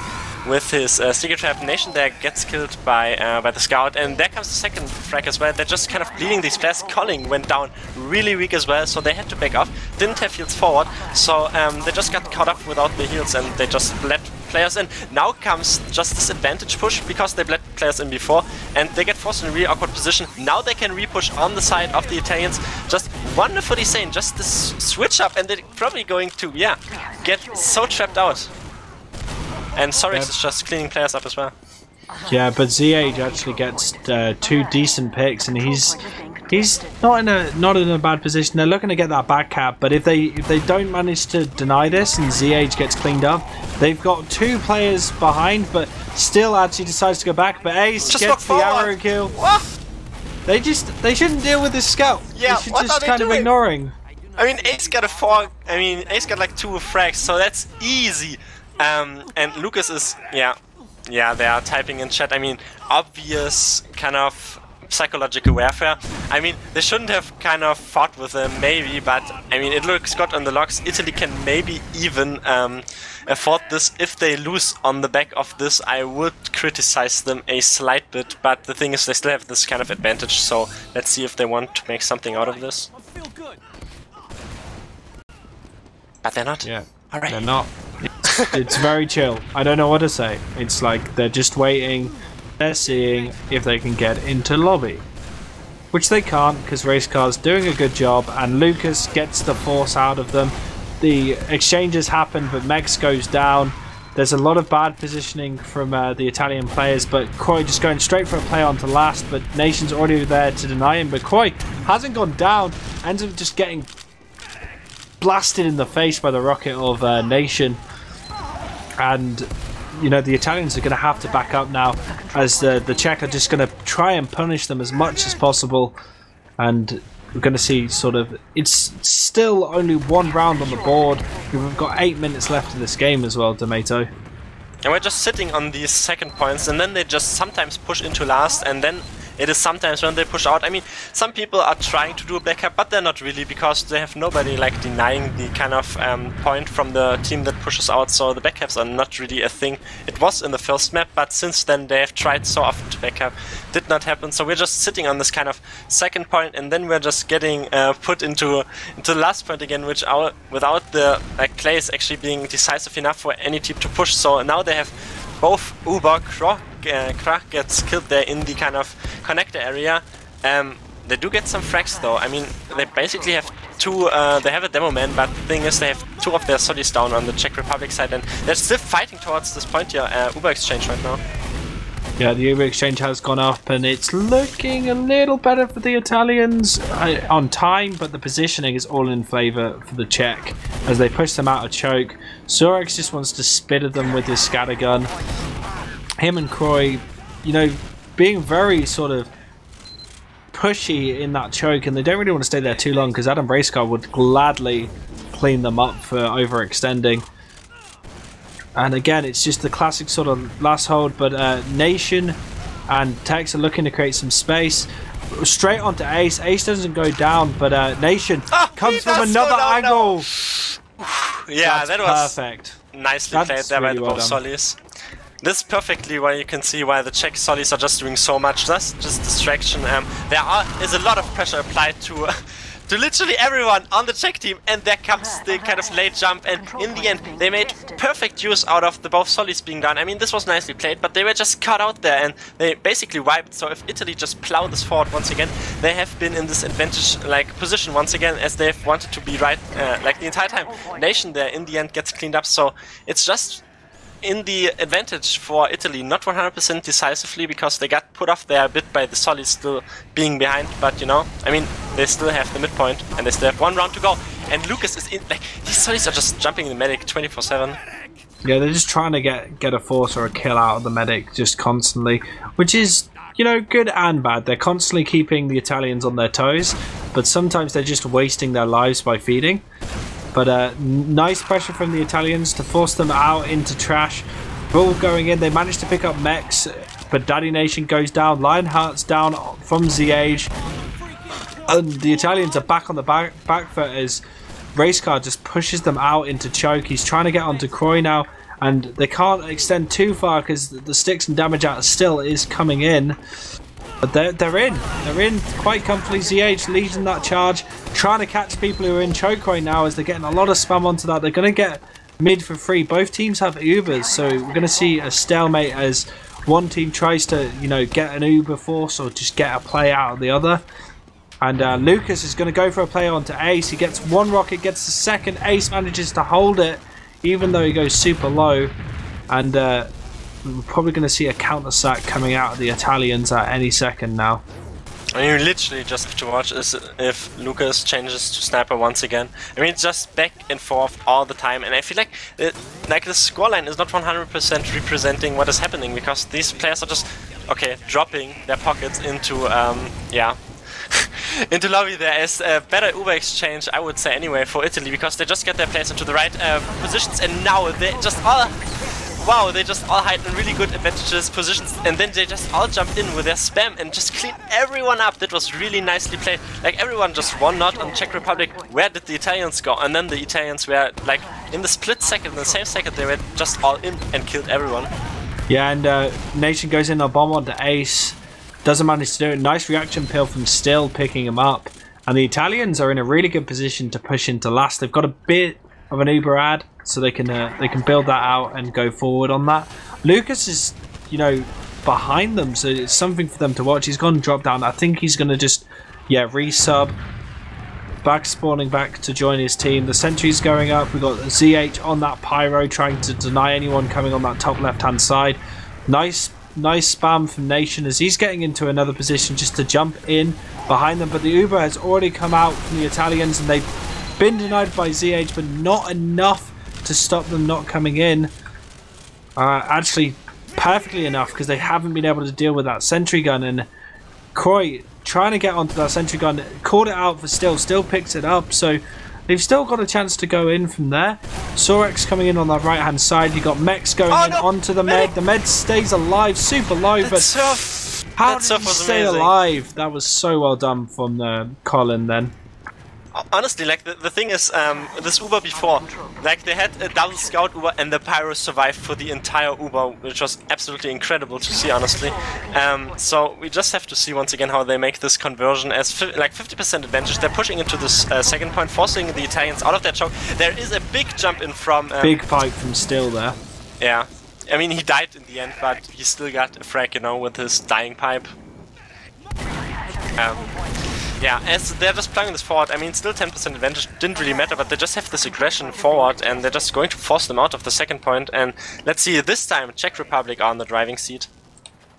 C: with his sticky trap. Nation there gets killed by the scout, and there comes the second frag as well. They're just kind of bleeding these players. Colling went down really weak as well, so they had to back off. Didn't have heals forward, so they just got caught up without the heals, and they just let players in. Now comes just this advantage push because they bled players in before, and they get forced in a really awkward position. Now they can re-push on the side of the Italians. Just wonderfully sane, just this switch up, and they're probably going to, yeah, get so trapped out. And Sorix is just cleaning players up as well.
B: Yeah, but ZH actually gets 2 decent picks, and he's not in a bad position. They're looking to get that back cap, but if they don't manage to deny this and ZH gets cleaned up, they've got 2 players behind, but still actually decides to go back. But Ace just gets the arrow kill.
C: What?
B: They shouldn't deal with this scout.
C: Yeah,
B: they should just kind of ignoring.
C: I mean, Ace got a 4. I mean, Ace got like 2 frags, so that's easy. And Lucas is yeah, they are typing in chat. I mean, obvious kind of psychological warfare. I mean, they shouldn't have kind of fought with them, maybe, but I mean, it looks good on the logs. Italy can maybe even afford this. If they lose on the back of this, I would criticize them a slight bit, but the thing is, they still have this kind of advantage, so let's see if they want to make something out of this. But they're not.
B: Yeah,
C: alright.
B: They're not. It's very chill. I don't know what to say. It's like they're just waiting. They're seeing if they can get into lobby, which they can't because Racecar's doing a good job, and Lucas gets the force out of them. The exchanges happen, but Mex goes down. There's a lot of bad positioning from the Italian players, but Koi just going straight for a play on to last, but Nation's already there to deny him, but Koi hasn't gone down, ends up just getting blasted in the face by the rocket of Nation. And you know, the Italians are going to have to back up now, as the Czech are just going to try and punish them as much as possible. And we're going to see sort of, it's still only 1 round on the board. We've got 8 minutes left in this game as well, Domaytoe.
C: And we're just sitting on these second points, and then they just sometimes push into last, and then it is sometimes when they push out. I mean, some people are trying to do a backup, but they're not really, because they have nobody like denying the kind of point from the team that pushes out, so the backups are not really a thing. It was in the first map, but since then they have tried so often to backup. Did not happen, so we're just sitting on this kind of second point, and then we're just getting put into the last point again, which without the plays actually being decisive enough for any team to push. So now they have both Uber, Krach gets killed there in the kind of connector area. They do get some frags though. I mean, they basically have 2, they have a demo man, but the thing is they have 2 of their solis down on the Czech Republic side, and they're still fighting towards this point here, Uber exchange right now.
B: Yeah, the Uber exchange has gone up, and it's looking a little better for the Italians on time, but the positioning is all in favour for the Czech as they push them out of choke. Sorix just wants to spit at them with his scattergun. Him and Kroi, you know, being very sort of pushy in that choke, and they don't really want to stay there too long because Adam Racecar would gladly clean them up for overextending. And again, it's just the classic sort of last hold, but Nation and Tex are looking to create some space. Straight onto Ace. Ace doesn't go down, but Nation comes from another angle.
C: Yeah, that was
B: perfect.
C: Nicely played there by the both solis. This is perfectly why you can see why the Czech solis are just doing so much. That's just distraction. There is a lot of pressure applied to literally everyone on the Czech team, and there comes the kind of late jump, and in the end they made perfect use out of the both solis being done. I mean, this was nicely played, but they were just caught out there and they basically wiped. So if Italy just plow this forward once again, they have been in this advantage position once again, as they've wanted to be right like the entire time. Nation there in the end gets cleaned up, so it's just in the advantage for Italy, not 100% decisively, because they got put off there a bit by the solis still being behind, but you know, I mean, they still have the midpoint and they still have 1 round to go, and Lucas is in, these solis are just jumping in the medic 24/7.
B: Yeah, they're just trying to get a force or a kill out of the medic just constantly, which is, you know, good and bad. They're constantly keeping the Italians on their toes, but sometimes they're just wasting their lives by feeding. But nice pressure from the Italians to force them out into trash. Bull going in, they managed to pick up Mex, but Daddy Nation goes down. Lionheart's down from ZH. And the Italians are back on the back foot as Racecar just pushes them out into choke. He's trying to get onto Kroi now, and they can't extend too far because the sticks and damage out still is coming in. But they're in quite comfortably. ZH leading that charge, trying to catch people who are in choke right now as they're getting a lot of spam onto that. They're going to get mid for free. Both teams have Ubers, so we're going to see a stalemate as one team tries to, you know, get an Uber force or just get a play out of the other. And Lucas is going to go for a play onto Ace. He gets one rocket, gets the second. Ace manages to hold it, even though he goes super low. And we're probably going to see a counter sack coming out of the Italians at any second now.
C: I mean, literally just have to watch is if Lucas changes to sniper once again. I mean, it's just back and forth all the time, and I feel like the scoreline is not 100% representing what is happening, because these players are just dropping their pockets into into lobby. There is a better Uber exchange, I would say anyway, for Italy, because they just get their players into the right positions, and now they just all. Wow, they just all hide in really good advantageous positions, and then they just all jump in with their spam and just clean everyone up. That was really nicely played. Like, everyone just one not on Czech Republic. Where did the Italians go? And then the Italians were, like, in the split second, in the same second, they were just all in and killed everyone.
B: Yeah, and Nation goes in a bomb onto Ace. Doesn't manage to do it. Nice reaction pill from Still picking him up. And the Italians are in a really good position to push into last. They've got a bit of an Uber ad, so they can build that out and go forward on that. Lucas is, you know, behind them, so it's something for them to watch. He's gone drop down. I think he's going to just, resub. Back spawning back to join his team. The sentry's going up. We've got ZH on that Pyro trying to deny anyone coming on that top left-hand side. Nice spam from Nation as he's getting into another position just to jump in behind them. But the Uber has already come out from the Italians, and they've been denied by ZH, but not enough to stop them not coming in. Actually, perfectly enough, because they haven't been able to deal with that sentry gun. And Koi trying to get onto that sentry gun, called it out for Still picks it up, so they've still got a chance to go in from there. Sorex coming in on that right hand side. You got Mex going onto the med. The med stays alive, super low, but how did he stay alive? That was so well done from Colin then.
C: Honestly, like, the thing is, this Uber before, like, they had a double scout Uber and the Pyro survived for the entire Uber, which was absolutely incredible to see, honestly. So we just have to see once again how they make this conversion as like 50% advantage. They're pushing into this second point, forcing the Italians out of their choke. There is a big jump in from...
B: big pipe from Still there.
C: Yeah. I mean, he died in the end, but he still got a frag, you know, with his dying pipe. Yeah, as they're just playing this forward, I mean, still 10% advantage, didn't really matter, but they just have this aggression forward, and they're just going to force them out of the second point, and let's see, this time, Czech Republic are on the driving seat.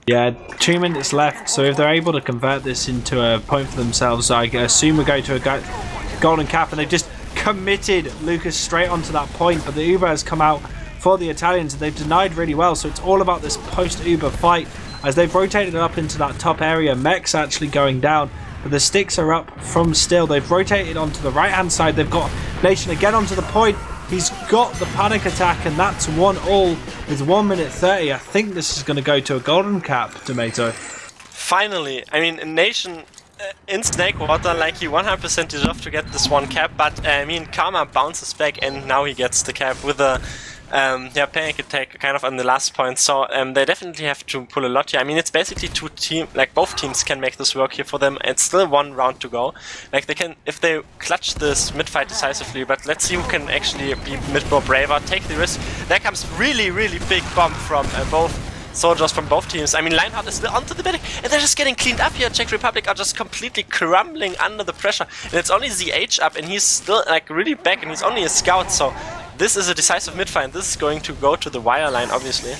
B: Yeah, 2 minutes left, so if they're able to convert this into a point for themselves, I assume we're going to a golden cap, and they've just committed Lucas straight onto that point, but the Uber has come out for the Italians, and they've denied really well, so it's all about this post-Uber fight, as they've rotated up into that top area. Mech's actually going down, but the sticks are up from Still. They've rotated onto the right-hand side. They've got Nation again onto the point. He's got the panic attack, and that's 1-all with 1 minute 30. I think this is going to go to a golden cap, Domaytoe.
C: Finally, I mean, Nation in Snake Water, like, he 100% deserved to get this one cap, but I mean, Karma bounces back, and now he gets the cap with a panic attack kind of on the last point. So they definitely have to pull a lot here. I mean, it's basically both teams can make this work here for them. It's still 1 round to go. Like, they can, if they clutch this mid fight decisively, but let's see who can actually be mid more braver, take the risk. There comes really big bomb from both soldiers from both teams. I mean, Lionheart is still onto the medic, and they're just getting cleaned up here. Czech Republic are just completely crumbling under the pressure, and it's only ZH up, and he's still, like, really back, and he's only a scout, so this is a decisive mid-fight, and this is going to go to the wire line, obviously.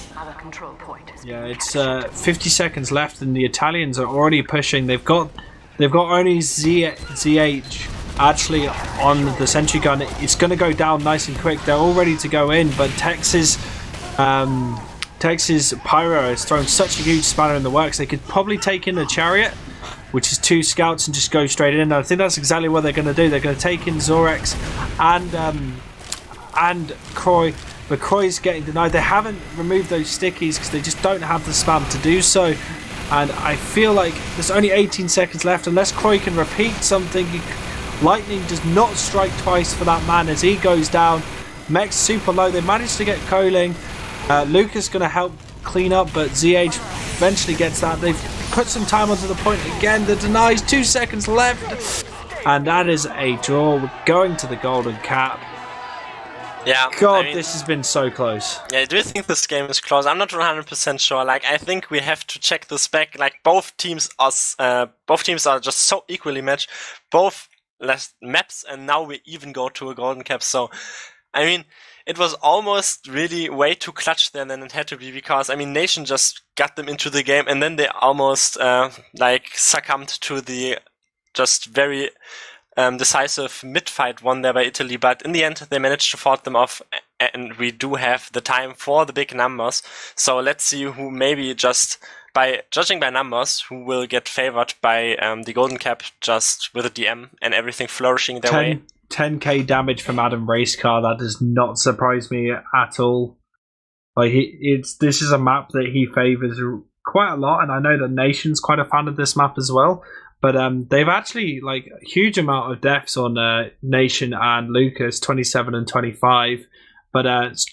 B: Yeah, it's 50 seconds left, and the Italians are already pushing. They've got only ZH actually on the sentry gun. It's going to go down nice and quick. They're all ready to go in, but Tex's Pyro is throwing such a huge spanner in the works. They could probably take in a chariot, which is 2 scouts, and just go straight in. And I think that's exactly what they're going to do. They're going to take in Zorex and Koi, but Kroi's getting denied. They haven't removed those stickies because they just don't have the spam to do so, and I feel like there's only 18 seconds left. Unless Koi can repeat something, lightning does not strike twice for that man as he goes down. Mech's super low. They managed to get Coling. Lucas going to help clean up, but ZH eventually gets that. They've put some time onto the point again. The denies, 2 seconds left, and that is a draw. We're going to the golden cap.
C: Yeah.
B: God, this has been so close.
C: Yeah, I do think this game is close. I'm not 100% sure. Like, I think we have to check this back. Like, both teams are just so equally matched. Both less maps, and now we even go to a golden cap. So, I mean, it was almost really way too clutch there than it had to be, because, I mean, Nation just got them into the game, and then they almost, succumbed to the just very decisive mid-fight won there by Italy. But in the end, they managed to fought them off, and we do have the time for the big numbers. So let's see who maybe just... by judging by numbers, who will get favored by the golden cap just with a DM and everything flourishing their way.
B: 10k damage from Adam Racecar, that does not surprise me at all. Like this is a map that he favors quite a lot, and I know that Nation's quite a fan of this map as well. But they've actually like a huge amount of deaths on Nation and Lucas, 27 and 25. But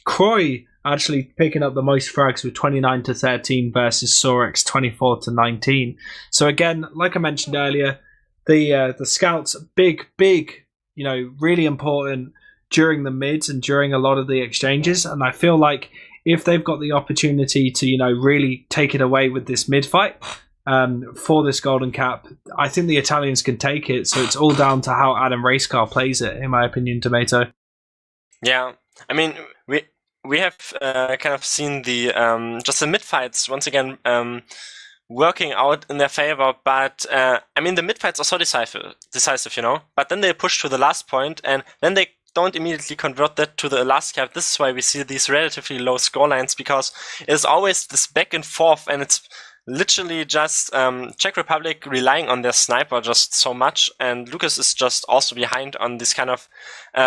B: KritzKast actually picking up the most frags with 29 to 13 versus Sorex 24 to 19. So again, like I mentioned earlier, the scouts big, you know, really important during the mids and during a lot of the exchanges. And I feel like if they've got the opportunity to, you know, really take it away with this mid fight for this golden cap, I think the Italians can take it. So it's all down to how Adam Racecar plays it, in my opinion, Domaytoe.
C: Yeah, I mean, we have kind of seen the just the mid fights once again working out in their favor, but I mean the mid fights are so decisive, you know. But then they push to the last point, and then they don't immediately convert that to the last cap. This is why we see these relatively low scorelines, because it's always this back and forth, and it's literally just Czech Republic relying on their sniper just so much, and Lucas is just also behind on this kind of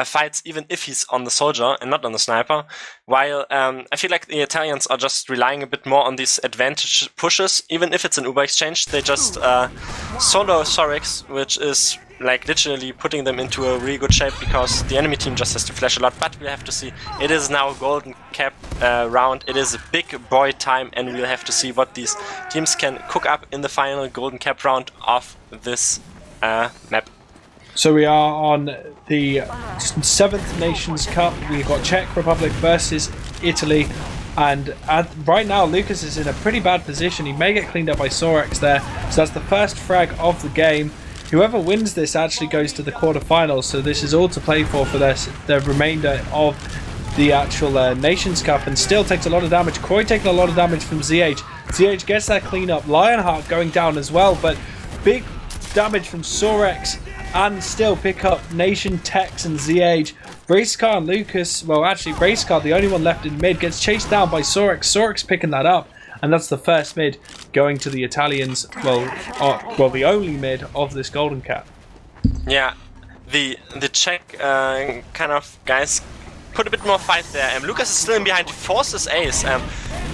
C: fights, even if he's on the soldier and not on the sniper. While I feel like the Italians are just relying a bit more on these advantage pushes. Even if it's an Uber exchange, they just solo Sorex, which is like literally putting them into a really good shape, because the enemy team just has to flash a lot. But we'll have to see. It is now golden cap round. It is a big boy time, and we'll have to see what these teams can cook up in the final golden cap round of this map.
B: So we are on the 7th Nations Cup. We've got Czech Republic versus Italy. And right now, Lucas is in a pretty bad position. He may get cleaned up by Sorex there. So that's the first frag of the game. Whoever wins this actually goes to the quarterfinals. So this is all to play for the remainder of the actual Nations Cup, and still takes a lot of damage. KritzKast taking a lot of damage from ZH. ZH gets that cleanup. Lionheart going down as well, but big damage from Sorex, and still pick up Nation, Tex, and ZH. Racecar and Lucas, well actually Racecar, the only one left in mid, gets chased down by Sorex. Sorex picking that up, and that's the first mid going to the Italians. Well, the only mid of this golden cap.
C: Yeah, the Czech kind of guys put a bit more fight there. Lucas is still in behind. He forces ace.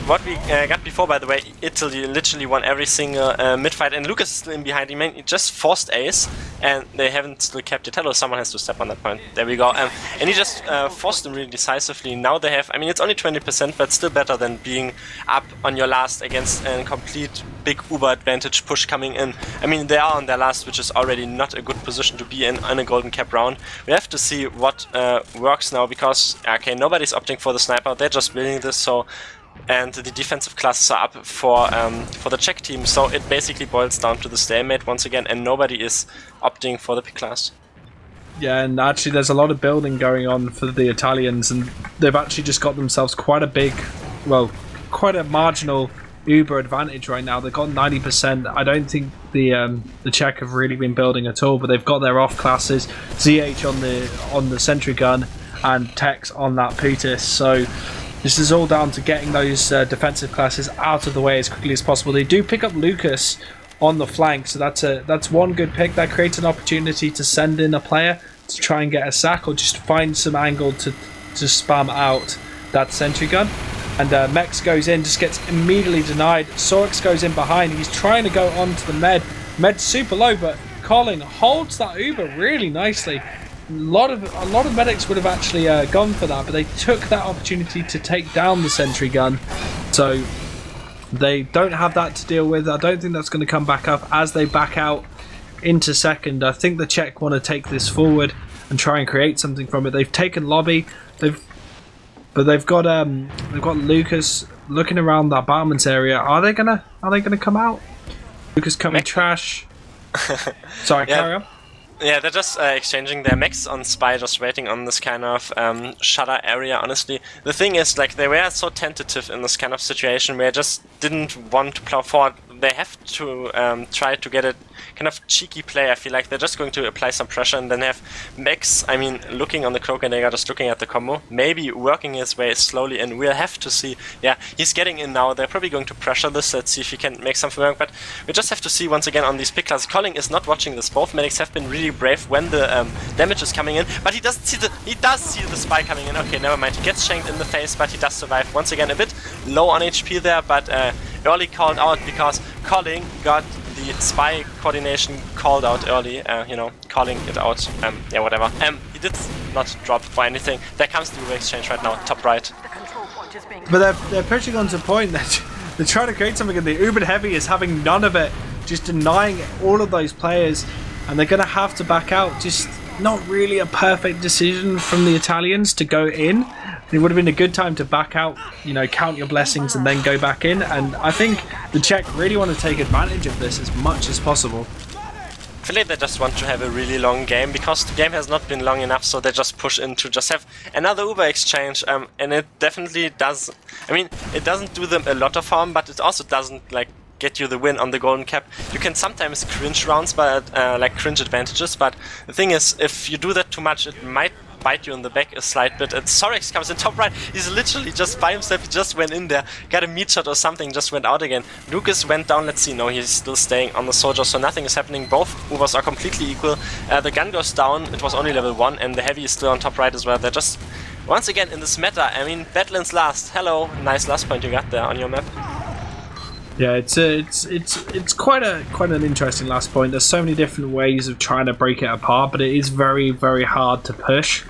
C: What we got before, by the way, Italy literally won every single mid-fight, and Lucas is still in behind. He just forced ace, and they haven't still kept it. Hello, someone has to step on that point. There we go. And he just forced them really decisively. Now they have, I mean, it's only 20%, but still better than being up on your last against a complete big Uber advantage push coming in. I mean, they are on their last, which is already not a good position to be in a golden cap round. We have to see what works now, because, okay, nobody's opting for the sniper. They're just building this, so... and the defensive classes are up for the Czech team, so it basically boils down to the stalemate once again, and nobody is opting for the pick class.
B: Yeah, and actually there's a lot of building going on for the Italians, and they've actually just got themselves quite a big, well, quite a marginal Uber advantage right now. They've got 90%. I don't think the Czech have really been building at all, but they've got their off classes, ZH on the sentry gun, and Tex on that Putis, so this is all down to getting those defensive classes out of the way as quickly as possible. They do pick up Lucas on the flank, so that's one good pick. That creates an opportunity to send in a player to try and get a sack, or just find some angle to spam out that sentry gun. And Mex goes in, just gets immediately denied. Sorex goes in behind. He's trying to go on to the med. Med's super low, but Colin holds that Uber really nicely. A lot of medics would have actually gone for that, but they took that opportunity to take down the sentry gun. So they don't have that to deal with. I don't think that's going to come back up as they back out into second. I think the Czech want to take this forward and try and create something from it. They've taken lobby. They've But they've got Lucas looking around that battlements area. Are they gonna come out? Lucas coming trash. Sorry, carry on.
C: Yeah, they're just exchanging their mechs on Spy, just waiting on this kind of shutter area, honestly. The thing is, like, they were so tentative in this kind of situation where they just didn't want to plow forward. They have to try to get a kind of cheeky play. I feel like they're just going to apply some pressure and then have Max, I mean, looking on the Cloak and Dagger, just looking at the combo, maybe working his way slowly, and we'll have to see. Yeah, he's getting in now. They're probably going to pressure this. Let's see if he can make something work, but we just have to see once again on these pick classes. Colin is not watching this. Both medics have been really brave when the damage is coming in, but he doesn't see he does see the Spy coming in. Okay, never mind. He gets shanked in the face, but he does survive. Once again, a bit low on HP there, but early called out because Colin got the Spy coordination called out early, you know, calling it out, yeah, whatever. He did not drop for anything. There comes the exchange right now, top right.
B: But they're pushing on to point that they're trying to create something, and the Uber Heavy is having none of it, just denying all of those players, and they're going to have to back out. Just not really a perfect decision from the Italians to go in. It would have been a good time to back out, you know, count your blessings and then go back in. And I think the Czech really want to take advantage of this as much as possible.
C: I feel like they just want to have a really long game because the game has not been long enough, so they just push in to just have another Uber exchange, and it definitely does. I mean, it doesn't do them a lot of harm, but it also doesn't like get you the win on the golden cap. You can sometimes cringe rounds, but like cringe advantages, but the thing is, if you do that too much, it might bite you in the back a slight bit. And Sorex comes in top right. He's literally just by himself. He just went in there, got a meat shot or something, just went out again. Lucas went down. Let's see. No, he's still staying on the soldier, so nothing is happening. Both Ubers are completely equal. The gun goes down. It was only level 1, and the heavy is still on top right as well. They're just once again in this meta. I mean, Badlands last. Hello, nice last point you got there on your map.
B: Yeah, it's quite an interesting last point. There's so many different ways of trying to break it apart, but it is very, very hard to push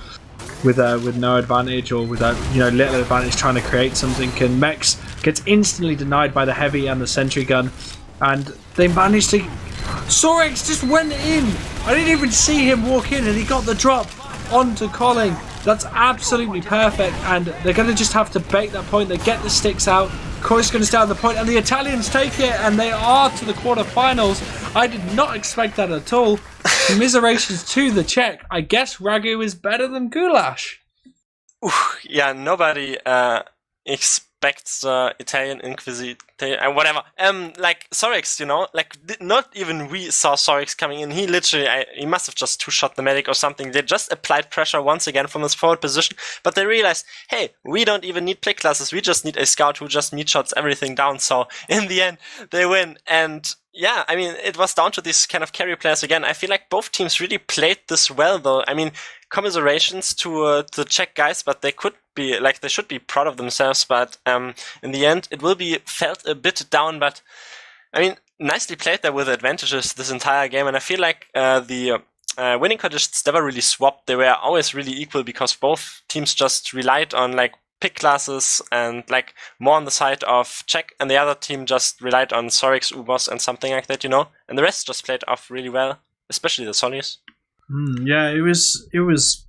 B: with no advantage or without, you know, little advantage trying to create something. And Mex gets instantly denied by the heavy and the sentry gun, and they managed to. Sorex just went in. I didn't even see him walk in, and he got the drop onto Colin. That's absolutely perfect, and they're going to just have to bait that point. They get the sticks out. Koi's going to stay on the point, and the Italians take it, and they are to the quarterfinals. I did not expect that at all. Commiserations to the Czech. I guess Ragu is better than Goulash.
C: Yeah, nobody expects Italian Inquisitor and whatever. Like Sorex, you know, like not even we saw Sorex coming in. He literally, he must have just two-shot the medic or something. They just applied pressure once again from his forward position, but they realized, hey, we don't even need pick classes. We just need a scout who just meat shots everything down. So in the end, they win. And yeah, I mean, it was down to these kind of carry players again. I feel like both teams really played this well, though. I mean, commiserations to the Czech guys, but they could be, like, they should be proud of themselves. But in the end, it will be felt a bit down. But I mean, nicely played there with advantages this entire game. And I feel like the winning conditions never really swapped. They were always really equal because both teams just relied on like pick classes and like more on the side of Czech, and the other team just relied on Sorex, Ubers and something like that, you know. And the rest just played off really well, especially the Solis.
B: Yeah, it was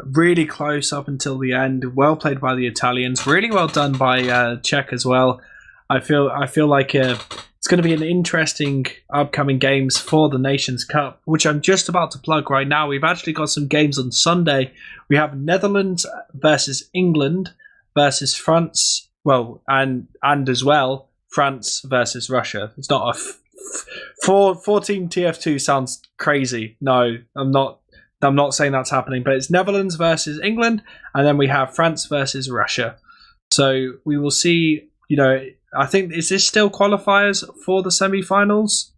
B: really close up until the end. Well played by the Italians. Really well done by Czech as well. I feel like it's going to be an interesting upcoming games for the Nations Cup, which I'm just about to plug right now. We've actually got some games on Sunday. We have Netherlands versus England versus France. Well, and as well France versus Russia. It's not a 4-team TF2 sounds crazy. No, I'm not saying that's happening, but it's Netherlands versus England, and then we have France versus Russia. So we will see, you know, I think, is this still qualifiers for the semi-finals?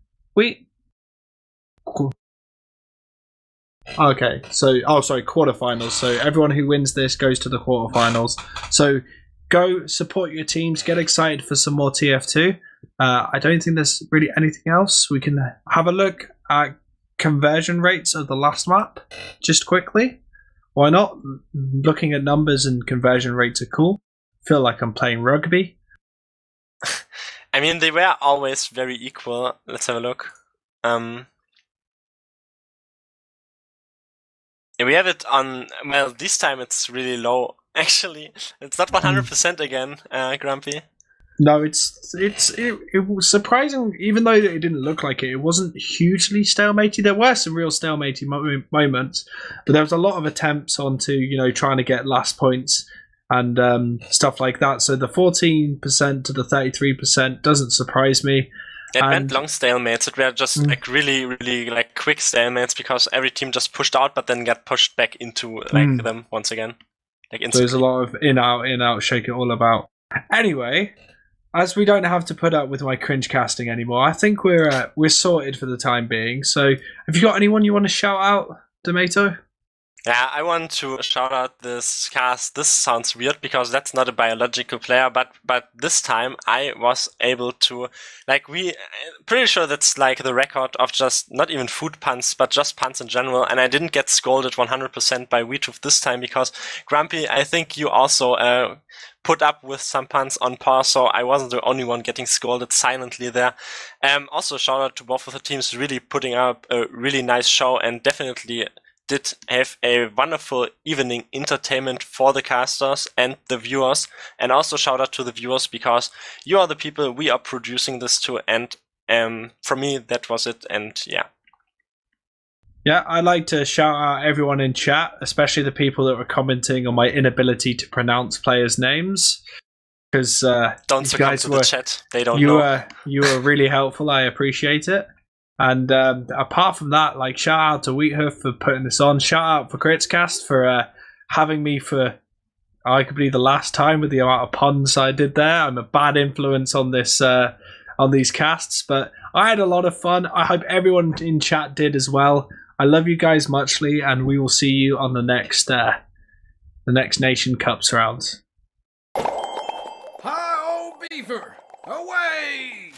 B: Okay, so, quarterfinals. So everyone who wins this goes to the quarterfinals. So go support your teams, get excited for some more TF2. I don't think there's really anything else. We can have a look at conversion rates of the last map just quickly. Why not? Looking at numbers and conversion rates are cool. Feel like I'm playing rugby.
C: I mean, they were always very equal. Let's have a look. We have it on, well, this time it's really low. actually. It's not 100% again, Grumpy.
B: No, it was surprising, even though it didn't look like it. It wasn't hugely stalematy. There were some real stalematy moments, but there was a lot of attempts onto trying to get last points and stuff like that. So the 14% to the 33% doesn't surprise me.
C: It went long stalemates. It were just like really, really like quick stalemates because every team just pushed out, but then got pushed back into them once again. Like instantly.
B: There's a lot of in out, shake it all about. Anyway. As we don't have to put up with my cringe casting anymore, I think we're sorted for the time being. So, have you got anyone you want to shout out, Domaytoe?
C: Yeah, I want to shout out this cast. This sounds weird because that's not a biological player, but this time I was able to, pretty sure that's like the record of just not even food puns, but just puns in general. And I didn't get scolded 100% by Wiethoofd this time because Grumpy, I think you also put up with some puns on par, so I wasn't the only one getting scolded silently there. Also, shout out to both of the teams really putting up a really nice show and definitely did have a wonderful evening entertainment for the casters and the viewers. And also shout out to the viewers because you are the people we are producing this to. And for me, that was it. And yeah.
B: Yeah, I'd like to shout out everyone in chat, especially the people that were commenting on my inability to pronounce players' names. Because
C: don't succumb to the chat; they don't know.
B: You were really helpful. I appreciate it. And apart from that, shout out to Wiethoofd for putting this on. Shout out for KritzKast for having me for arguably the last time with the amount of puns I did there. I'm a bad influence on this on these casts, but I had a lot of fun. I hope everyone in chat did as well. I love you guys muchly, and we will see you on the next Nation Cups round.
A: Hi, old beaver! Away!